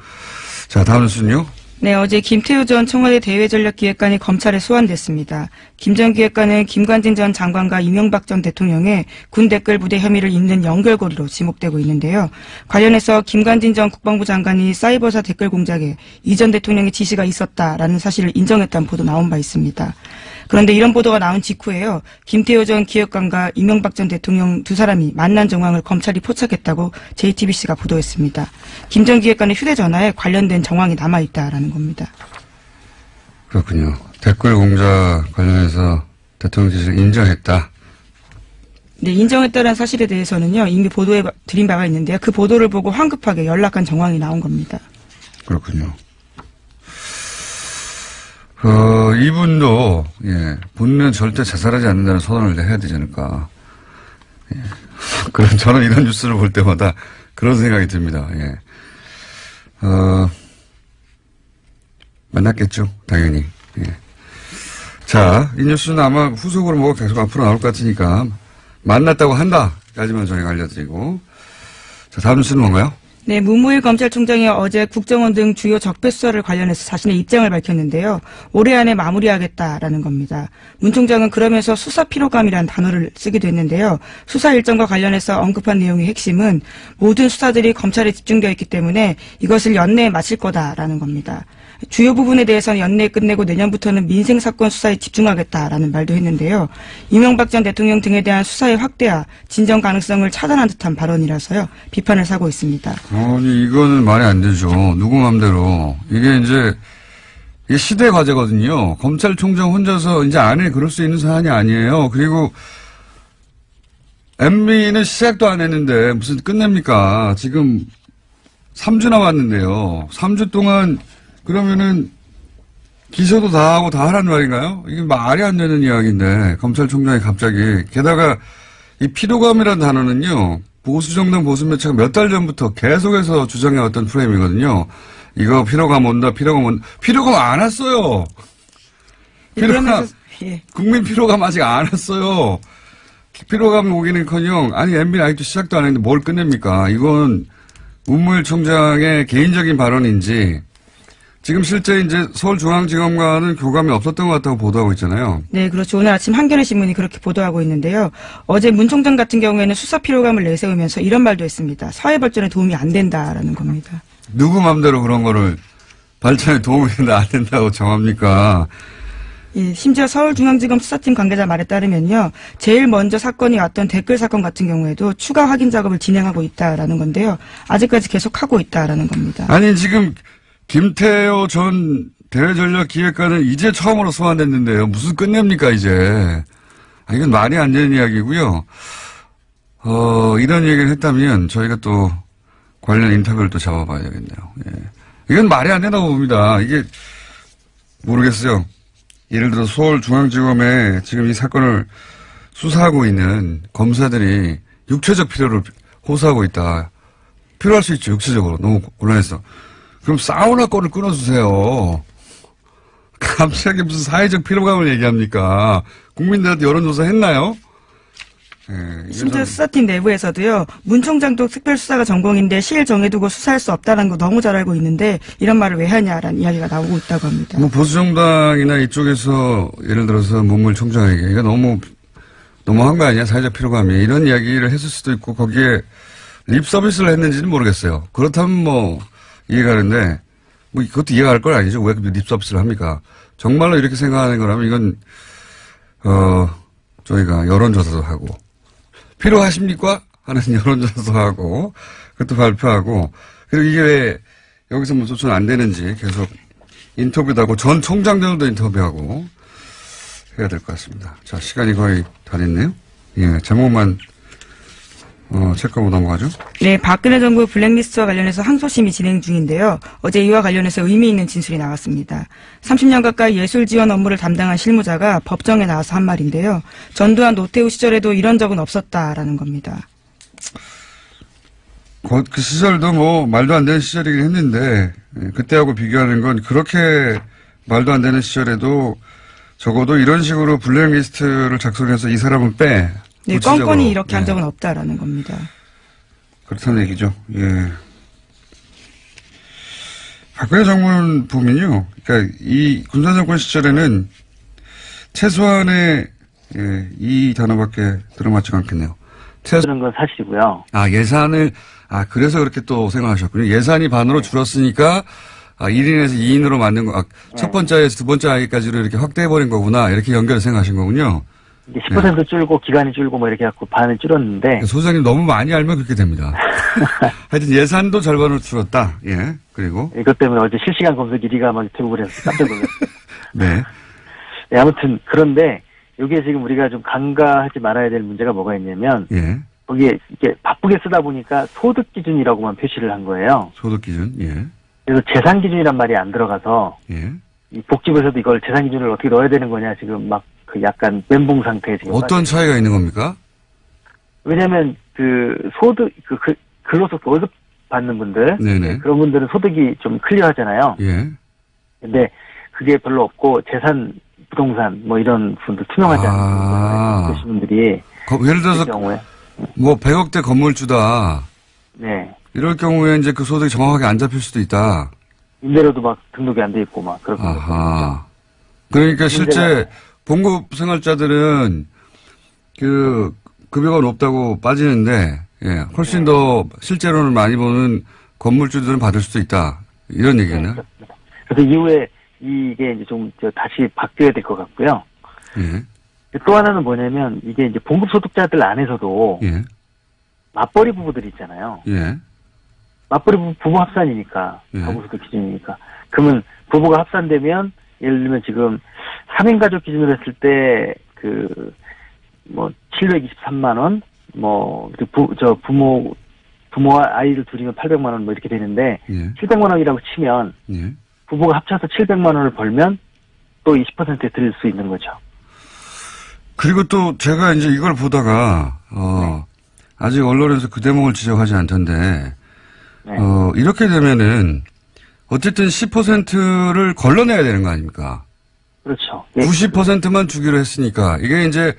자, 다음 뉴스는요. 네, 어제 김태우 전 청와대 대외전략기획관이 검찰에 소환됐습니다. 김 전 기획관은 김관진 전 장관과 이명박 전 대통령의 군 댓글 부대 혐의를 잇는 연결고리로 지목되고 있는데요. 관련해서 김관진 전 국방부 장관이 사이버사 댓글 공작에 이 전 대통령의 지시가 있었다라는 사실을 인정했다는 보도 나온 바 있습니다. 그런데 이런 보도가 나온 직후에요. 김태우 전 기획관과 이명박 전 대통령 두 사람이 만난 정황을 검찰이 포착했다고 JTBC가 보도했습니다. 김 전 기획관의 휴대전화에 관련된 정황이 남아있다라는 겁니다. 그렇군요. 댓글 공작 관련해서 대통령 지시를 인정했다. 네, 인정했다는 사실에 대해서는요. 이미 보도해 드린 바가 있는데요. 그 보도를 보고 황급하게 연락한 정황이 나온 겁니다. 그렇군요. 이분도, 예, 본인은 절대 자살하지 않는다는 선언을 해야 되지 않을까. 예. 그럼 저는 이런 뉴스를 볼 때마다 그런 생각이 듭니다. 예. 만났겠죠. 당연히. 예. 자, 이 뉴스는 아마 후속으로 뭐가 계속 앞으로 나올 것 같으니까 만났다고 한다까지만 저희가 알려드리고. 자, 다음 뉴스는 뭔가요? 네, 문무일 검찰총장이 어제 국정원 등 주요 적폐 수사를 관련해서 자신의 입장을 밝혔는데요. 올해 안에 마무리하겠다라는 겁니다. 문 총장은 그러면서 수사 피로감이라는 단어를 쓰기도 했는데요. 수사 일정과 관련해서 언급한 내용의 핵심은 모든 수사들이 검찰에 집중되어 있기 때문에 이것을 연내에 마칠 거다라는 겁니다. 주요 부분에 대해서는 연내에 끝내고 내년부터는 민생사건 수사에 집중하겠다라는 말도 했는데요. 이명박 전 대통령 등에 대한 수사의 확대와 진정 가능성을 차단한 듯한 발언이라서요. 비판을 사고 있습니다. 아니, 이거는 말이 안 되죠. 누구 맘대로. 이게 시대 과제거든요. 검찰총장 혼자서 이제 안에 그럴 수 있는 사안이 아니에요. 그리고 MB는 시작도 안 했는데 무슨 끝냅니까? 지금 3주 남았는데요. 3주 동안 그러면은 기소도 다 하고 다 하라는 말인가요? 이게 말이 안 되는 이야기인데 검찰총장이 갑자기 게다가 이 피로감이라는 단어는요. 보수정당 보수매체가 몇 달 전부터 계속해서 주장해왔던 프레임이거든요. 이거 피로감 온다. 피로감 안 왔어요. 피로감, 예. 국민 피로감 아직 안 왔어요. 피로감이 오기는커녕 아니 MB는 아직도 시작도 안 했는데 뭘 끝냅니까? 이건 문무일 총장의 개인적인 발언인지 지금 실제 이제 서울중앙지검과는 교감이 없었던 것 같다고 보도하고 있잖아요. 네, 그렇죠. 오늘 아침 한겨레 신문이 그렇게 보도하고 있는데요. 어제 문 총장 같은 경우에는 수사 피로감을 내세우면서 이런 말도 했습니다. 사회 발전에 도움이 안 된다라는 겁니다. 누구 맘대로 그런 거를 발전에 도움이 된다 안 된다고 정합니까? 예, 심지어 서울중앙지검 수사팀 관계자 말에 따르면요. 제일 먼저 사건이 왔던 댓글 사건 같은 경우에도 추가 확인 작업을 진행하고 있다라는 건데요. 아직까지 계속하고 있다라는 겁니다. 아니 지금 김태호 전 대외전략기획관은 이제 처음으로 소환됐는데요. 무슨 끝냅니까 이제. 이건 말이 안 되는 이야기고요. 이런 얘기를 했다면 저희가 또 관련 인터뷰를 또 잡아봐야겠네요. 예. 이건 말이 안 된다고 봅니다. 이게 모르겠어요. 예를 들어 서울중앙지검에 지금 이 사건을 수사하고 있는 검사들이 육체적 필요를 호소하고 있다. 필요할 수 있죠. 육체적으로. 너무 곤란해서. 그럼 사우나 건을 끊어주세요. 갑자기 무슨 사회적 피로감을 얘기합니까? 국민들한테 여론조사 했나요? 네, 심지어 수사팀 내부에서도요. 문 총장도 특별수사가 전공인데 시일 정해두고 수사할 수 없다는 거 너무 잘 알고 있는데 이런 말을 왜 하냐라는 이야기가 나오고 있다고 합니다. 뭐 보수정당이나 이쪽에서 예를 들어서 문물 총장에게 이거 너무한 거 아니야? 사회적 피로감이. 이런 이야기를 했을 수도 있고 거기에 립 서비스를 했는지는 모르겠어요. 그렇다면 뭐 이해가는데 뭐 그것도 이해할 건 아니죠. 왜 립 서비스를 합니까? 정말로 이렇게 생각하는 거라면 이건 저희가 여론조사도 하고 필요하십니까? 하는 여론조사도 하고 그것도 발표하고 그리고 이게 왜 여기서 뭐 조천 안 되는지 계속 인터뷰도 하고 전 총장들도 인터뷰하고 해야 될 것 같습니다. 자, 시간이 거의 다 됐네요. 예, 제목만 체크하고 넘어가죠. 네, 박근혜 정부 블랙리스트와 관련해서 항소심이 진행 중인데요. 어제 이와 관련해서 의미 있는 진술이 나왔습니다. 30년 가까이 예술 지원 업무를 담당한 실무자가 법정에 나와서 한 말인데요. 전두환 노태우 시절에도 이런 적은 없었다라는 겁니다. 그 시절도 뭐 말도 안 되는 시절이긴 했는데 그때하고 비교하는 건 그렇게 말도 안 되는 시절에도 적어도 이런 식으로 블랙리스트를 작성해서 이 사람은 빼. 네, 껌껌이 이렇게 한 적은 없다라는 겁니다. 그렇다는 얘기죠. 예. 박근혜 정부는 보면요. 그러니까 이 군사정권 시절에는 최소한의 이 단어밖에 들어맞지가 않겠네요. 그런 건 사실이고요. 그래서 그렇게 또 생각하셨군요. 예산이 반으로 줄었으니까 1인에서 2인으로 만든 거, 첫 번째에서 두 번째 아이까지로 이렇게 확대해버린 거구나. 이렇게 연결을 생각하신 거군요. 이제 10% 줄고 기간이 줄고 뭐 이렇게 해갖고 반을 줄었는데. 소장님 너무 많이 알면 그렇게 됩니다. 하여튼 예산도 절반으로 줄었다. 예. 그리고. 이것 때문에 어제 실시간 검색 1위가 막 대부분 해서 깜짝 놀랐어요. 네. 네, 아무튼 그런데 여기에 지금 우리가 좀 간과하지 말아야 될 문제가 뭐가 있냐면. 예. 거기에 이렇게 바쁘게 쓰다 보니까 소득 기준이라고만 표시를 한 거예요. 소득 기준, 예. 그래서 재산 기준이란 말이 안 들어가서. 예. 이 복지부에서도 이걸 재산 기준을 어떻게 넣어야 되는 거냐 지금 막 그 약간 멘붕 상태에 지금. 어떤 차이가 있는 겁니까? 왜냐면 그 소득 근로소 월급 받는 분들. 네네. 그런 분들은 소득이 좀 클리어하잖아요. 예. 근데 그게 별로 없고 재산, 부동산 뭐 이런 분들 투명하지 않은 그런 분들이. 예를 들어서 경우에. 뭐 100억대 건물주다. 네. 이럴 경우에 이제 그 소득이 정확하게 안 잡힐 수도 있다. 임대료도 막 등록이 안 돼 있고 막 그렇게. 아하. 그러니까 실제 봉급 생활자들은 그 급여가 높다고 빠지는데 예, 훨씬 더 실제로는 많이 버는 건물주들은 받을 수도 있다. 이런 얘기겠네요. 네, 그래서 이후에 이게 이제 좀 다시 바뀌어야 될 것 같고요. 예. 또 하나는 뭐냐면 이게 이제 봉급 소득자들 안에서도 예. 맞벌이 부부들이 있잖아요. 예. 맞벌이 부부 합산이니까 예. 가구소득 기준이니까. 그러면 부부가 합산되면 예를 들면 지금 3인 가족 기준으로 했을 때 뭐 723만 원, 뭐 부모와 아이를 둘이면 800만 원 뭐 이렇게 되는데 예. 700만 원이라고 치면 예. 부부가 합쳐서 700만 원을 벌면 또 20%에 드릴 수 있는 거죠. 그리고 또 제가 이제 이걸 보다가 아직 언론에서 그 대목을 지적하지 않던데 네. 이렇게 되면은 어쨌든 10%를 걸러내야 되는 거 아닙니까? 그렇죠. 예. 90%만 주기로 했으니까 이게 이제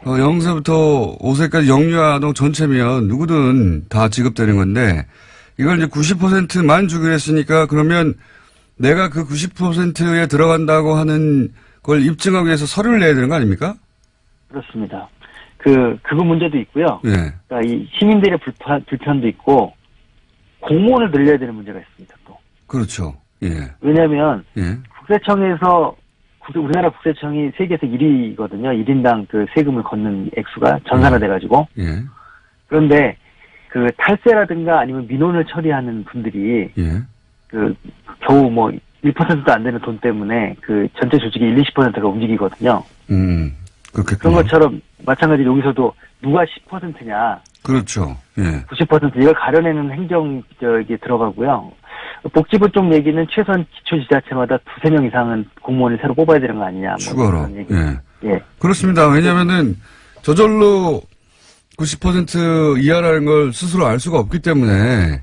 0세부터 5세까지 영유아동 전체면 누구든 다 지급되는 건데 이걸 이제 90%만 주기로 했으니까 그러면 내가 그 90%에 들어간다고 하는 걸 입증하기 위해서 서류를 내야 되는 거 아닙니까? 그렇습니다. 그거 문제도 있고요. 예. 그러니까 이 시민들의 불편도 있고 공무원을 늘려야 되는 문제가 있습니다. 또. 그렇죠. 예. 왜냐하면 예. 국세청에서 우리나라 국세청이 세계에서 1위거든요. 1인당 그 세금을 걷는 액수가 전산화돼가지고. 예. 그런데 그 탈세라든가 아니면 민원을 처리하는 분들이 예. 겨우 뭐 1%도 안 되는 돈 때문에 그 전체 조직의 20%가 움직이거든요. 그렇겠군요. 그런 것처럼 마찬가지로 여기서도 누가 10%냐. 그렇죠. 예. 90% 이걸 가려내는 행정 이게 들어가고요. 복지부 쪽 얘기는 최소한 기초지자체마다 2-3명 이상은 공무원을 새로 뽑아야 되는 거 아니냐. 뭐 추가로. 그런 얘기. 예. 예. 그렇습니다. 왜냐면은 저절로 90% 이하라는 걸 스스로 알 수가 없기 때문에.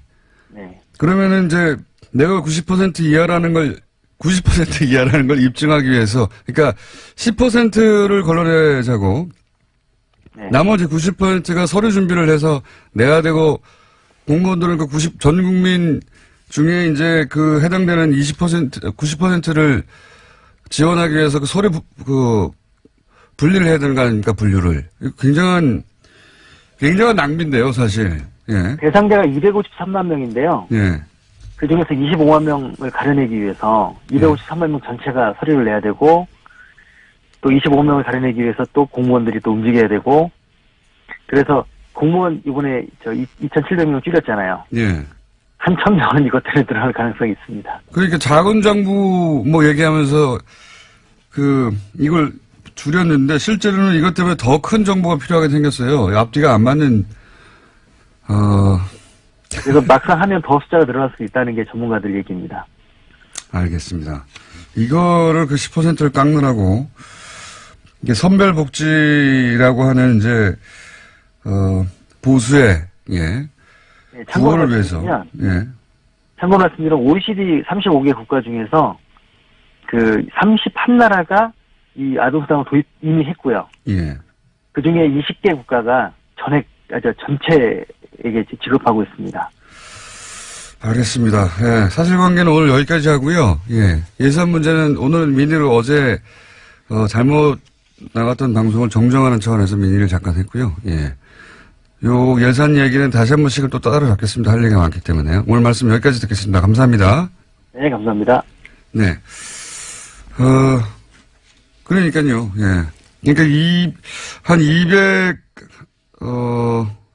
네. 그러면은 이제 내가 90% 이하라는 걸 90% 이하라는 걸 입증하기 위해서, 그러니까 10%를 걸러내자고, 네. 나머지 90%가 서류 준비를 해서 내야 되고, 공무원들은 전 국민 중에 이제 그 해당되는 90%를 지원하기 위해서 그 서류 분리를 해야 되는 거 아닙니까, 분류를. 굉장한 낭비인데요, 사실. 예. 대상자가 253만 명인데요. 예. 그 중에서 25만 명을 가려내기 위해서 253만 명 전체가 서류를 내야 되고, 또 25명을 가려내기 위해서 또 공무원들이 또 움직여야 되고, 그래서 공무원 이번에 2,700명 줄였잖아요. 예. 한 1,000명은 이것 때문에 들어갈 가능성이 있습니다. 그러니까 작은 정부 얘기하면서 이걸 줄였는데 실제로는 이것 때문에 더 큰 정부가 필요하게 생겼어요. 앞뒤가 안 맞는, 그래서 막상 하면 더 숫자가 늘어날 수 있다는 게 전문가들 얘기입니다. 알겠습니다. 이거를 그 10%를 깎느라고, 이게 선별복지라고 하는 이제, 보수의, 예. 네, 참고를 위해서. 예. 참고 말씀드리면 OECD 35개 국가 중에서 31나라가 이 아동수당을 이미 했고요. 예. 그 중에 20개 국가가 전체에게 지급하고 있습니다. 알겠습니다. 예. 사실관계는 오늘 여기까지 하고요. 예. 예산 문제는 오늘 민의로 어제, 잘못 나갔던 방송을 정정하는 차원에서 민의를 잠깐 했고요. 예. 요 예산 얘기는 다시 한 번씩은 또 따라잡겠습니다. 할 얘기가 많기 때문에요. 오늘 말씀 여기까지 듣겠습니다. 감사합니다. 네, 감사합니다. 네. 그러니까요. 예. 그러니까 한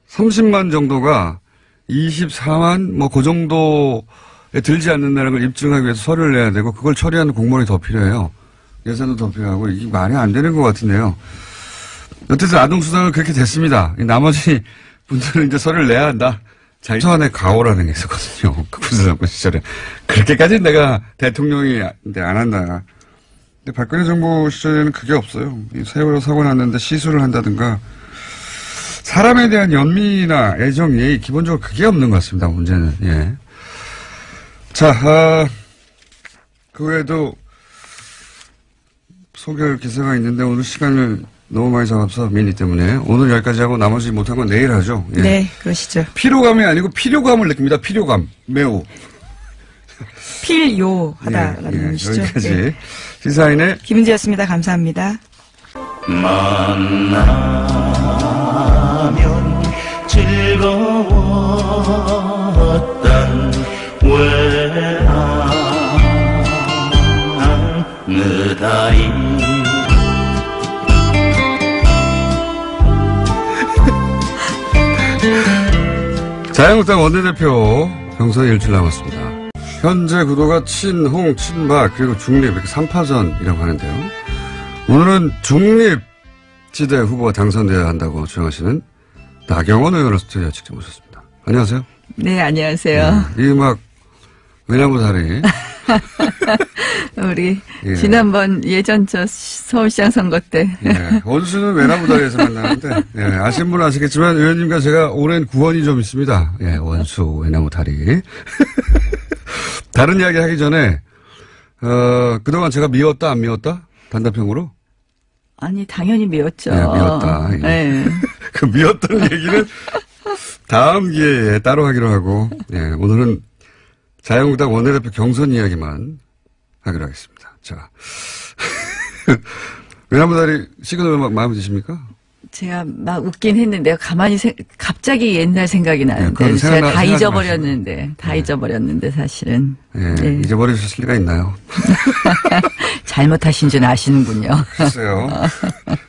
30만 정도가 24만 그 정도에 들지 않는다는 걸 입증하기 위해서 서류를 내야 되고 그걸 처리하는 공무원이 더 필요해요. 예산도 더 필요하고 이게 말이 안 되는 것 같은데요. 어쨌든 아동수당은 그렇게 됐습니다. 나머지 분들은 이제 서류를 내야 한다. 최소한의 가오라는 게 있었거든요. 그 군사정권 시절에. 그렇게까지는 내가 대통령이 안 한다. 근데 박근혜 정부 시절에는 그게 없어요. 세월호 사고 났는데 시술을 한다든가 사람에 대한 연민이나 애정, 예의 기본적으로 그게 없는 것 같습니다. 문제는. 예. 자, 그 외에도 소개할 기사가 있는데 오늘 시간을 너무 많이 잡아서 민의 때문에 오늘 여기까지 하고 나머지 못한 건 내일 하죠. 예. 네, 그러시죠. 피로감이 아니고 필요감을 느낍니다. 필요감. 매우. 필요하다라는 의미시죠. 여기까지. 네. 시사인의 김은지였습니다. 감사합니다. 만나면 즐거웠던 외항 느다이 자유한국당 원내대표 경선이 일주일 남았습니다. 현재 구도가 친홍, 친박, 그리고 중립, 이렇게 3파전이라고 하는데요. 오늘은 중립지대 후보가 당선되어야 한다고 주장하시는 나경원 의원을 스튜디오에 직접 모셨습니다. 안녕하세요. 네, 안녕하세요. 이 음악, 외나무 다리. 우리, 예. 지난번 예전 서울시장 선거 때. 예. 원수는 외나무 다리에서 만나는데, 예. 아시는 분은 아시겠지만, 의원님과 제가 오랜 구원이 좀 있습니다. 예, 원수, 외나무 다리. 다른 이야기 하기 전에, 그동안 제가 미웠다, 안 미웠다? 단답형으로? 아니, 당연히 미웠죠. 네, 미웠다. 예. 네. 그 미웠던 얘기는 다음 기회에 따로 하기로 하고, 예, 오늘은 자유한국당 원내대표 경선 이야기만 하기로 하겠습니다. 자. 외나무 다리 시그널 음악 마음에 드십니까? 제가 막 웃긴 했는데 가만히 갑자기 옛날 생각이 나는데 네, 제가 다 잊어버렸는데 사실은. 예, 네. 잊어버리실 리가 있나요? 잘못하신 줄 아시는군요. 글쎄요.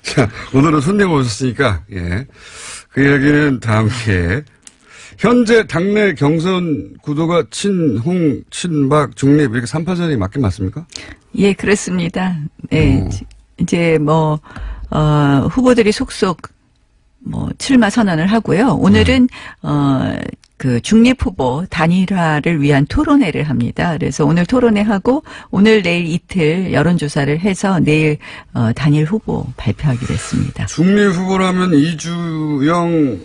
자, 오늘은 손님 오셨으니까, 예. 그 이야기는 다음 기회에. 현재 당내 경선 구도가 친홍, 친박, 중립 이렇게 3파전이 맞긴 맞습니까? 예, 그렇습니다. 네. 이제 후보들이 속속 출마 선언을 하고요. 오늘은 그 중립 후보 단일화를 위한 토론회를 합니다. 그래서 오늘 토론회하고 오늘 내일 이틀 여론조사를 해서 내일 단일 후보 발표하기로 했습니다. 중립 후보라면 이주영,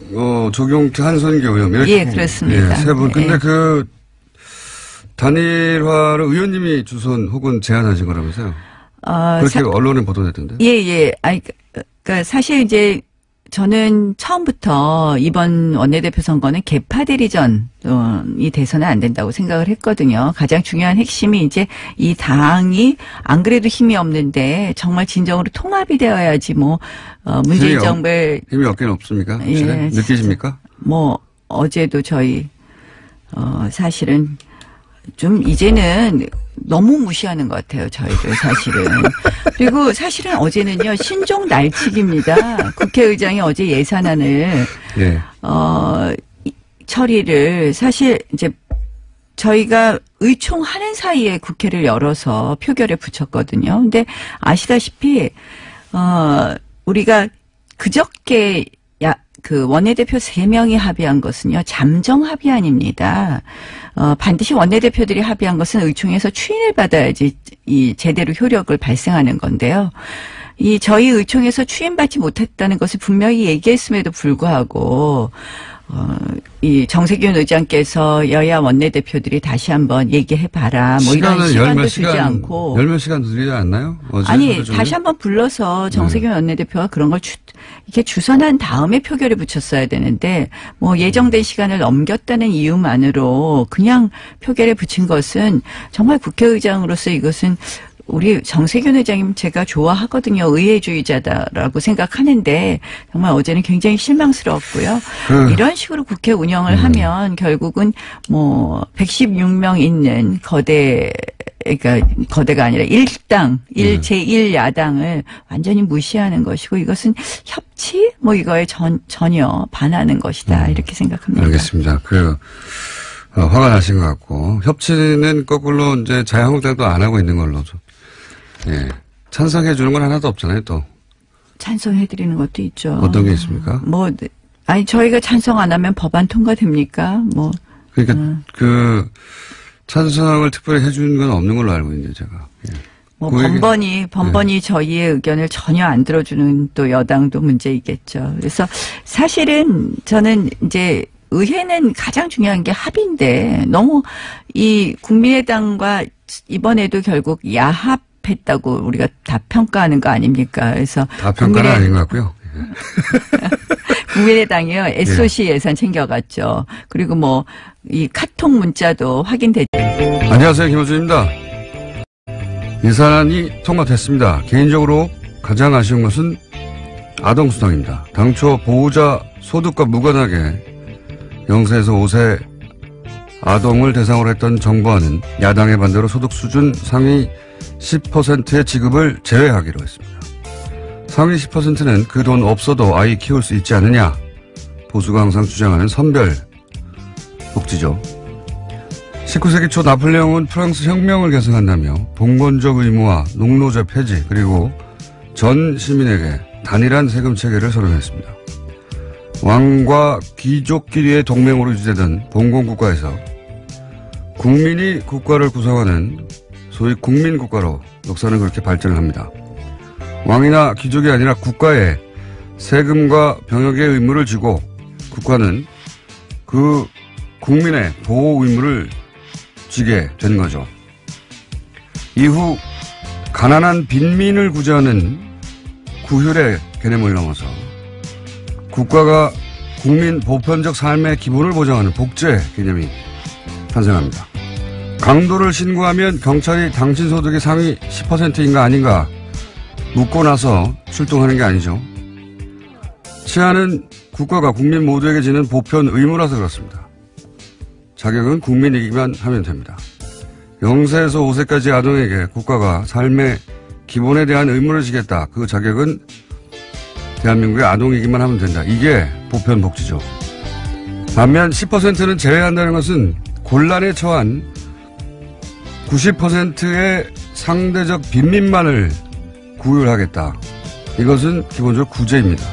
조경태, 한선교 의원 이렇게. 예, 그렇습니다. 예, 세 분. 근데 예. 그 단일화를 의원님이 주선 혹은 제안하신 거라면서요? 그렇게 언론에 보도됐던데. 예. 아니, 그러니까 사실 이제 저는 처음부터 이번 원내대표 선거는 개파 대리전이 돼서는 안 된다고 생각을 했거든요. 가장 중요한 핵심이 이제 이 당이 안 그래도 힘이 없는데 정말 진정으로 통합이 되어야지 문재인 정부의 힘이 없긴 없습니까? 예, 느끼십니까? 어제도 저희 사실은 좀 이제는 너무 무시하는 것 같아요, 저희들 사실은. 그리고 사실은 어제는요, 신종 날치기입니다. 국회의장이 어제 예산안을, 예. 처리를 사실 이제 저희가 의총하는 사이에 국회를 열어서 표결에 붙였거든요. 근데 아시다시피, 우리가 그저께 그 원내대표 3명이 합의한 것은요, 잠정 합의안입니다. 반드시 원내대표들이 합의한 것은 의총에서 추인을 받아야지 이 제대로 효력을 발생하는 건데요. 저희 의총에서 추인받지 못했다는 것을 분명히 얘기했음에도 불구하고, 이 정세균 의장께서 여야 원내대표들이 다시 한번 얘기해봐라. 이런 시간도 주지 않고. 열몇 시간 드리지 않나요? 아니, 다시 한번 불러서 정세균 원내대표가 그런 걸 이렇게 주선한 다음에 표결에 붙였어야 되는데, 예정된 시간을 넘겼다는 이유만으로 그냥 표결에 붙인 것은 정말 국회의장으로서 이것은 우리 정세균 의장님 제가 좋아하거든요. 의회주의자다라고 생각하는데 정말 어제는 굉장히 실망스러웠고요. 이런 식으로 국회 운영을 하면 결국은 116명 있는 그러니까 거대가 아니라 일당, 제1야당을 완전히 무시하는 것이고 이것은 협치? 이거에 전혀 반하는 것이다. 이렇게 생각합니다. 알겠습니다. 화가 나신 것 같고 협치는 거꾸로 이제 자유한국당도 안 하고 있는 걸로 좀. 예. 찬성해 주는 건 하나도 없잖아요, 또. 찬성해 드리는 것도 있죠. 어떤 게 있습니까? 저희가 찬성 안 하면 법안 통과됩니까? 그러니까, 찬성을 특별히 해 주는 건 없는 걸로 알고 있는데, 제가. 예. 번번이 저희의 의견을 전혀 안 들어주는 또 여당도 문제이겠죠. 그래서 사실은 저는 이제 의회는 가장 중요한 게 합의인데 너무 이 국민의당과 이번에도 결국 야합했다고 우리가 다 평가하는 거 아닙니까? 그래서 다 평가는 아닌 것 같고요. 국민의당이요 SOC 예산 챙겨갔죠. 그리고 이 카톡 문자도 확인됐죠. 안녕하세요, 김호준입니다. 예산안이 통과됐습니다. 개인적으로 가장 아쉬운 것은 아동수당입니다. 당초 보호자 소득과 무관하게 0세에서 5세 아동을 대상으로 했던 정부안은 야당의 반대로 소득 수준 상위 10%의 지급을 제외하기로 했습니다. 상위 10%는 그 돈 없어도 아이 키울 수 있지 않느냐. 보수가 항상 주장하는 선별 복지죠. 19세기 초 나폴레옹은 프랑스 혁명을 계승한다며 봉건적 의무와 농노제 폐지 그리고 전 시민에게 단일한 세금 체계를 선언했습니다. 왕과 귀족끼리의 동맹으로 유지되던 봉건국가에서 국민이 국가를 구성하는 소위 국민국가로 역사는 그렇게 발전을 합니다. 왕이나 귀족이 아니라 국가에 세금과 병역의 의무를 지고 국가는 그 국민의 보호 의무를 지게 된 거죠. 이후 가난한 빈민을 구제하는 구휼의 개념을 넘어서 국가가 국민 보편적 삶의 기본을 보장하는 복제 개념이 탄생합니다. 강도를 신고하면 경찰이 당신 소득의 상위 10%인가 아닌가 묻고 나서 출동하는 게 아니죠. 치안은 국가가 국민 모두에게 지는 보편 의무라서 그렇습니다. 자격은 국민이기만 하면 됩니다. 0세에서 5세까지 아동에게 국가가 삶의 기본에 대한 의무를 지겠다. 그 자격은 대한민국의 아동이기만 하면 된다. 이게 보편 복지죠. 반면 10%는 제외한다는 것은 곤란에 처한 90%의 상대적 빈민만을 구휼하겠다. 이것은 기본적으로 구제입니다.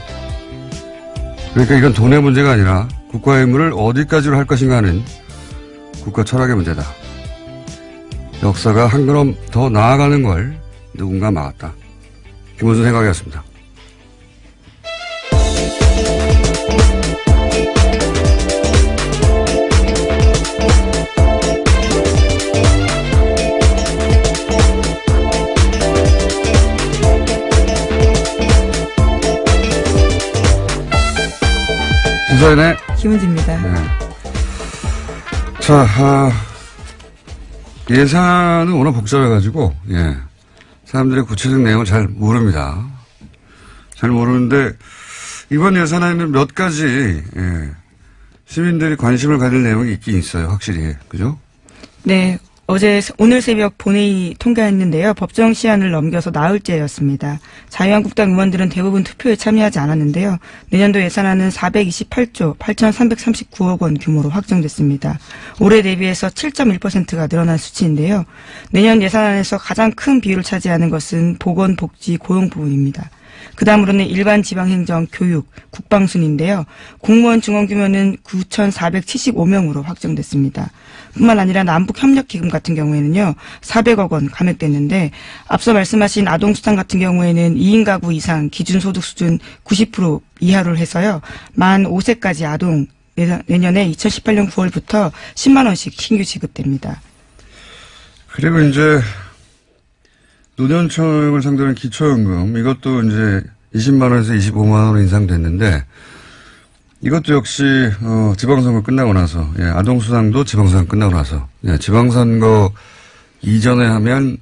그러니까 이건 돈의 문제가 아니라 국가의 의무를 어디까지로 할 것인가 하는 국가 철학의 문제다. 역사가 한 걸음 더 나아가는 걸 누군가 막았다. 김원준 생각이었습니다. 김서연의 김은지입니다. 네. 자, 예산은 워낙 복잡해가지고, 예. 사람들의 구체적 내용을 잘 모릅니다. 잘 모르는데, 이번 예산에는 몇 가지, 예. 시민들이 관심을 가질 내용이 있긴 있어요. 확실히. 그죠? 네. 오늘 새벽 본회의 통과했는데요. 법정 시한을 넘겨서 나흘째였습니다. 자유한국당 의원들은 대부분 투표에 참여하지 않았는데요. 내년도 예산안은 428조 8,339억 원 규모로 확정됐습니다. 올해 대비해서 7.1%가 늘어난 수치인데요. 내년 예산안에서 가장 큰 비율을 차지하는 것은 보건, 복지, 고용 부분입니다. 그 다음으로는 일반 지방행정, 교육, 국방 순인데요. 공무원 증원 규모는 9,475명으로 확정됐습니다. 뿐만 아니라 남북협력기금 같은 경우에는요. 400억 원 감액됐는데 앞서 말씀하신 아동수당 같은 경우에는 2인 가구 이상 기준소득 수준 90% 이하로 해서요. 만 5세까지 아동 내년에 2018년 9월부터 10만 원씩 신규 지급됩니다. 그리고 이제 노년층을 상대로 한 기초연금 이것도 이제 20만 원에서 25만 원으로 인상됐는데 이것도 역시 지방선거 끝나고 나서 예, 아동수당도 지방선거 끝나고 나서 예, 지방선거 이전에 하면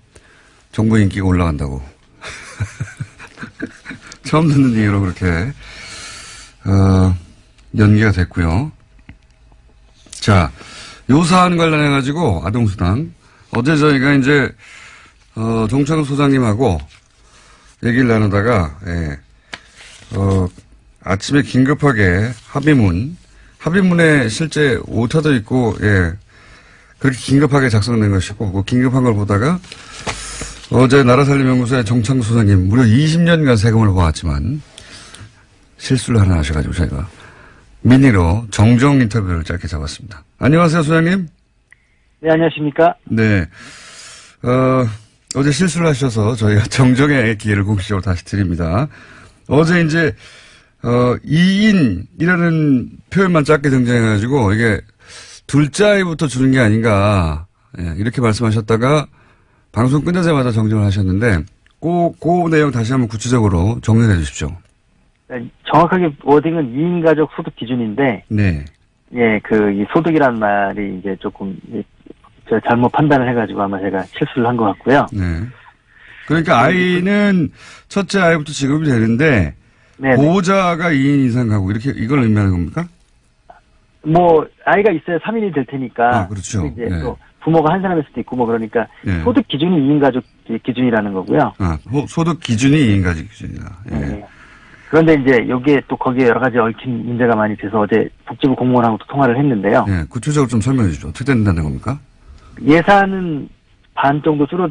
정부 인기가 올라간다고 처음 듣는 얘기로 그렇게 연기가 됐고요. 자, 요 사안 관련해 가지고 아동수당 어제 저희가 이제 정창 소장님하고 얘기를 나누다가, 예, 아침에 긴급하게 합의문에 실제 오타도 있고, 예, 그렇게 긴급하게 작성된 것이고, 그 긴급한 걸 보다가 어제 나라살림연구소의 정창 소장님 무려 20년간 세금을 모았지만 실수를 하나 하셔가지고 저희가 미니로 정정 인터뷰를 짧게 잡았습니다. 안녕하세요, 소장님. 네, 안녕하십니까? 네. 어제 실수를 하셔서 저희가 정정의 기회를 공식적으로 다시 드립니다. 어제 이제, 2인이라는 표현만 짧게 등장해가지고 이게 둘째 아이부터 주는 게 아닌가, 예, 이렇게 말씀하셨다가 방송 끝나자마자 정정을 하셨는데, 그 내용 다시 한번 구체적으로 정리해 주십시오. 네, 정확하게 워딩은 2인 가족 소득 기준인데, 네. 예, 이 소득이라는 말이 이제 조금, 제가 잘못 판단을 해가지고 아마 제가 실수를 한 것 같고요. 네. 그러니까 아이는 첫째 아이부터 지급이 되는데 네네. 보호자가 2인 이상 가고 이렇게 이걸 의미하는 겁니까? 뭐 아이가 있어야 3인이 될 테니까. 아, 그렇죠. 이제 네. 또 부모가 한 사람일 수도 있고 뭐 그러니까 네. 소득 기준이 2인 가족 기준이라는 거고요. 아, 소득 기준이 2인 가족 기준이다. 예. 네. 그런데 이제 여기에 또 거기에 여러 가지 얽힌 문제가 많이 돼서 어제 복지부 공무원하고도 통화를 했는데요. 네, 구체적으로 좀 설명해 주십시오. 어떻게 된다는 겁니까? 예산은 반 정도 줄어